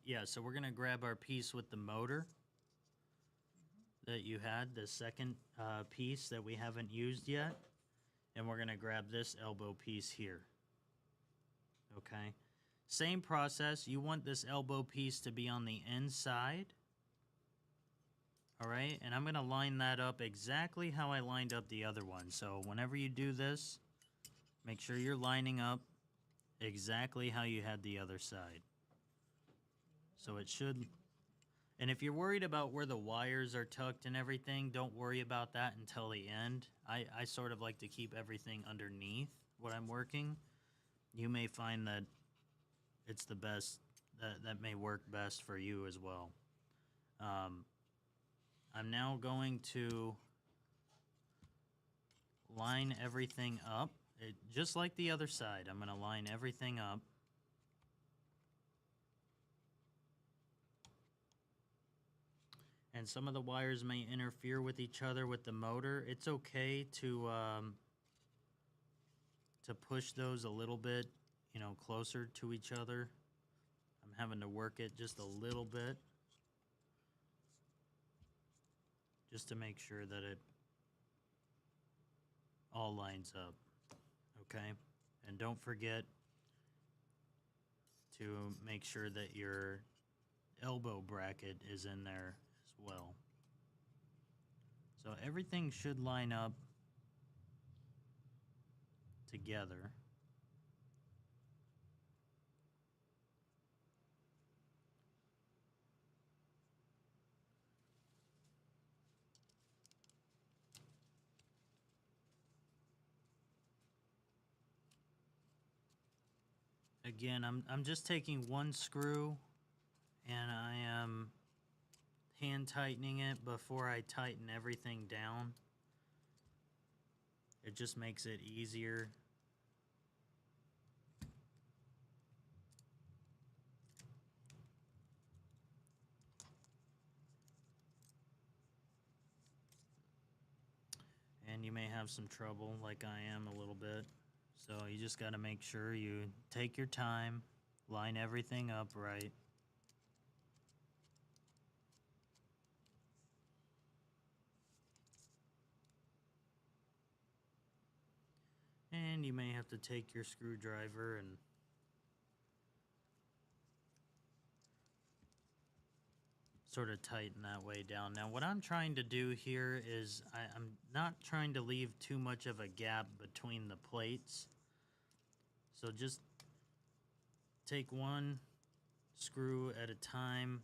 Speaker 10: Yeah, so we're gonna grab our piece with the motor that you had, the second piece that we haven't used yet, and we're gonna grab this elbow piece here. Okay, same process. You want this elbow piece to be on the inside. All right, and I'm gonna line that up exactly how I lined up the other one. So whenever you do this, make sure you're lining up exactly how you had the other side. So it should, and if you're worried about where the wires are tucked and everything, don't worry about that until the end. I sort of like to keep everything underneath what I'm working. You may find that it's the best, that may work best for you as well. I'm now going to line everything up, just like the other side. I'm going to line everything up. And some of the wires may interfere with each other with the motor. It's okay to push those a little bit, you know, closer to each other. I'm having to work it just a little bit, just to make sure that it all lines up, okay? And don't forget to make sure that your elbow bracket is in there as well. So everything should line up together. Again, I'm just taking one screw and I am hand tightening it before I tighten everything down. It just makes it easier. And you may have some trouble, like I am a little bit. So you just got to make sure you take your time, line everything up right. And you may have to take your screwdriver and sort of tighten that way down. Now what I'm trying to do here is I'm not trying to leave too much of a gap between the plates. So just take one screw at a time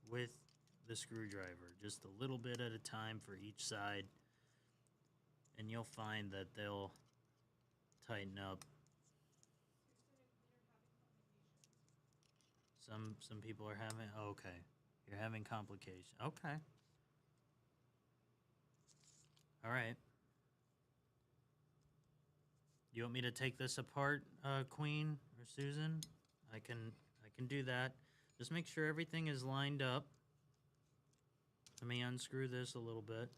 Speaker 10: with the screwdriver, just a little bit at a time for each side, and you'll find that they'll tighten up. Some people are having, okay, you're having complications. Okay. All right. You want me to take this apart, Queen or Susan? I can do that. Just make sure everything is lined up. Let me unscrew this a little bit.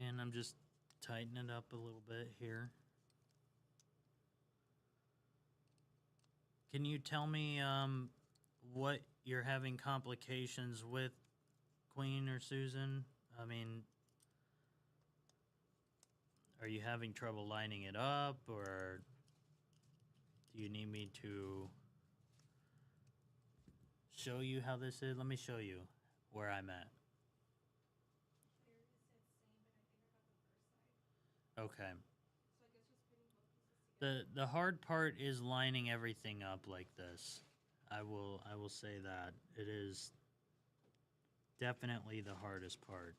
Speaker 10: And I'm just tightening it up a little bit here. Can you tell me what you're having complications with, Queen or Susan? I mean, are you having trouble lining it up, or do you need me to show you how this is? Let me show you where I'm at. Okay. The hard part is lining everything up like this. I will say that. It is definitely the hardest part.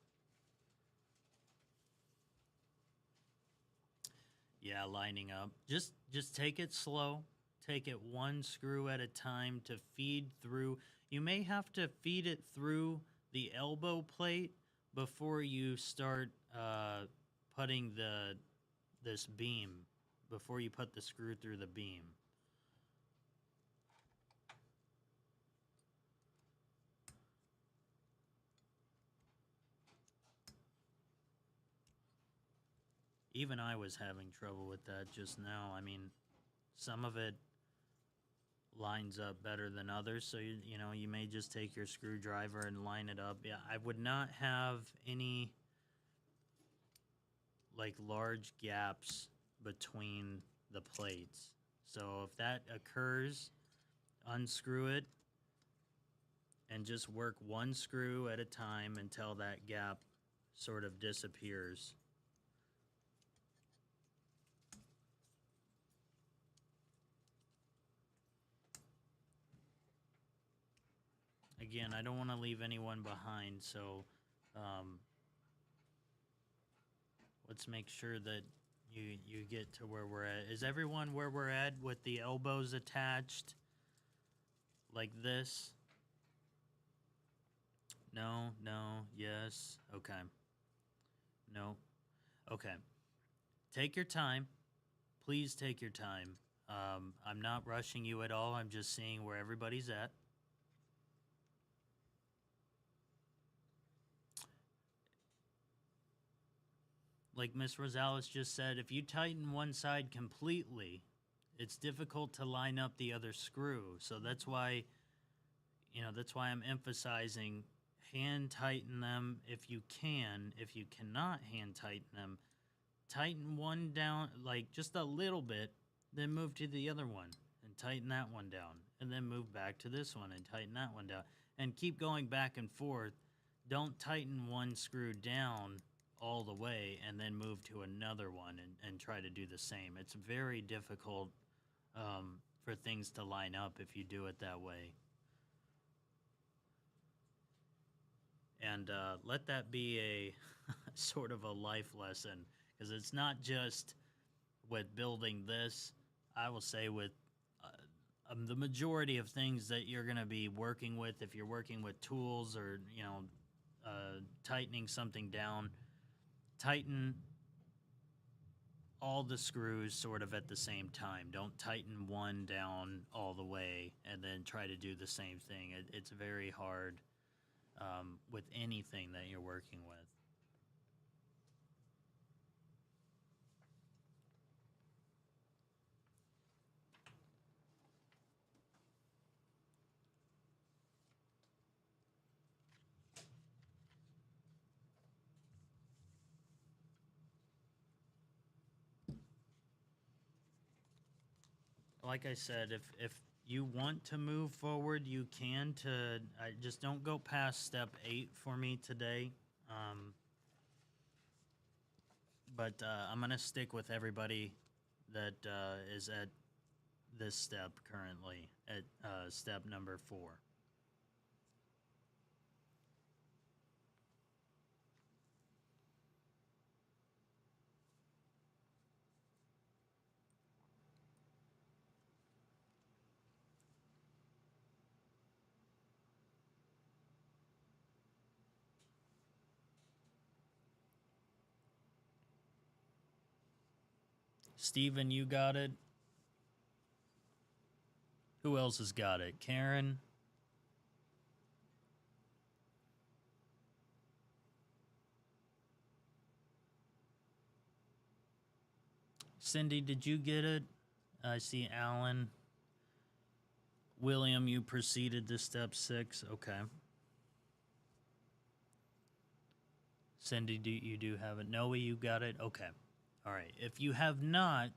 Speaker 10: Yeah, lining up. Just take it slow. Take it one screw at a time to feed through. You may have to feed it through the elbow plate before you start putting this beam, before you put the screw through the beam. even I was having trouble with that just now. I mean, some of it lines up better than others, so you know, you may just take your screwdriver and line it up. Yeah, I would not have any like large gaps between the plates. So if that occurs, unscrew it and just work one screw at a time until that gap sort of disappears. Again, I don't want to leave anyone behind, so let's make sure that you get to where we're at. Is everyone where we're at with the elbows attached like this? No, no, yes, okay. No, okay. Take your time. Please take your time. I'm not rushing you at all. I'm just seeing where everybody's at. Like Miss Rosales just said, if you tighten one side completely, it's difficult to line up the other screw. So that's why, you know, that's why I'm emphasizing hand tighten them if you can. If you cannot hand tighten them, tighten one down like just a little bit, then move to the other one and tighten that one down, and then move back to this one and tighten that one down, and keep going back and forth. Don't tighten one screw down all the way and then move to another one and try to do the same. It's very difficult for things to line up if you do it that way. And let that be a sort of a life lesson, because it's not just with building this. I will say with the majority of things that you're going to be working with, if you're working with tools or, you know, tightening something down, tighten all the screws sort of at the same time. Don't tighten one down all the way and then try to do the same thing. It's very hard with anything that you're working with. Like I said, if you want to move forward, you can. I just don't go past step 8 for me today. But I'm gonna stick with everybody that is at this step currently at step number 4. Steven, you got it? Who else has got it? Karen? Cindy, did you get it? I see Alan. William, you proceeded to step 6. Okay. Cindy, you do have it. Noe, you got it? Okay. All right. If you have not,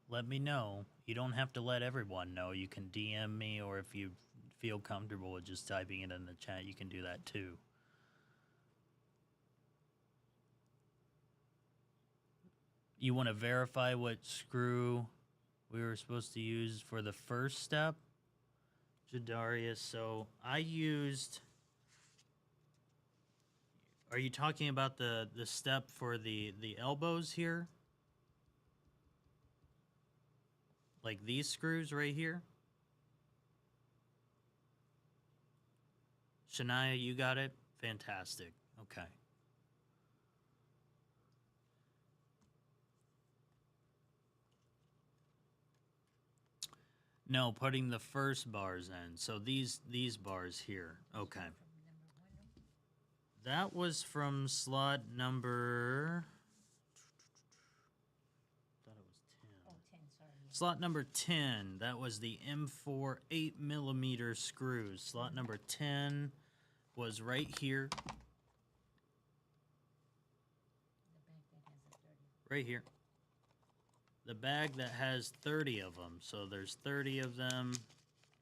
Speaker 10: let me know. You don't have to let everyone know. You can DM me, or if you feel comfortable with just typing it in the chat, you can do that too. You want to verify what screw we were supposed to use for the first step? Jadarius, so I used... Are you talking about the step for the elbows here? Like these screws right here? Shania, you got it? Fantastic. Okay. No, putting the first bars in. So these bars here. Okay. That was from slot number... Slot number 10, that was the M4 8mm screws. Slot number 10 was right here. Right here. The bag that has 30 of them. So there's 30 of them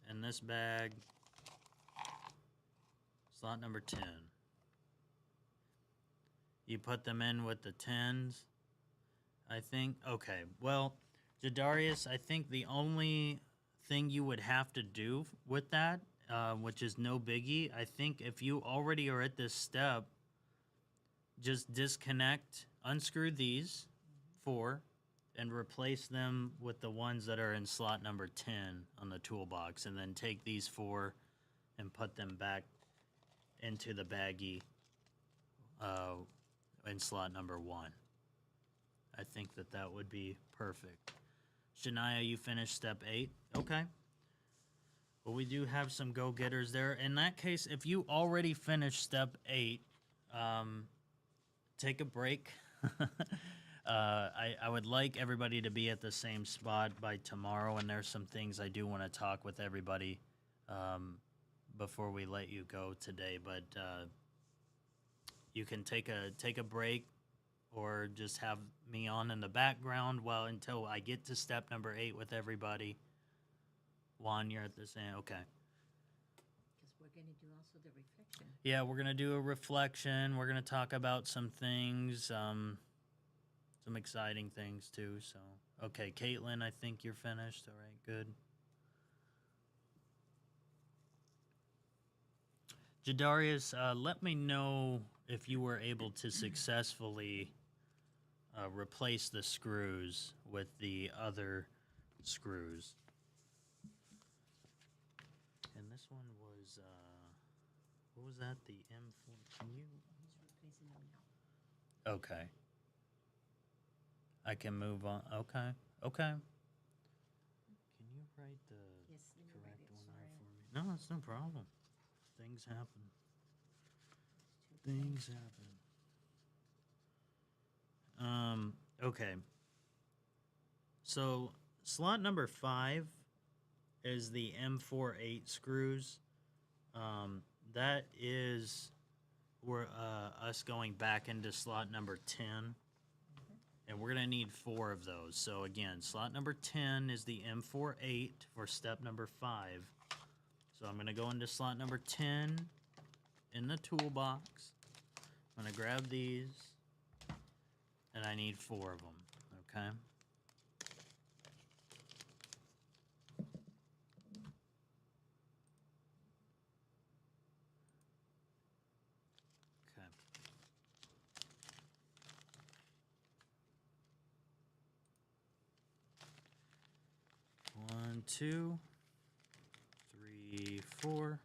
Speaker 10: in this bag. Slot number 10. You put them in with the 10s, I think. Okay, well, Jadarius, I think the only thing you would have to do with that, which is no biggie, I think if you already are at this step, just disconnect, unscrew these 4, and replace them with the ones that are in slot number 10 on the toolbox, and then take these 4 and put them back into the baggie in slot number 1. I think that would be perfect. Shania, you finished step 8? Okay. Well, we do have some go-getters there. In that case, if you already finished step 8, take a break. I would like everybody to be at the same spot by tomorrow, and there's some things I do want to talk with everybody before we let you go today. But you can take a break, or just have me on in the background until I get to step number 8 with everybody. Juan, you're at this end. Okay.
Speaker 11: Because we're going to do also the reflection.
Speaker 10: Yeah, we're going to do a reflection. We're going to talk about some things, some exciting things too. So, okay, Caitlin, I think you're finished. All right, good. Jadarius, let me know if you were able to successfully replace the screws with the other screws. And this one was, what was that? The M4, can you?
Speaker 11: He's replacing them now.
Speaker 10: Okay. I can move on, okay, okay. Can you write the correct one there for me? No, it's no problem. Things happen. Things happen. Okay. So slot number 5 is the M48 screws. That is where us going back into slot number 10. And we're going to need 4 of those. So again, slot number 10 is the M48 for step number 5. So I'm going to go into slot number 10 in the toolbox. I'm going to grab these, and I need 4 of them, okay? Okay. 1, 2, 3, 4.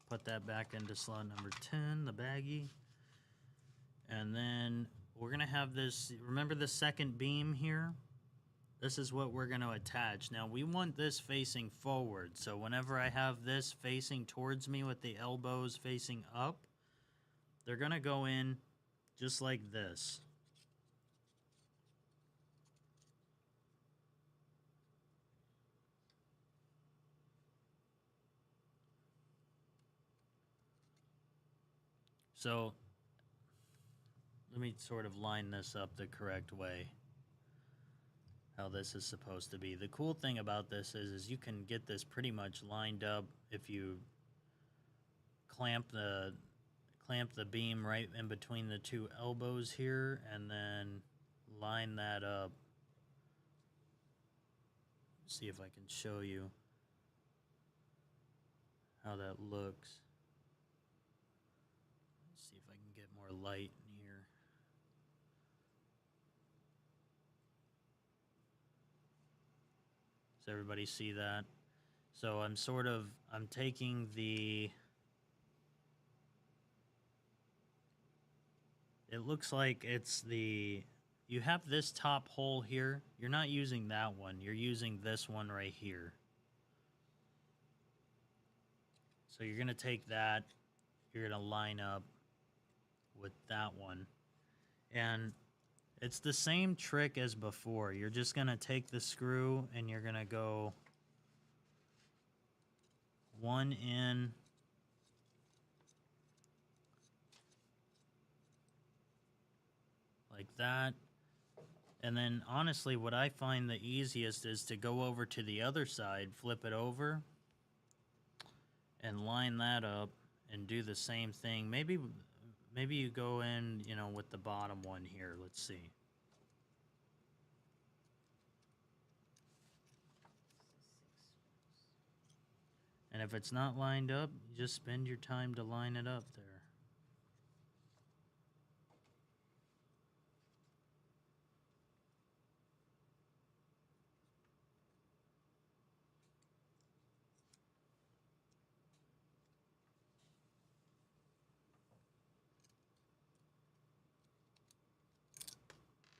Speaker 10: Put that back into slot number 10, the baggie. And then we're going to have this, remember the second beam here? This is what we're going to attach. Now we want this facing forward. So whenever I have this facing towards me with the elbows facing up, they're going to go in just like this. So let me sort of line this up the correct way, how this is supposed to be. The cool thing about this is you can get this pretty much lined up if you clamp the beam right in between the 2 elbows here, and then line that up. See if I can show you how that looks. Let's see if I can get more light in here. Does everybody see that? So I'm taking the, it looks like it's the, you have this top hole here. You're not using that one. You're using this one right here. So you're going to take that, you're going to line up with that one. And It's the same trick as before. You're just going to take the screw and you're going to go one in, like that. And then honestly, what I find the easiest is to go over to the other side, flip it over, and line that up and do the same thing. Maybe you go in, you know, with the bottom one here. Let's see. And if it's not lined up, just spend your time to line it up there.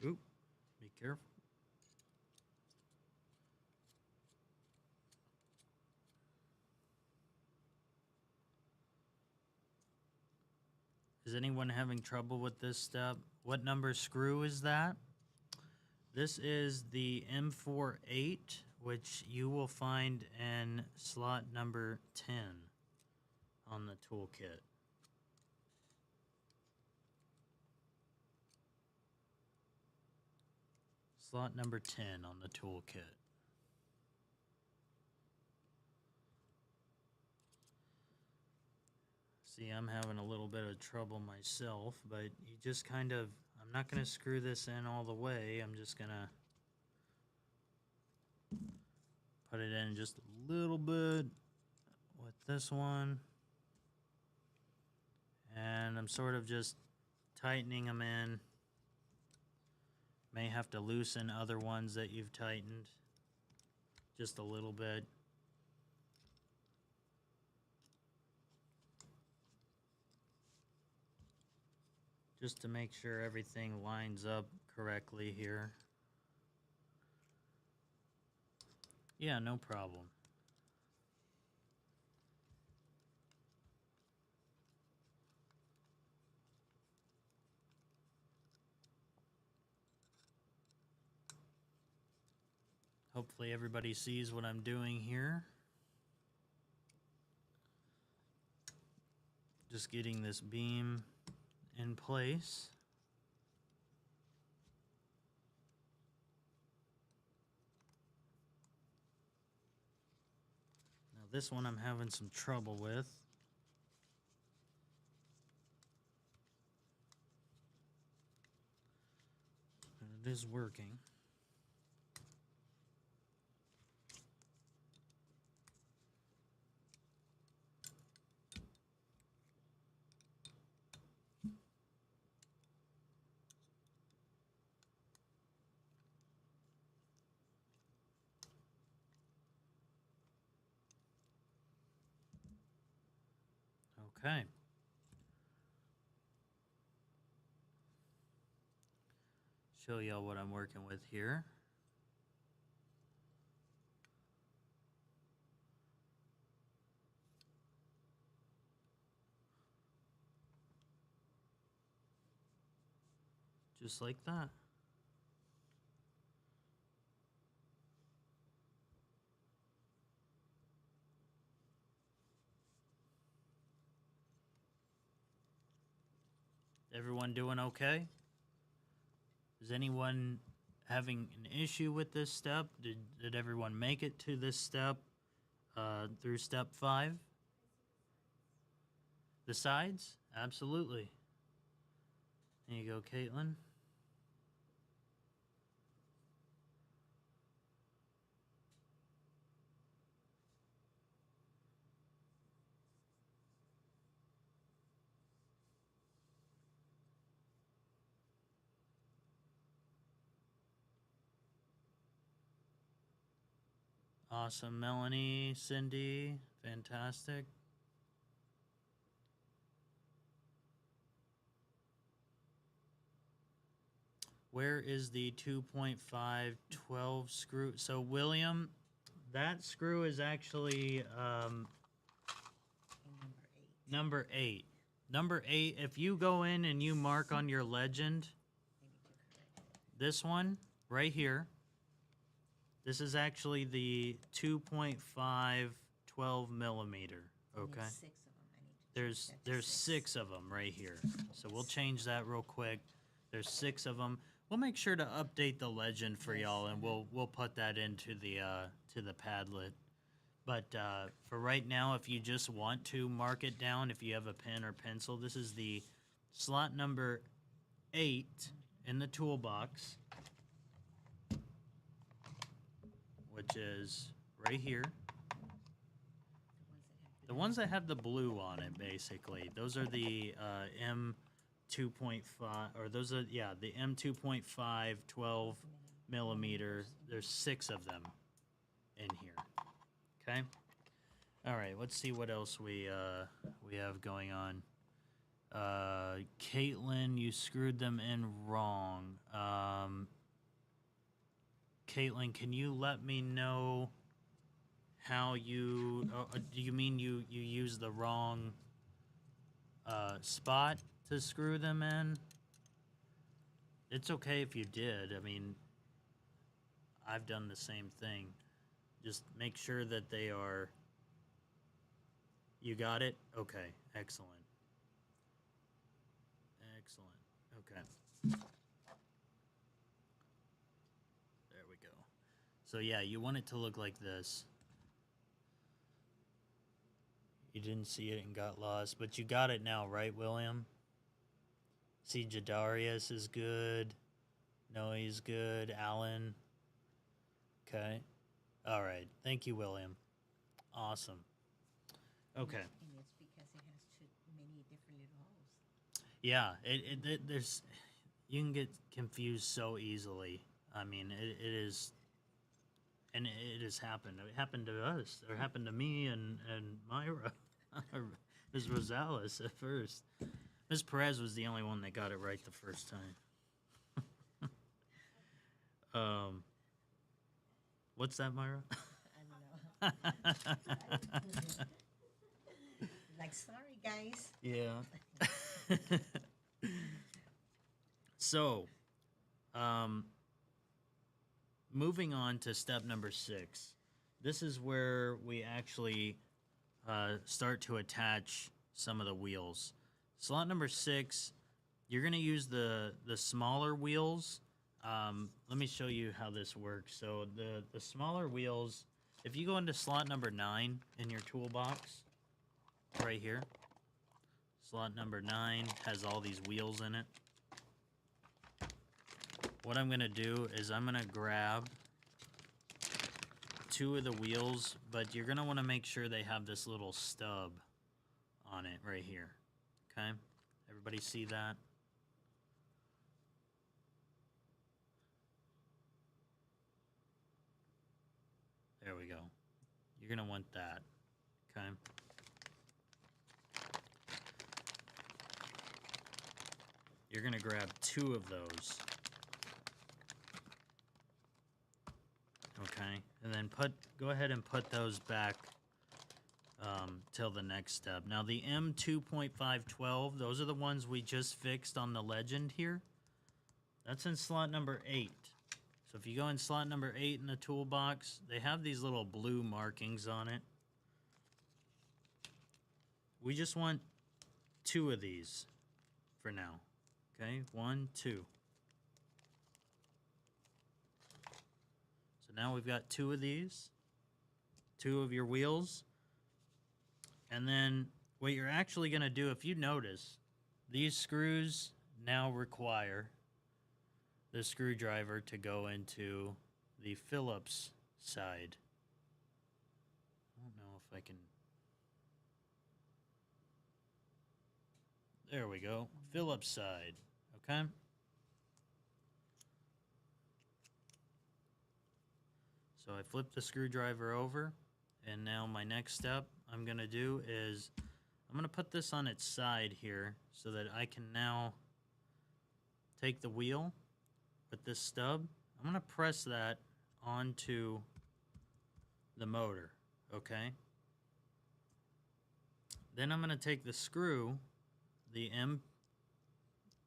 Speaker 10: Oop, be careful. Is anyone having trouble with this step? What number screw is that? This is the M48, which you will find in slot number 10 on the toolkit. Slot number 10 on the toolkit. See, I'm having a little bit of trouble myself, but you just kind of, I'm not going to screw this in all the way. I'm just going to put it in just a little bit with this one. And I'm sort of just tightening them in. May have to loosen other ones that you've tightened just a little bit. Just to make sure everything lines up correctly here. Yeah, no problem. Hopefully everybody sees what I'm doing here. Just getting this beam in place. Now this one I'm having some trouble with. But it is working. Okay. Show y'all what I'm working with here. Just like that. Everyone doing okay? Is anyone having an issue with this step? Did everyone make it to this step through step 5? The sides? Absolutely. There you go, Caitlin. Awesome, Melanie, Cindy, fantastic. Where is the 2.5 12 screw? So William, that screw is actually number 8. Number 8, if you go in and you mark on your legend, this one right here, this is actually the 2.5 12 millimeter. Okay. There's 6 of them right here. So we'll change that real quick. There's 6 of them. We'll make sure to update the legend for y'all, and we'll put that into the to the Padlet. But for right now, if you just want to mark it down, if you have a pen or pencil, this is the slot number 8 in the toolbox, which is right here. The ones that have the blue on it, basically, those are the M2.5, or those are, yeah, the M2.5 12 millimeter. There's 6 of them in here. Okay. All right. Let's see what else we have going on. Caitlin, you screwed them in wrong. Caitlin, can you let me know how you? Do you mean you used the wrong spot to screw them in? It's okay if you did. I mean, I've done the same thing. Just make sure that they are. You got it? Okay, excellent. Excellent. Okay. There we go. So yeah, you want it to look like this. You didn't see it and got lost, but you got it now, right, William? See, Jadarius is good. Noe's good. Alan. Okay. All right. Thank you, William. Awesome. Okay.
Speaker 11: And it's because it has too many different little holes.
Speaker 10: Yeah, there's, you can get confused so easily. I mean, it is, and it has happened. It happened to us. It happened to me and Myra. Ms. Rosales at first. Ms. Perez was the only one that got it right the first time. What's that, Myra?
Speaker 11: I don't know. Like, sorry, guys.
Speaker 10: Yeah. So, moving on to step number 6. This is where we actually start to attach some of the wheels. Slot number 6, you're going to use the smaller wheels. Let me show you how this works. So the smaller wheels, if you go into slot number 9 in your toolbox, right here, slot number 9 has all these wheels in it. What I'm going to do is I'm going to grab 2 of the wheels, but you're going to want to make sure they have this little stub on it right here. Okay? Everybody see that? There we go. You're going to want that. Okay? You're going to grab 2 of those. Okay? And then go ahead and put those back till the next step. Now the M2.512, those are the ones we just fixed on the legend here. That's in slot number 8. So if you go in slot number 8 in the toolbox, they have these little blue markings on it. We just want 2 of these for now. Okay, 1, 2. So now we've got 2 of these, 2 of your wheels. And then what you're actually going to do, if you notice, these screws now require the screwdriver to go into the Phillips side. I don't know if I can. There we go. Phillips side. Okay. So I flip the screwdriver over, and now my next step I'm going to do is I'm going to put this on its side here so that I can now take the wheel with this stub. I'm going to press that onto the motor, okay? Then I'm going to take the screw, the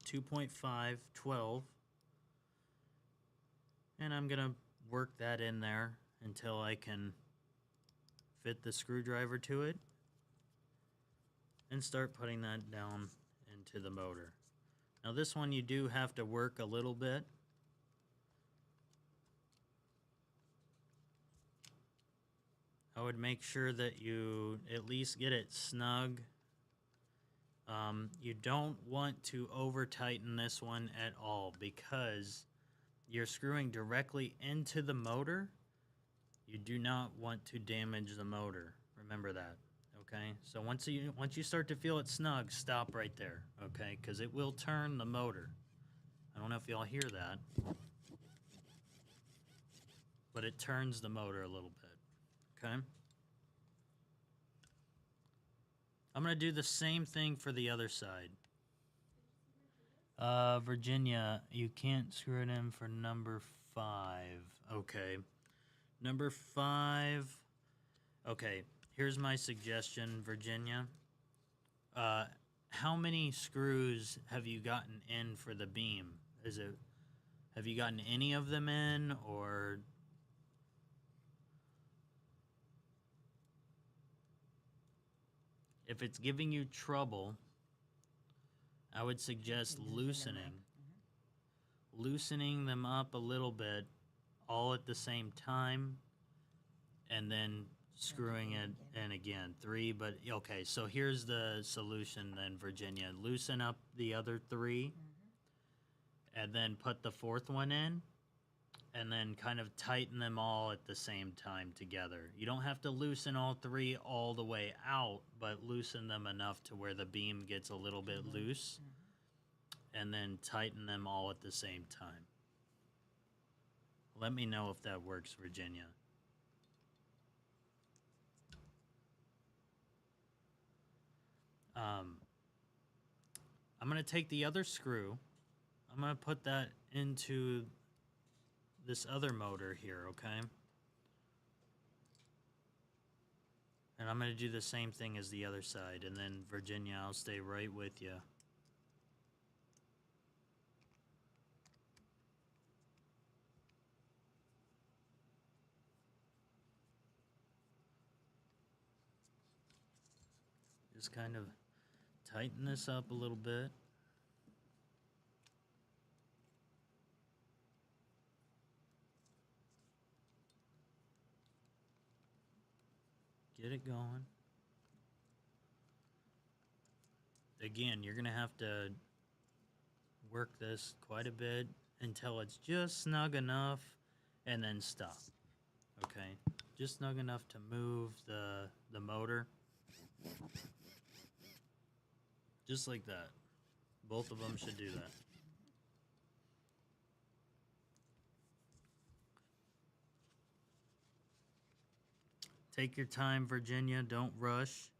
Speaker 10: M2.5 12, And I'm going to work that in there until I can fit the screwdriver to it and start putting that down into the motor. Now this one you do have to work a little bit. I would make sure that you at least get it snug. You don't want to over tighten this one at all because you're screwing directly into the motor. You do not want to damage the motor. Remember that, okay? So once you start to feel it snug, stop right there, okay? Because it will turn the motor. I don't know if y'all hear that, but it turns the motor a little bit, okay? I'm going to do the same thing for the other side. Virginia, you can't screw it in for number 5. Okay. Number 5. Okay, here's my suggestion, Virginia. How many screws have you gotten in for the beam? Have you gotten any of them in, or... If it's giving you trouble, I would suggest loosening. Loosening them up a little bit, all at the same time, and then screwing it in again. 3, but okay, so here's the solution then, Virginia. Loosen up the other 3, and then put the 4th one in, and then kind of tighten them all at the same time together. You don't have to loosen all 3 all the way out, but loosen them enough to where the beam gets a little bit loose, and then tighten them all at the same time. Let me know if that works, Virginia. I'm going to take the other screw. I'm going to put that into this other motor here, okay? And I'm going to do the same thing as the other side. And then, Virginia, I'll stay right with you. Just kind of tighten this up a little bit. Get it going. Again, you're going to have to work this quite a bit until it's just snug enough, and then stop. Okay? Just snug enough to move the motor. Just like that. Both of them should do that. Take your time, Virginia. Don't rush.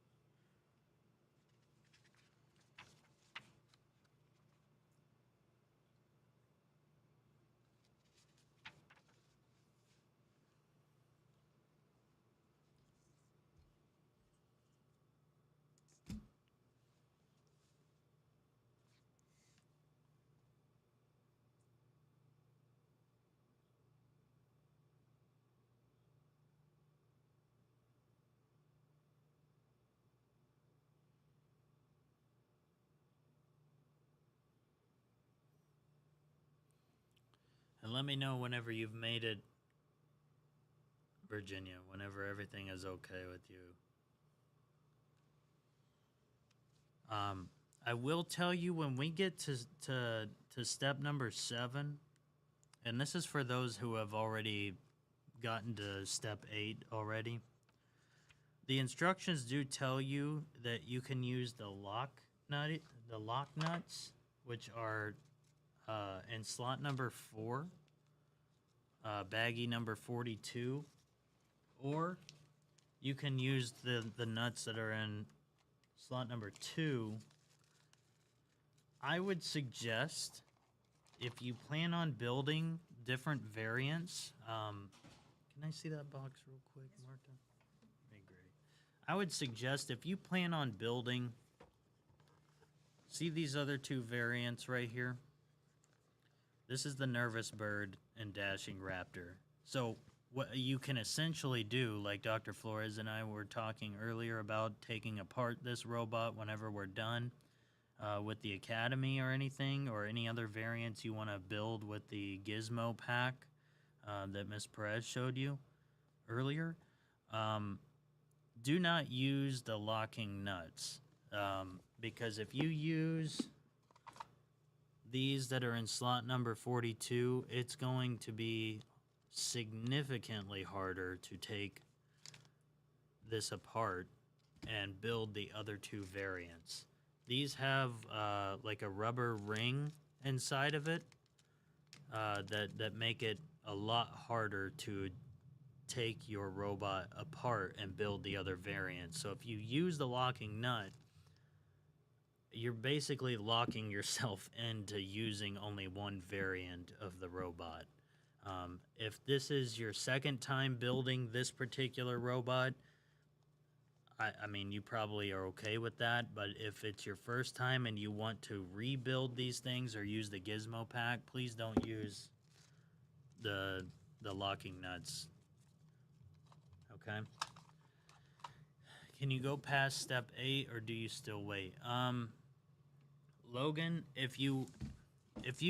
Speaker 10: And let me know whenever you've made it, Virginia, whenever everything is okay with you. I will tell you when we get to step number 7, and this is for those who have already gotten to step 8 already. The instructions do tell you that you can use the lock nuts, which are in slot number 4, baggie number 42, or you can use the nuts that are in slot number 2. I would suggest, if you plan on building different variants, can I see that box real quick, Marta? Okay, great. I would suggest if you plan on building, see these other 2 variants right here? This is the Nervous Bird, and dashing raptor. So what you can essentially do, like Dr. Flores and I were talking earlier about taking apart this robot whenever we're done with the Academy or anything, or any other variants you want to build with the Gizmo pack that Miss Perez showed you earlier. Do not use the locking nuts, because if you use these that are in slot number 42, it's going to be significantly harder to take this apart and build the other two variants. These have like a rubber ring inside of it that make it a lot harder to take your robot apart and build the other variants. So if you use the locking nut, you're basically locking yourself into using only one variant of the robot. If this is your second time building this particular robot, I mean, you probably are okay with that, but if it's your first time and you want to rebuild these things or use the Gizmo pack, please don't use the locking nuts. Okay? Can you go past step 8, or do you still wait? Logan, if you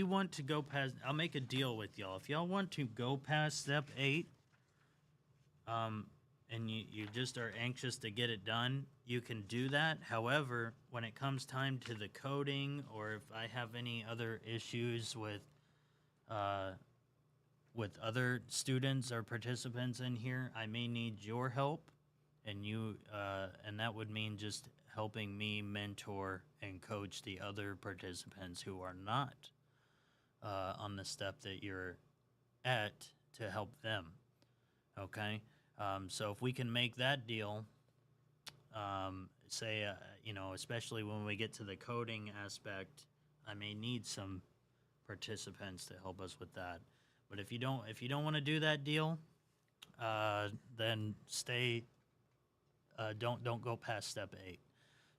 Speaker 10: want to go past, I'll make a deal with y'all. If y'all want to go past step 8, and you just are anxious to get it done, you can do that. However, when it comes time to the coding, or if I have any other issues with other students or participants in here, I may need your help, and that would mean just helping me mentor and coach the other participants who are not on the step that you're at, to help them. Okay? So if we can make that deal, especially when we get to the coding aspect, I may need some participants to help us with that. But if you don't want to do that deal, then stay. Don't go past step 8.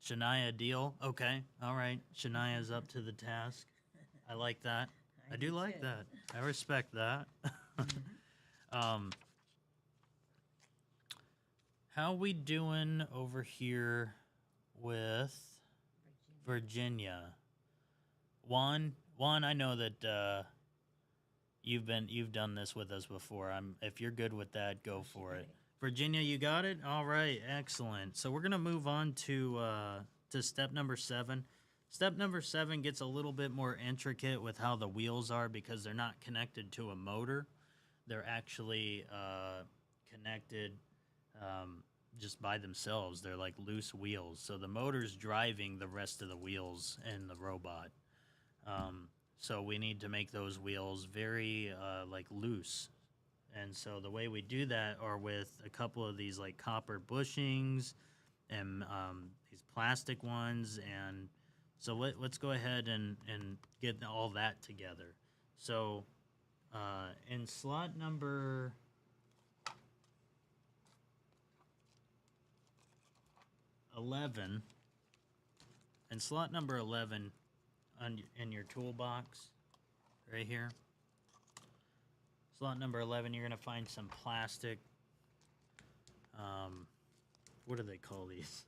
Speaker 10: Shania, deal? Okay, all right. Shania's up to the task. I like that. I do like that. I respect that. How we doing over here with Virginia? Juan, I know that you've done this with us before. If you're good with that, go for it. Virginia, you got it? All right, excellent. So we're gonna move on to step number 7. Step number 7 gets a little bit more intricate with how the wheels are, because they're not connected to a motor. They're actually connected just by themselves. They're like loose wheels. So the motor's driving the rest of the wheels in the robot. So we need to make those wheels very like loose. And so the way we do that are with a couple of these like copper bushings and these plastic ones. And so let's go ahead and get all that together. So in slot number 11, in slot number 11 in your toolbox right here, slot number 11, you're going to find some plastic, what do they call these?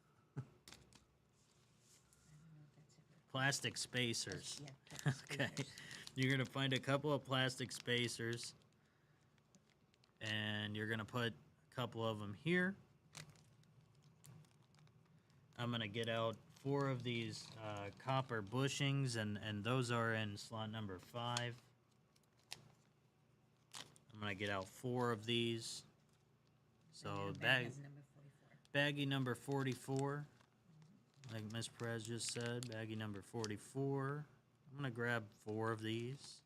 Speaker 10: Plastic spacers. Okay. You're going to find a couple of plastic spacers, and you're going to put a couple of them here. I'm going to get out 4 of these copper bushings, and those are in slot number 5. I'm going to get out 4 of these. So baggie number 44, like Miss Perez just said, baggie number 44. I'm going to grab 4 of these.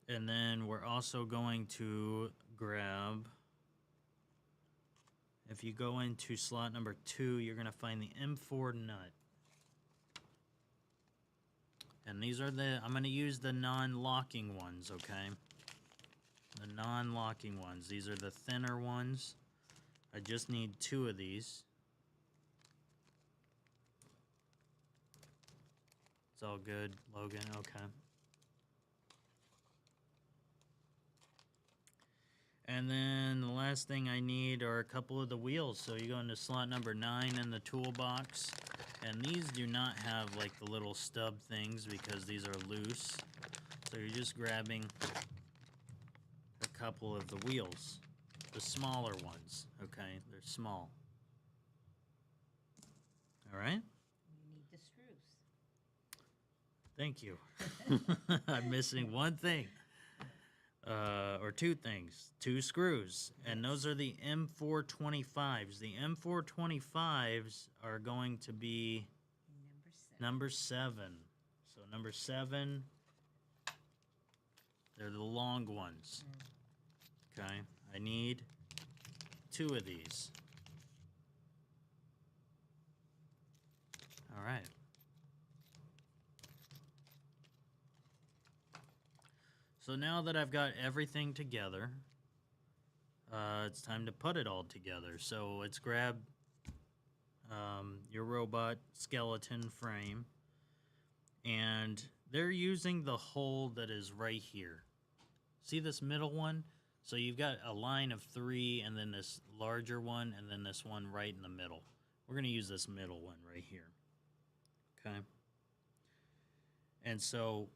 Speaker 10: And then we're also going to grab, if you go into slot number 2, you're going to find the M4 nut. And these are I'm going to use the non-locking ones, okay? the non-locking ones. These are the thinner ones. I just need 2 of these. It's all good, Logan. Okay. And then the last thing I need are a couple of the wheels. So you go into slot number 9 in the toolbox. And these do not have like the little stub things because these are loose. So you're just grabbing a couple of the wheels. The smaller ones, okay? They're small. All right?
Speaker 11: You need the screws.
Speaker 10: Thank you. I'm missing one thing. Or 2 things. 2 screws. And those are the M425s. The M425s are going to be number 7. So number 7, they're the long ones. Okay? I need 2 of these. All right. So now that I've got everything together, it's time to put it all together. So let's grab your robot skeleton frame, and they're using the hole that is right here. See this middle one? So you've got a line of 3, and then this larger one, and then this one right in the middle. We're going to use this middle one right here. Okay? And so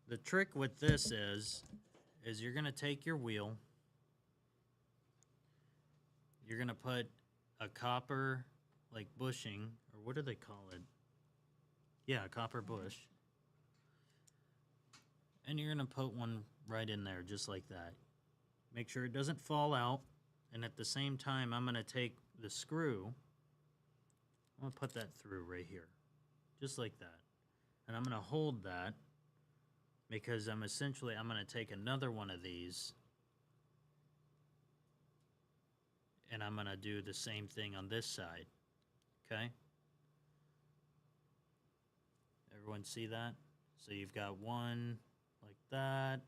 Speaker 10: the trick with this is you're going to take your wheel, you're going to put a copper, like bushing, or what do they call it? Yeah, a copper bush. And you're going to put one right in there, just like that. Make sure it doesn't fall out. And at the same time, I'm going to take the screw, I'm going to put that through right here, just like that. And I'm going to hold that, because I'm going to take another one of these, and I'm going to do the same thing on this side. Okay? Everyone see that? So you've got one like that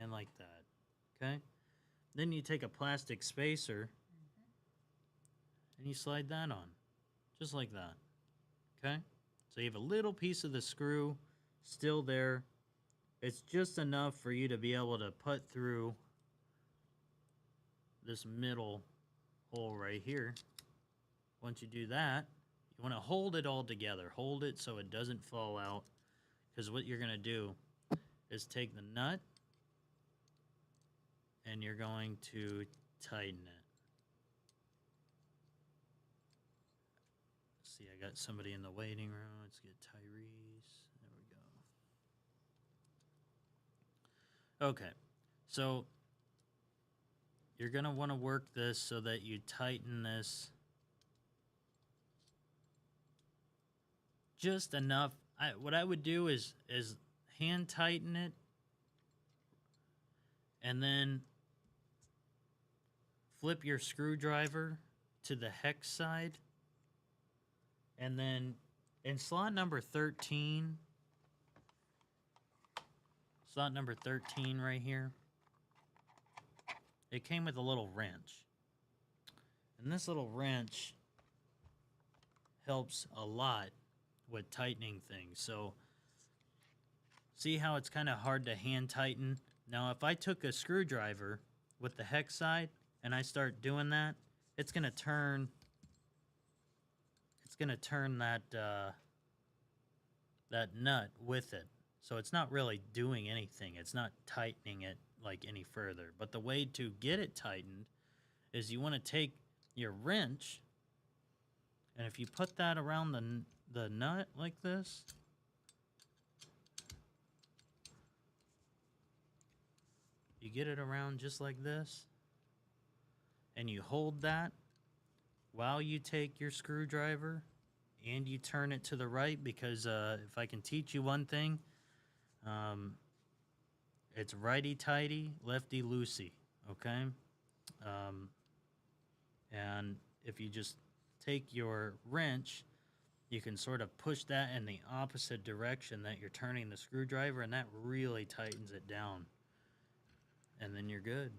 Speaker 10: and like that. Okay? Then you take a plastic spacer and you slide that on, just like that. Okay? So you have a little piece of the screw still there. It's just enough for you to be able to put through this middle hole right here. Once you do that, you want to hold it all together. Hold it so it doesn't fall out, because what you're going to do is take the nut and you're going to tighten it. See, I got somebody in the waiting room. Let's get Tyrese. There we go. Okay, so you're going to want to work this so that you tighten this just enough. What I would do is hand tighten it, and then flip your screwdriver to the hex side, and then in slot number 13 right here, it came with a little wrench. And this little wrench helps a lot with tightening things. So see how it's kind of hard to hand tighten? Now if I took a screwdriver with the hex side and I start doing that, it's going to turn that nut with it. So it's not really doing anything. It's not tightening it like any further. But the way to get it tightened is you want to take your wrench, and if you put that around the nut like this, you get it around just like this, and you hold that while you take your screwdriver and you turn it to the right, because if I can teach you one thing, it's righty-tighty, lefty-loosey, okay? And if you just take your wrench, you can sort of push that in the opposite direction that you're turning the screwdriver, and that really tightens it down. and then you're good.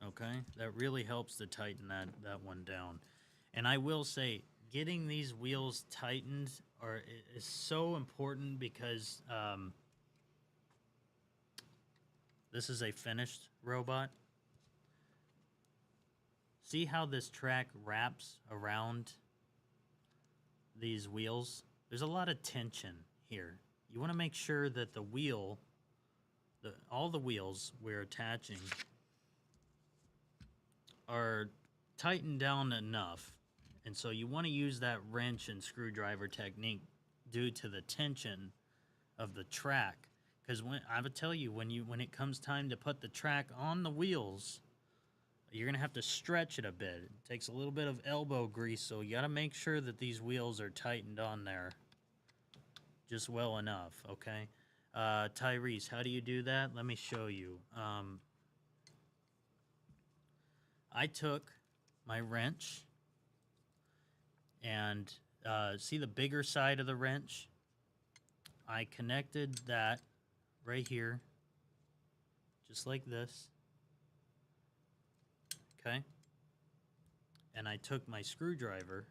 Speaker 10: Okay, that really helps to tighten that one down. And I will say, getting these wheels tightened is so important because this is a finished robot. See how this track wraps around these wheels? There's a lot of tension here. You want to make sure that the wheel, all the wheels we're attaching are tightened down enough. And so you want to use that wrench and screwdriver technique due to the tension of the track. Because I would tell you, when it comes time to put the track on the wheels, you're going to have to stretch it a bit. It takes a little bit of elbow grease, so you got to make sure that these wheels are tightened on there just well enough, okay? Tyrese, how do you do that? Let me show you. I took my wrench and see the bigger side of the wrench? I connected that right here, just like this. Okay? And I took my screwdriver,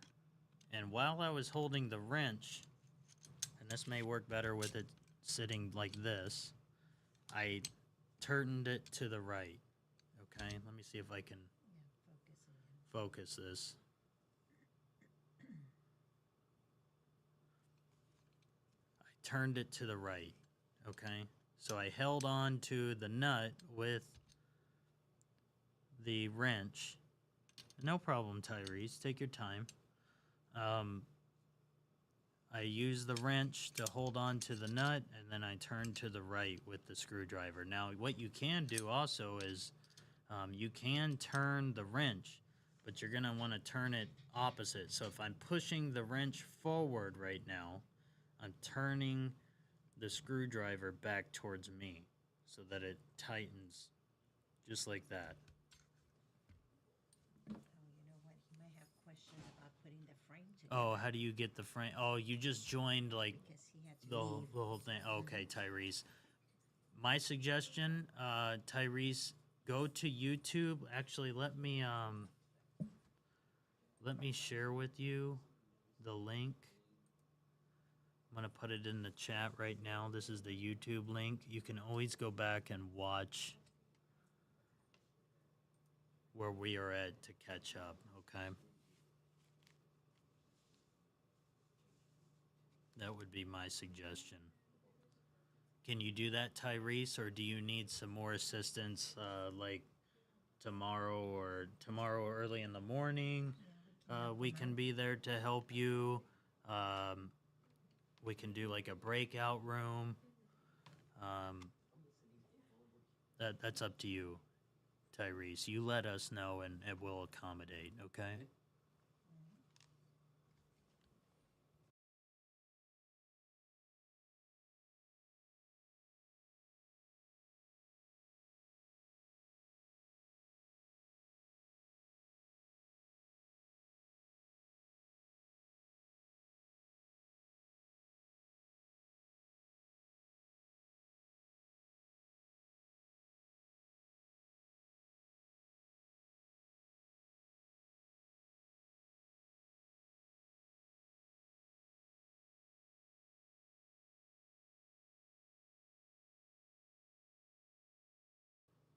Speaker 10: and while I was holding the wrench, and this may work better with it sitting like this, I turned it to the right. Okay? Let me see if I can focus this. I turned it to the right. Okay? So I held on to the nut with the wrench. No problem, Tyrese. Take your time. I use the wrench to hold on to the nut, and then I turn to the right with the screwdriver. Now, what you can do also is you can turn the wrench, but you're going to want to turn it opposite. So if I'm pushing the wrench forward right now, I'm turning the screwdriver back towards me so that it tightens just like that. Oh, how do you get the frame? Oh, you just joined like the whole thing. Okay, Tyrese. My suggestion, Tyrese, go to YouTube. Actually, let me share with you the link. I'm gonna put it in the chat right now. This is the YouTube link. You can always go back and watch where we are at to catch up. Okay. That would be my suggestion. Can you do that, Tyrese, or do you need some more assistance, like tomorrow early in the morning? We can be there to help you. We can do like a breakout room. That's up to you, Tyrese. You let us know, and it will accommodate. Okay.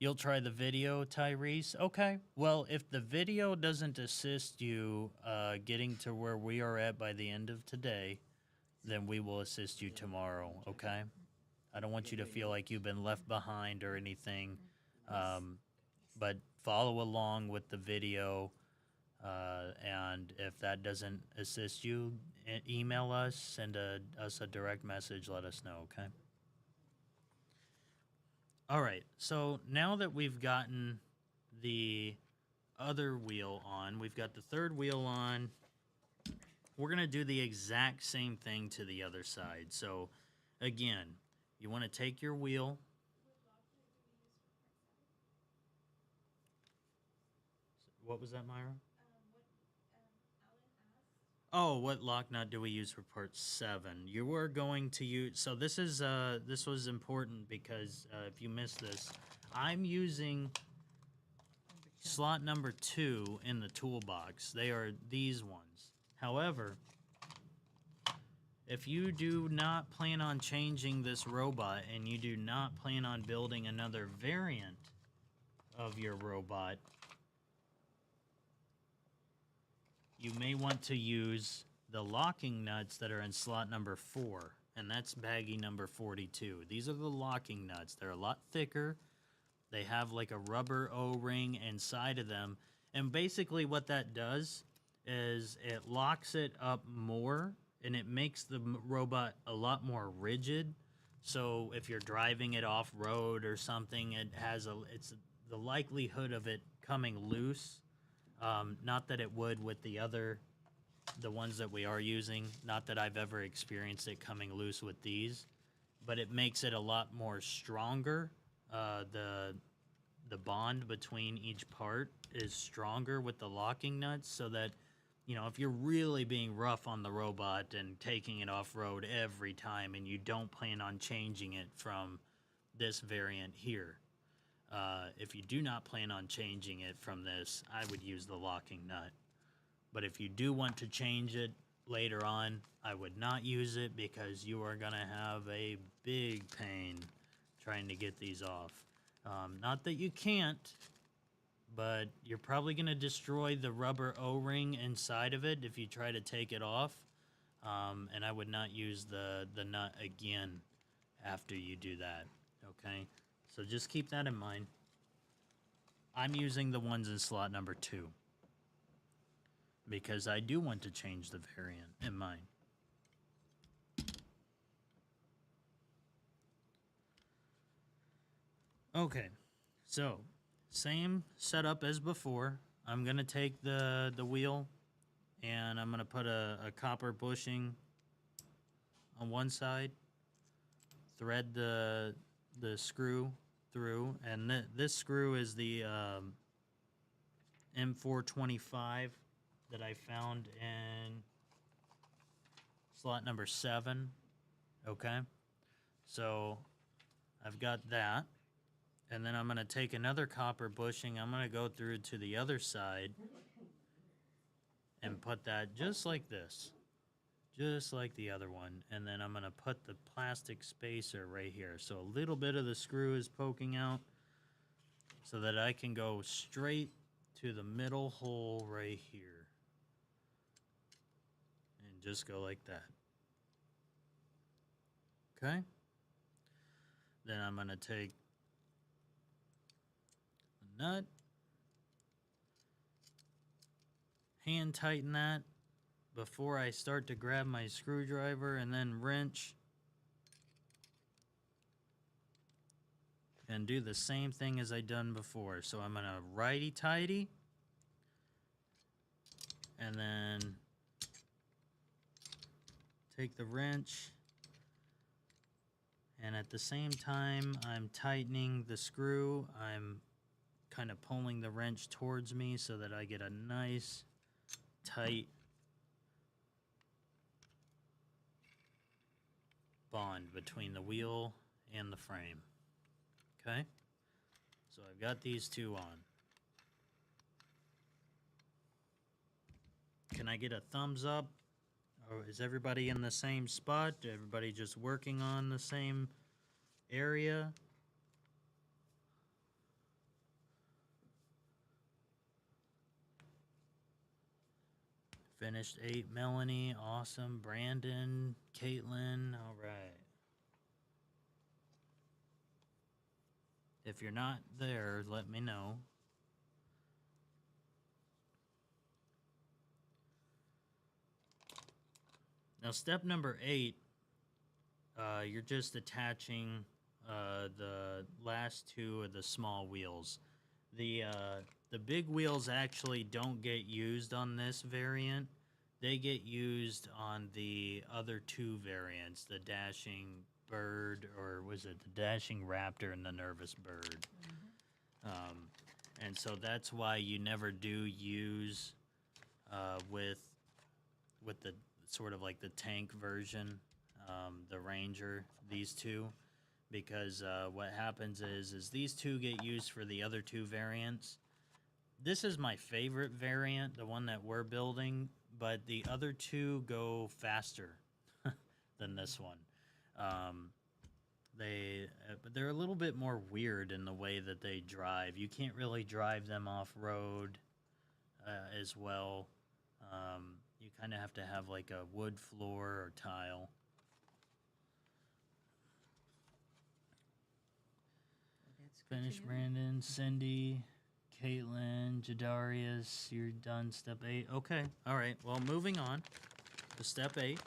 Speaker 10: You'll try the video, Tyrese? Okay. Well, if the video doesn't assist you getting to where we are at by the end of today, then we will assist you tomorrow, okay? I don't want you to feel like you've been left behind or anything. But follow along with the video, and if that doesn't assist you, email us, send us a direct message, let us know, okay? All right, so now that we've gotten the other wheel on, we've got the third wheel on, we're going to do the exact same thing to the other side. So again, you want to take your wheel, what was that, Myra? Oh, what lock nut do we use for part 7? You are going to use, so this was important because if you missed this, I'm using slot number 2 in the toolbox. They are these ones. However, if you do not plan on changing this robot and you do not plan on building another variant of your robot, you may want to use the locking nuts that are in slot number 4, and that's baggie number 42. These are the locking nuts. They're a lot thicker. They have like a rubber O-ring inside of them, and basically what that does is it locks it up more, and it makes the robot a lot more rigid. So if you're driving it off-road or something, it's the likelihood of it coming loose. Not that it would with the ones that we are using. Not that I've ever experienced it coming loose with these, but it makes it a lot more stronger. The bond between each part is stronger with the locking nuts, so that, you know, if you're really being rough on the robot and taking it off-road every time and you don't plan on changing it from this variant here, if you do not plan on changing it from this, I would use the locking nut. But if you do want to change it later on, I would not use it, because you are going to have a big pain trying to get these off. Not that you can't, but you're probably going to destroy the rubber O-ring inside of it if you try to take it off. And I would not use the nut again after you do that, okay? So just keep that in mind. I'm using the ones in slot number 2 because I do want to change the variant in mine. Okay, so same setup as before. I'm gonna take the wheel and I'm gonna put a copper bushing on one side, thread the screw through, and this screw is the M425 that I found in slot number 7. Okay, so I've got that. And then I'm going to take another copper bushing. I'm going to go through to the other side and put that just like this. Just like the other one. And then I'm going to put the plastic spacer right here. So a little bit of the screw is poking out so that I can go straight to the middle hole right here. And just go like that. Okay? Then I'm going to take nut, hand tighten that before I start to grab my screwdriver, and then wrench, and do the same thing as I done before. So I'm gonna righty tighty, and then take the wrench, and at the same time I'm tightening the screw, I'm kind of pulling the wrench towards me so that I get a nice tight bond between the wheel and the frame. Okay? So I've got these two on. Can I get a thumbs up? Or is everybody in the same spot? Everybody just working on the same area? Finished 8, Melanie, awesome. Brandon, Caitlin, all right. If you're not there, let me know. Now, step number 8, you're just attaching the last 2 of the small wheels. The big wheels actually don't get used on this variant. They get used on the other 2 variants, the Dashing Bird, or was it the Dashing Raptor and the Nervous Bird? And so that's why you never do use with with the sort of like the tank version, the Ranger, these two, because what happens is these two get used for the other two variants. This is my favorite variant, the one that we're building, but the other two go faster than this one. But they're a little bit more weird in the way that they drive. You can't really drive them off road as well. You kind of have to have like a wood floor or tile. Finish, Brandon, Cindy, Caitlin, Jadarius. You're done. Step 8. Okay. All right. Well, moving on to step 8.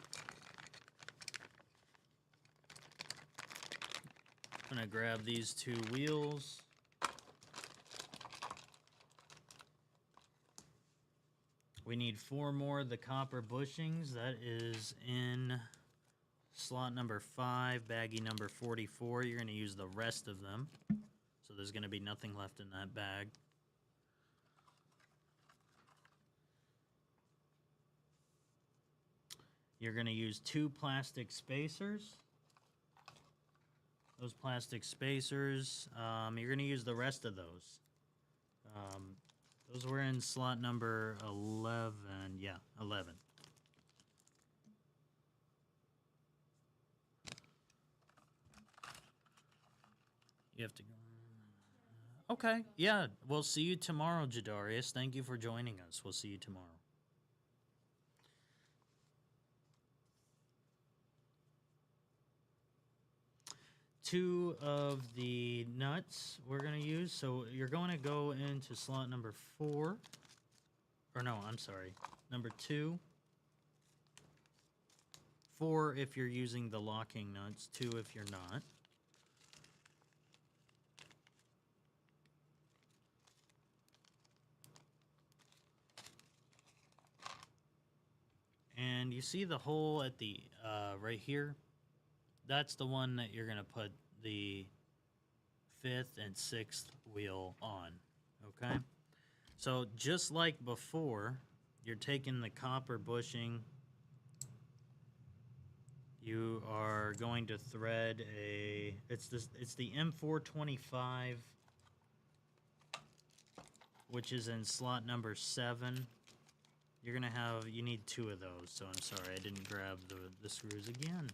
Speaker 10: I'm gonna grab these 2 wheels. We need 4 more of the copper bushings. That is in slot number 5, baggie number 44. You're gonna use the rest of them. So there's gonna be nothing left in that bag. You're gonna use 2 plastic spacers. Those plastic spacers, you're going to use the rest of those. Those were in slot number 11. Yeah, 11. You have to go. Okay, yeah. We'll see you tomorrow, Jadarius. Thank you for joining us. We'll see you tomorrow. Two of the nuts we're going to use. So you're going to go into slot number 4. Or no, I'm sorry. Number 2. 4 if you're using the locking nuts. 2 if you're not. And you see the hole at the right here? That's the one that you're going to put the 5th and 6th wheel on, okay? So just like before, you're taking the copper bushing. You are going to thread it's the M425, which is in slot number 7. You're going to you need 2 of those, so I'm sorry I didn't grab the screws again.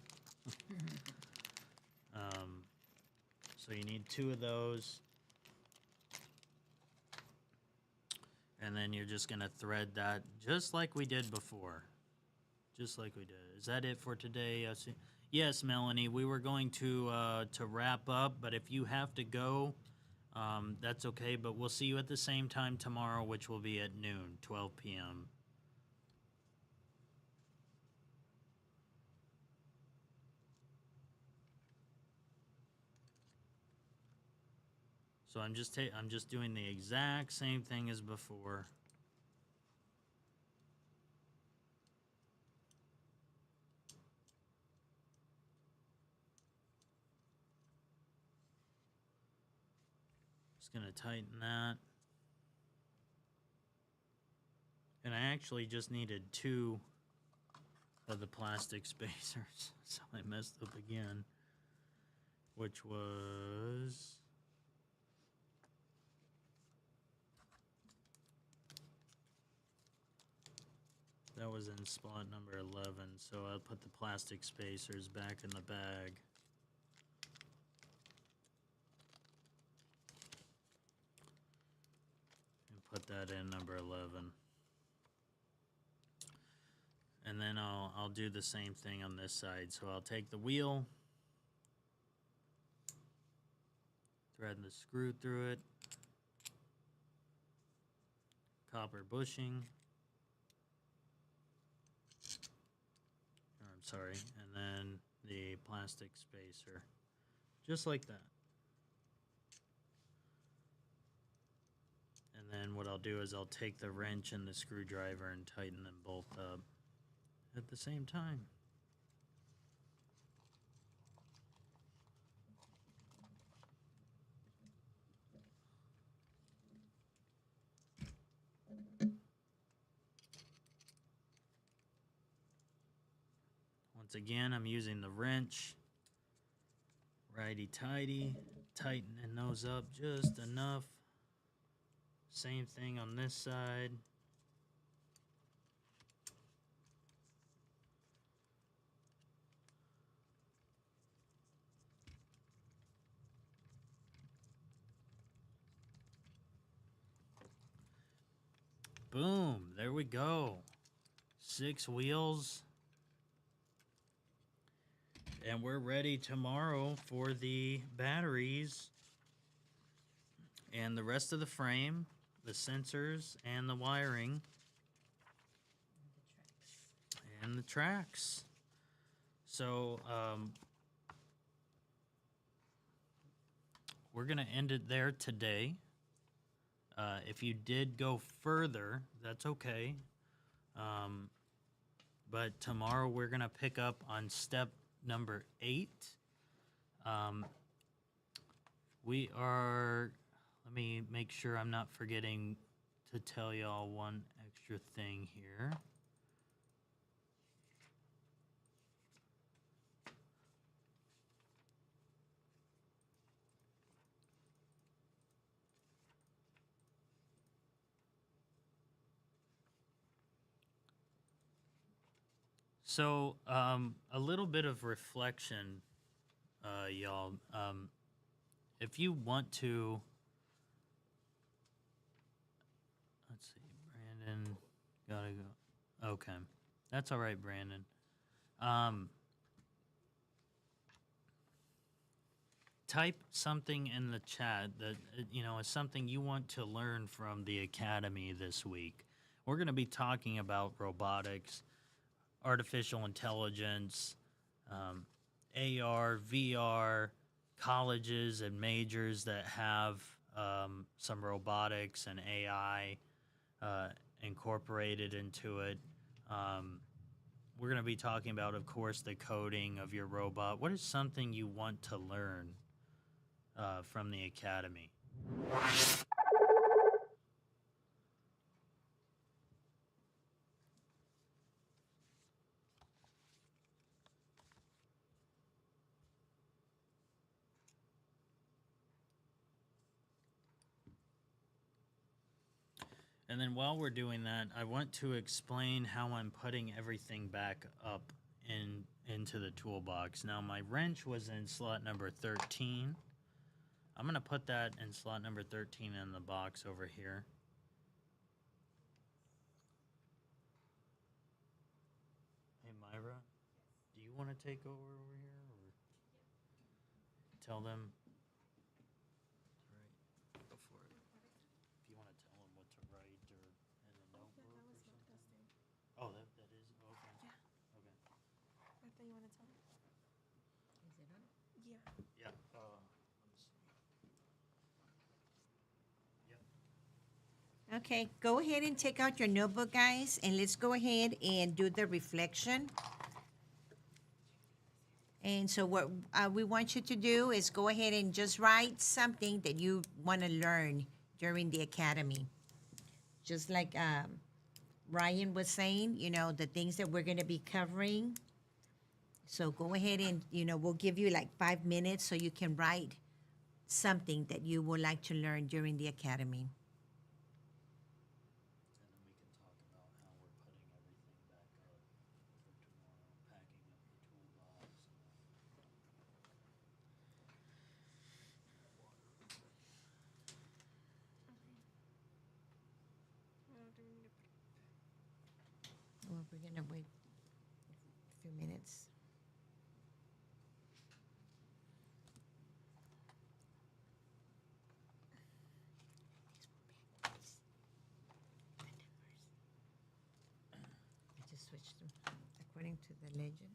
Speaker 10: So you need 2 of those, and then you're just gonna thread that just like we did before. Just like we did. Is that it for today? Yes, Melanie. We were going to wrap up, but if you have to go, that's okay. But we'll see you at the same time tomorrow, which will be at noon, 12 p.m. So I'm just doing the exact same thing as before. Just gonna tighten that. And I actually just needed 2 of the plastic spacers, so I messed up again, which was that was in spot number 11, so I'll put the plastic spacers back in the bag. And put that in number 11. And then I'll do the same thing on this side. So I'll take the wheel, thread the screw through it, copper bushing, I'm sorry, and then the plastic spacer, just like that. And then what I'll do is I'll take the wrench and the screwdriver and tighten them both up at the same time. Once again, I'm using the wrench. Righty-tighty, tightening those up just enough. Same thing on this side. Boom, there we go. 6 wheels. And we're ready tomorrow for the batteries and the rest of the frame, the sensors, and the wiring. And the tracks. So, we're going to end it there today. If you did go further, that's okay. But tomorrow we're going to pick up on step number 8. We are, let me make sure I'm not forgetting to tell y'all one extra thing here. So, a little bit of reflection, y'all. If you want to, let's see, Brandon, gotta go. Okay, that's all right, Brandon. Type something in the chat that is something you want to learn from the academy this week. We're going to be talking about robotics, artificial intelligence, AR, VR, colleges and majors that have some robotics and AI incorporated into it. We're going to be talking about, of course, the coding of your robot. What is something you want to learn from the academy? And then while we're doing that, I want to explain how I'm putting everything back up into the toolbox. Now, my wrench was in slot number 13. I'm going to put that in slot number 13 in the box over here. Hey, Myra, do you want to take over here? Or tell them? Go for it. If you want to tell them what to write or in a notebook or something. Oh, that is? Okay.
Speaker 12: Yeah.
Speaker 10: Okay.
Speaker 12: Martha, you want to tell me?
Speaker 11: Is it on?
Speaker 12: Yeah.
Speaker 10: Yeah. Let me see. Yep.
Speaker 11: Okay, go ahead and take out your notebook, guys, and let's go ahead and do the reflection. And so what we want you to do is go ahead and just write something that you want to learn during the academy. Just like Ryan was saying, the things that we're going to be covering. So go ahead and, we'll give you like 5 minutes so you can write something that you would like to learn during the academy.
Speaker 10: And then we can talk about how we're putting everything back up for tomorrow, packing up the toolbox.
Speaker 11: Well, we're going to wait a few minutes. I just switched them according to the legend.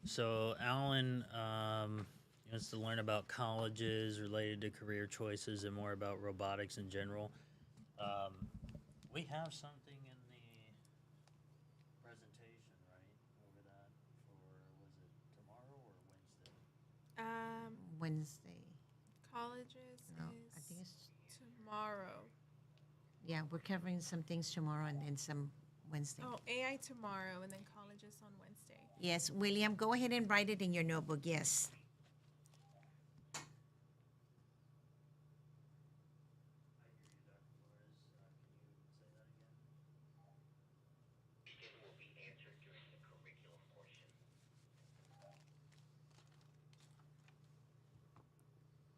Speaker 10: So Alan wants to learn about colleges related to career choices and more about robotics in general. We have something in the presentation, right, over that for, was it tomorrow or Wednesday?
Speaker 11: Wednesday.
Speaker 12: Colleges
Speaker 11: No,
Speaker 12: is
Speaker 11: I think it's
Speaker 12: tomorrow.
Speaker 11: yeah. We're covering some things tomorrow and then some Wednesday.
Speaker 12: Oh, AI tomorrow, and then college is on Wednesday.
Speaker 11: Yes, William, go ahead and write it in your notebook. Yes.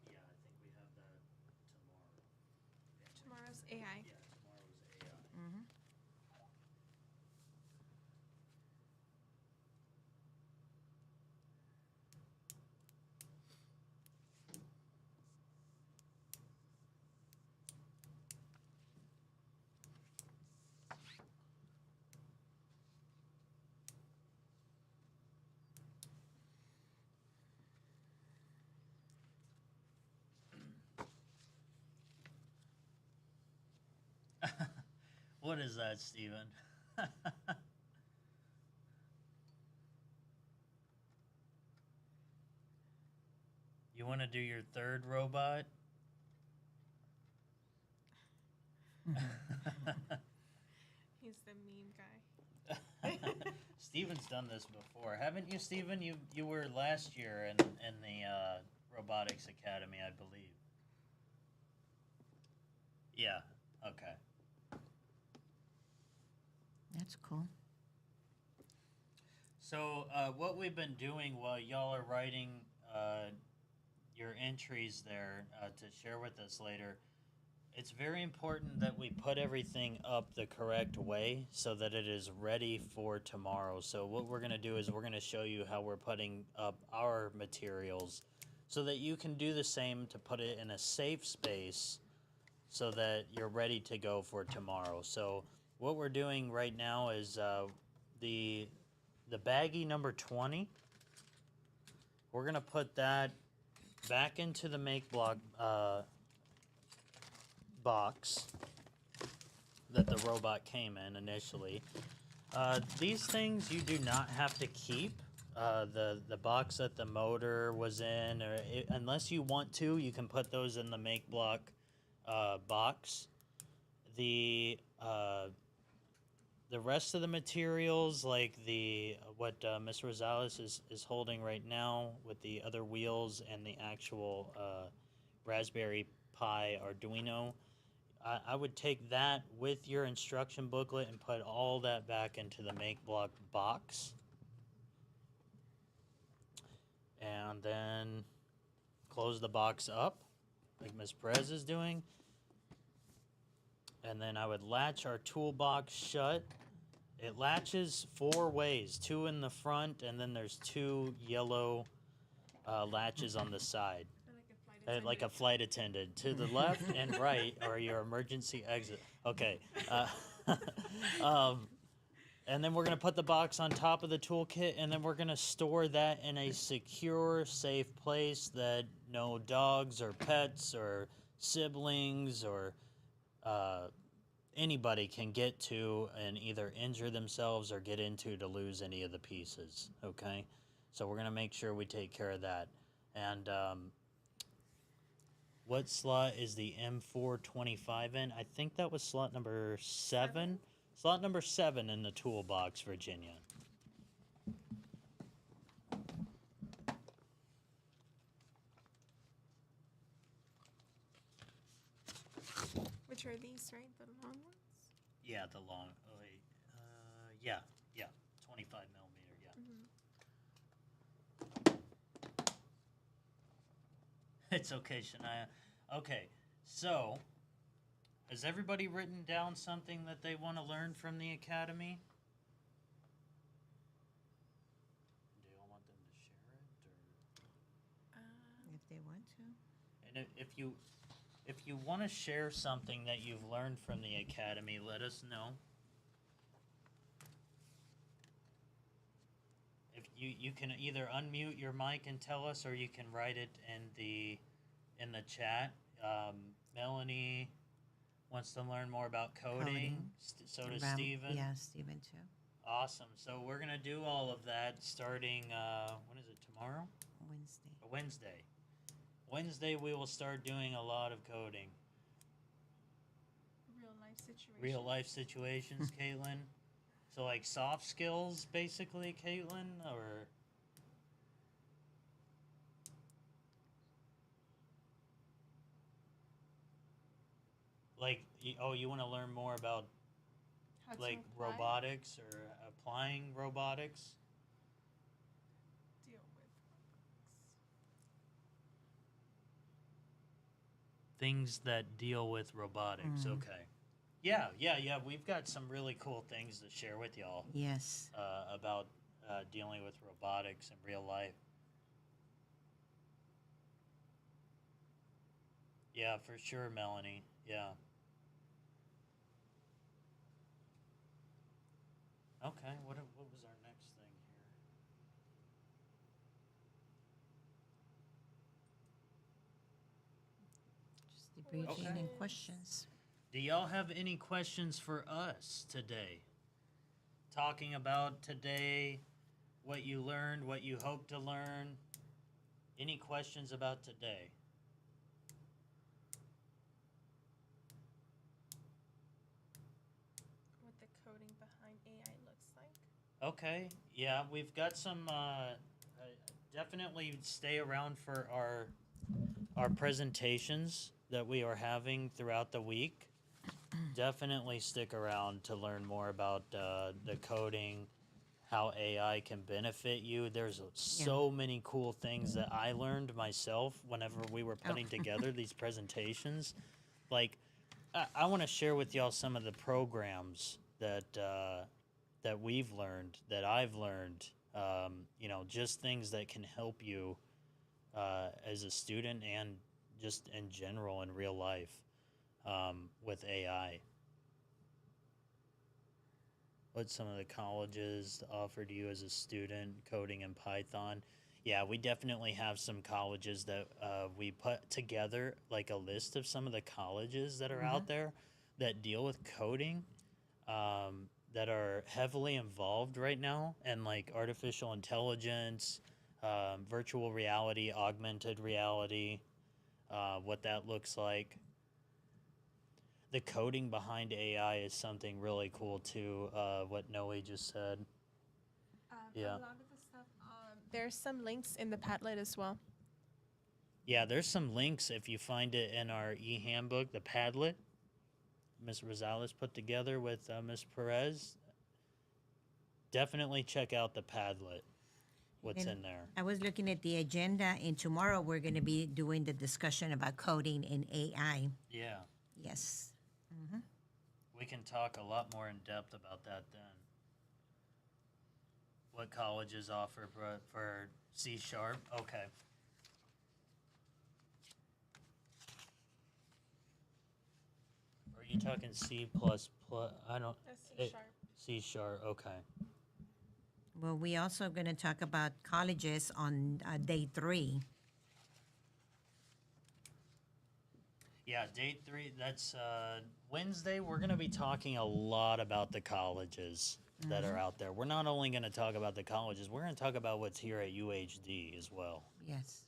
Speaker 10: Yeah, I think we have that tomorrow.
Speaker 12: Tomorrow's AI.
Speaker 10: Yeah, tomorrow's AI.
Speaker 11: Mm-hmm.
Speaker 10: What is that, Steven? You want to do your third robot?
Speaker 12: He's the meme guy.
Speaker 10: Steven's done this before, haven't you, Steven? You were last year in the Robotics Academy, I believe. Yeah. Okay.
Speaker 11: That's cool.
Speaker 10: So what we've been doing while y'all are writing your entries there to share with us later, it's very important that we put everything up the correct way so that it is ready for tomorrow. So what we're going to do is we're going to show you how we're putting up our materials so that you can do the same to put it in a safe space so that you're ready to go for tomorrow. So what we're doing right now is the baggie number 20. We're going to put that back into the make block box that the robot came in initially. These things you do not have to keep. The box that the motor was in, or unless you want to, you can put those in the make block box. The rest of the materials, like what Ms. Rosales is holding right now with the other wheels and the actual Raspberry Pi Arduino, I would take that with your instruction booklet and put all that back into the make block box. And then close the box up like Ms. Perez is doing. And then I would latch our toolbox shut. It latches 4 ways, 2 in the front, and then there's 2 yellow latches on the side. Like a flight attendant. To the left and right are your emergency exit. Okay. And then we're going to put the box on top of the toolkit, and then we're going to store that in a secure, safe place that no dogs or pets or siblings or anybody can get to and either injure themselves or get into to lose any of the pieces, okay? So we're going to make sure we take care of that. And what slot is the M425 in? I think that was slot number 7. Slot number 7 in the toolbox, Virginia.
Speaker 12: Which are these, right? The long ones?
Speaker 10: Yeah, the long. Oh, wait. Yeah. 25 millimeter. Yeah. It's okay, Shania. Okay, so has everybody written down something that they want to learn from the academy? Do you all want them to share it, or?
Speaker 11: If they want to.
Speaker 10: And if you want to share something that you've learned from the academy, let us know. If you can either unmute your mic and tell us, or you can write it in the chat. Melanie wants to learn more about coding. So does Steven.
Speaker 11: Yeah, Steven too.
Speaker 10: Awesome. So we're gonna do all of that starting. When is it? Tomorrow?
Speaker 11: Wednesday.
Speaker 10: Wednesday we will start doing a lot of coding.
Speaker 12: Real life situations.
Speaker 10: Real life situations, Caitlin. So like soft skills, basically, Caitlin, or like, you want to learn more about
Speaker 12: How to
Speaker 10: like
Speaker 12: apply,
Speaker 10: robotics or applying robotics?
Speaker 12: deal with
Speaker 10: Things that deal with robotics.
Speaker 11: Mm.
Speaker 10: Okay. Yeah, yeah, yeah. We've got some really cool things to share with y'all
Speaker 11: Yes.
Speaker 10: about dealing with robotics in real life. Yeah, for sure, Melanie. Yeah. Okay. What was our next thing here?
Speaker 11: Just debriefing
Speaker 10: Okay.
Speaker 11: and questions.
Speaker 10: Do y'all have any questions for us today? Talking about today, what you learned, what you hope to learn. Any questions about today?
Speaker 12: what the coding behind AI looks like.
Speaker 10: Okay. Yeah, we've got some. Definitely stay around for our presentations that we are having throughout the week. Definitely stick around to learn more about the coding, how AI can benefit you. There's so many cool things that I learned myself whenever we were putting together these presentations. Like, I want to share with y'all some of the programs that we've learned, that I've learned. Just things that can help you as a student and just in general in real life with AI. What some of the colleges offer to you as a student coding in Python. Yeah, we definitely have some colleges that we put together, like a list of some of the colleges that are out there that deal with coding, that are heavily involved right now, and like artificial intelligence, virtual reality, augmented reality, what that looks like. The coding behind AI is something really cool too. What Noe just said. Yeah.
Speaker 12: A lot of the stuff. There's some links in the Padlet as well.
Speaker 10: Yeah, there's some links if you find it in our e-handbook, the Padlet, Ms. Rosales put together with Ms. Perez. Definitely check out the Padlet, what's
Speaker 11: And
Speaker 10: in there.
Speaker 11: I was looking at the agenda, and tomorrow we're going to be doing the discussion about coding and AI.
Speaker 10: Yeah,
Speaker 11: Yes.
Speaker 10: we can talk a lot more in depth about that then. What colleges offer for C#? Okay. Are you talking C++? I don't.
Speaker 12: C#.
Speaker 10: C#. Okay.
Speaker 11: Well, we also going to talk about colleges on day 3.
Speaker 10: Yeah, date 3. That's Wednesday. We're going to be talking a lot about the colleges that are out there. We're not only going to talk about the colleges. We're going to talk about what's here at UHD as well.
Speaker 11: Yes.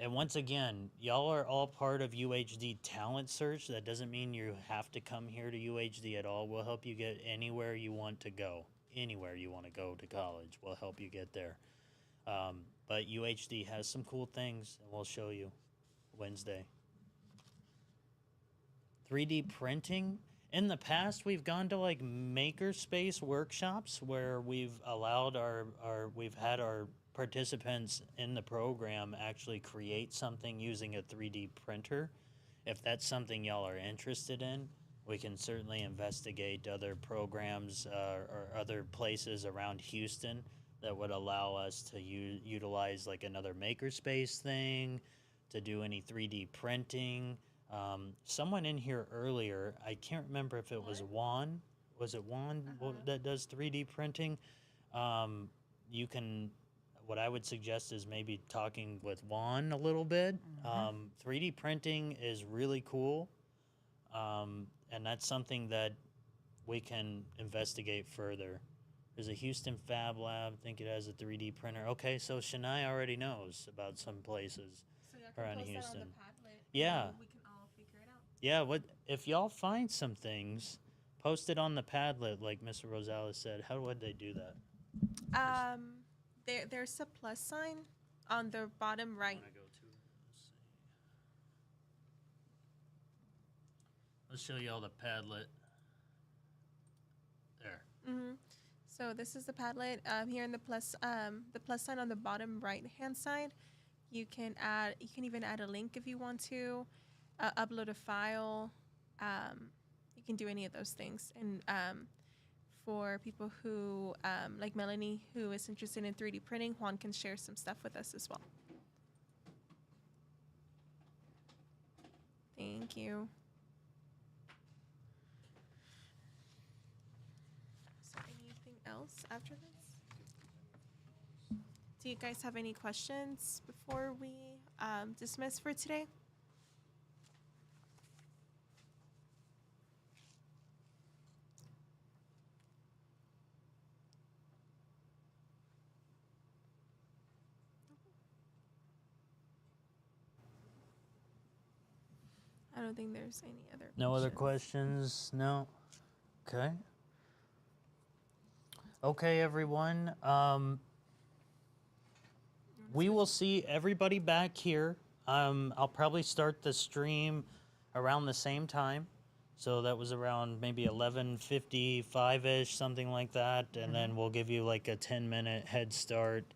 Speaker 10: And once again, y'all are all part of UHD Talent Search. That doesn't mean you have to come here to UHD at all. We'll help you get anywhere you want to go. Anywhere you want to go to college, we'll help you get there. But UHD has some cool things, and we'll show you Wednesday. 3D printing. In the past, we've gone to like makerspace workshops where we've allowed we've had our participants in the program actually create something using a 3D printer. If that's something y'all are interested in, we can certainly investigate other programs or other places around Houston that would allow us to utilize like another makerspace thing to do any 3D printing. Someone in here earlier, I can't remember if it was Juan. Was it Juan that does 3D printing? You can, what I would suggest is maybe talking with Juan a little bit. 3D printing is really cool. And that's something that we can investigate further. There's a Houston Fab Lab. I think it has a 3D printer. Okay, so Shania already knows about some places
Speaker 12: So y'all can
Speaker 10: around
Speaker 12: post
Speaker 10: Houston.
Speaker 12: that on the Padlet.
Speaker 10: Yeah.
Speaker 12: And we can all figure it out.
Speaker 10: Yeah, what if y'all find some things, post it on the Padlet, like Mr. Rosales said. How would they do that?
Speaker 12: There's a plus sign on the bottom right.
Speaker 10: Let's show you all the Padlet. There.
Speaker 12: So this is the Padlet. Here in the plus sign on the bottom right hand side, you can even add a link if you want to, upload a file. You can do any of those things. And for people who like Melanie, who is interested in 3D printing, Juan can share some stuff with us as well. Thank you. Is there anything else after this? Do you guys have any questions before we dismiss for today? I don't think there's any other
Speaker 10: No other questions? No? Okay. Okay, everyone. We will see everybody back here. I'll probably start the stream around the same time. So that was around maybe 11:55-ish, something like that. And then we'll give you like a 10-minute head start.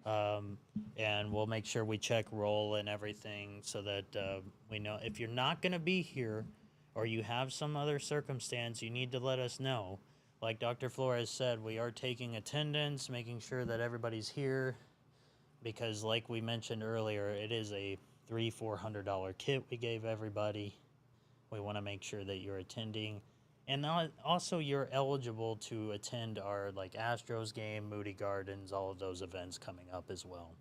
Speaker 10: And we'll make sure we check roll and everything so that we know. If you're not going to be here or you have some other circumstance, you need to let us know. Like Dr. Flores said, we are taking attendance, making sure that everybody's here, because like we mentioned earlier, it is a $300-400 kit we gave everybody. We want to make sure that you're attending. And also you're eligible to attend our like Astros game, Moody Gardens, all of those events coming up as well.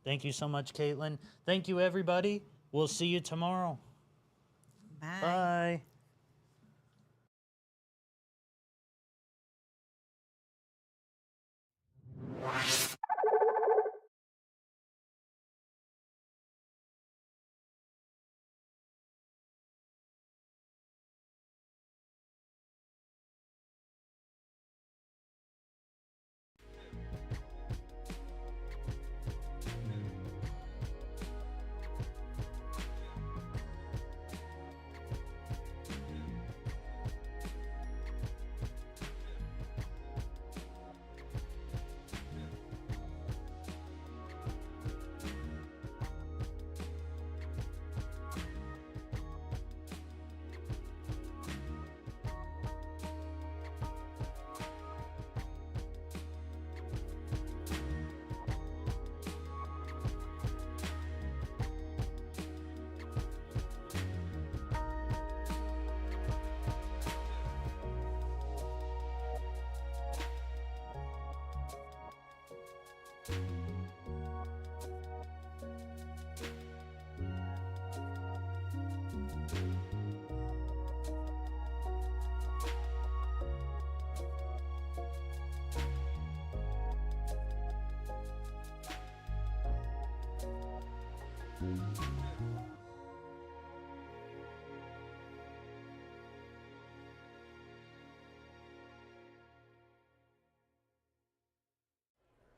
Speaker 10: Thank you so much, Caitlin. Thank you, everybody. We'll see you tomorrow.
Speaker 11: Bye.
Speaker 10: Bye.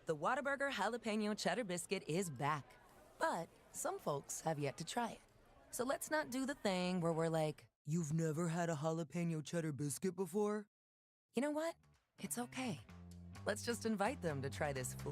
Speaker 1: The Whataburger Jalapeno Cheddar Biscuit is back. But some folks have yet to try it. So let's not do the thing where we're like, "You've never had a jalapeno cheddar biscuit before?" You know what? It's okay. Let's just invite them to try this flavor.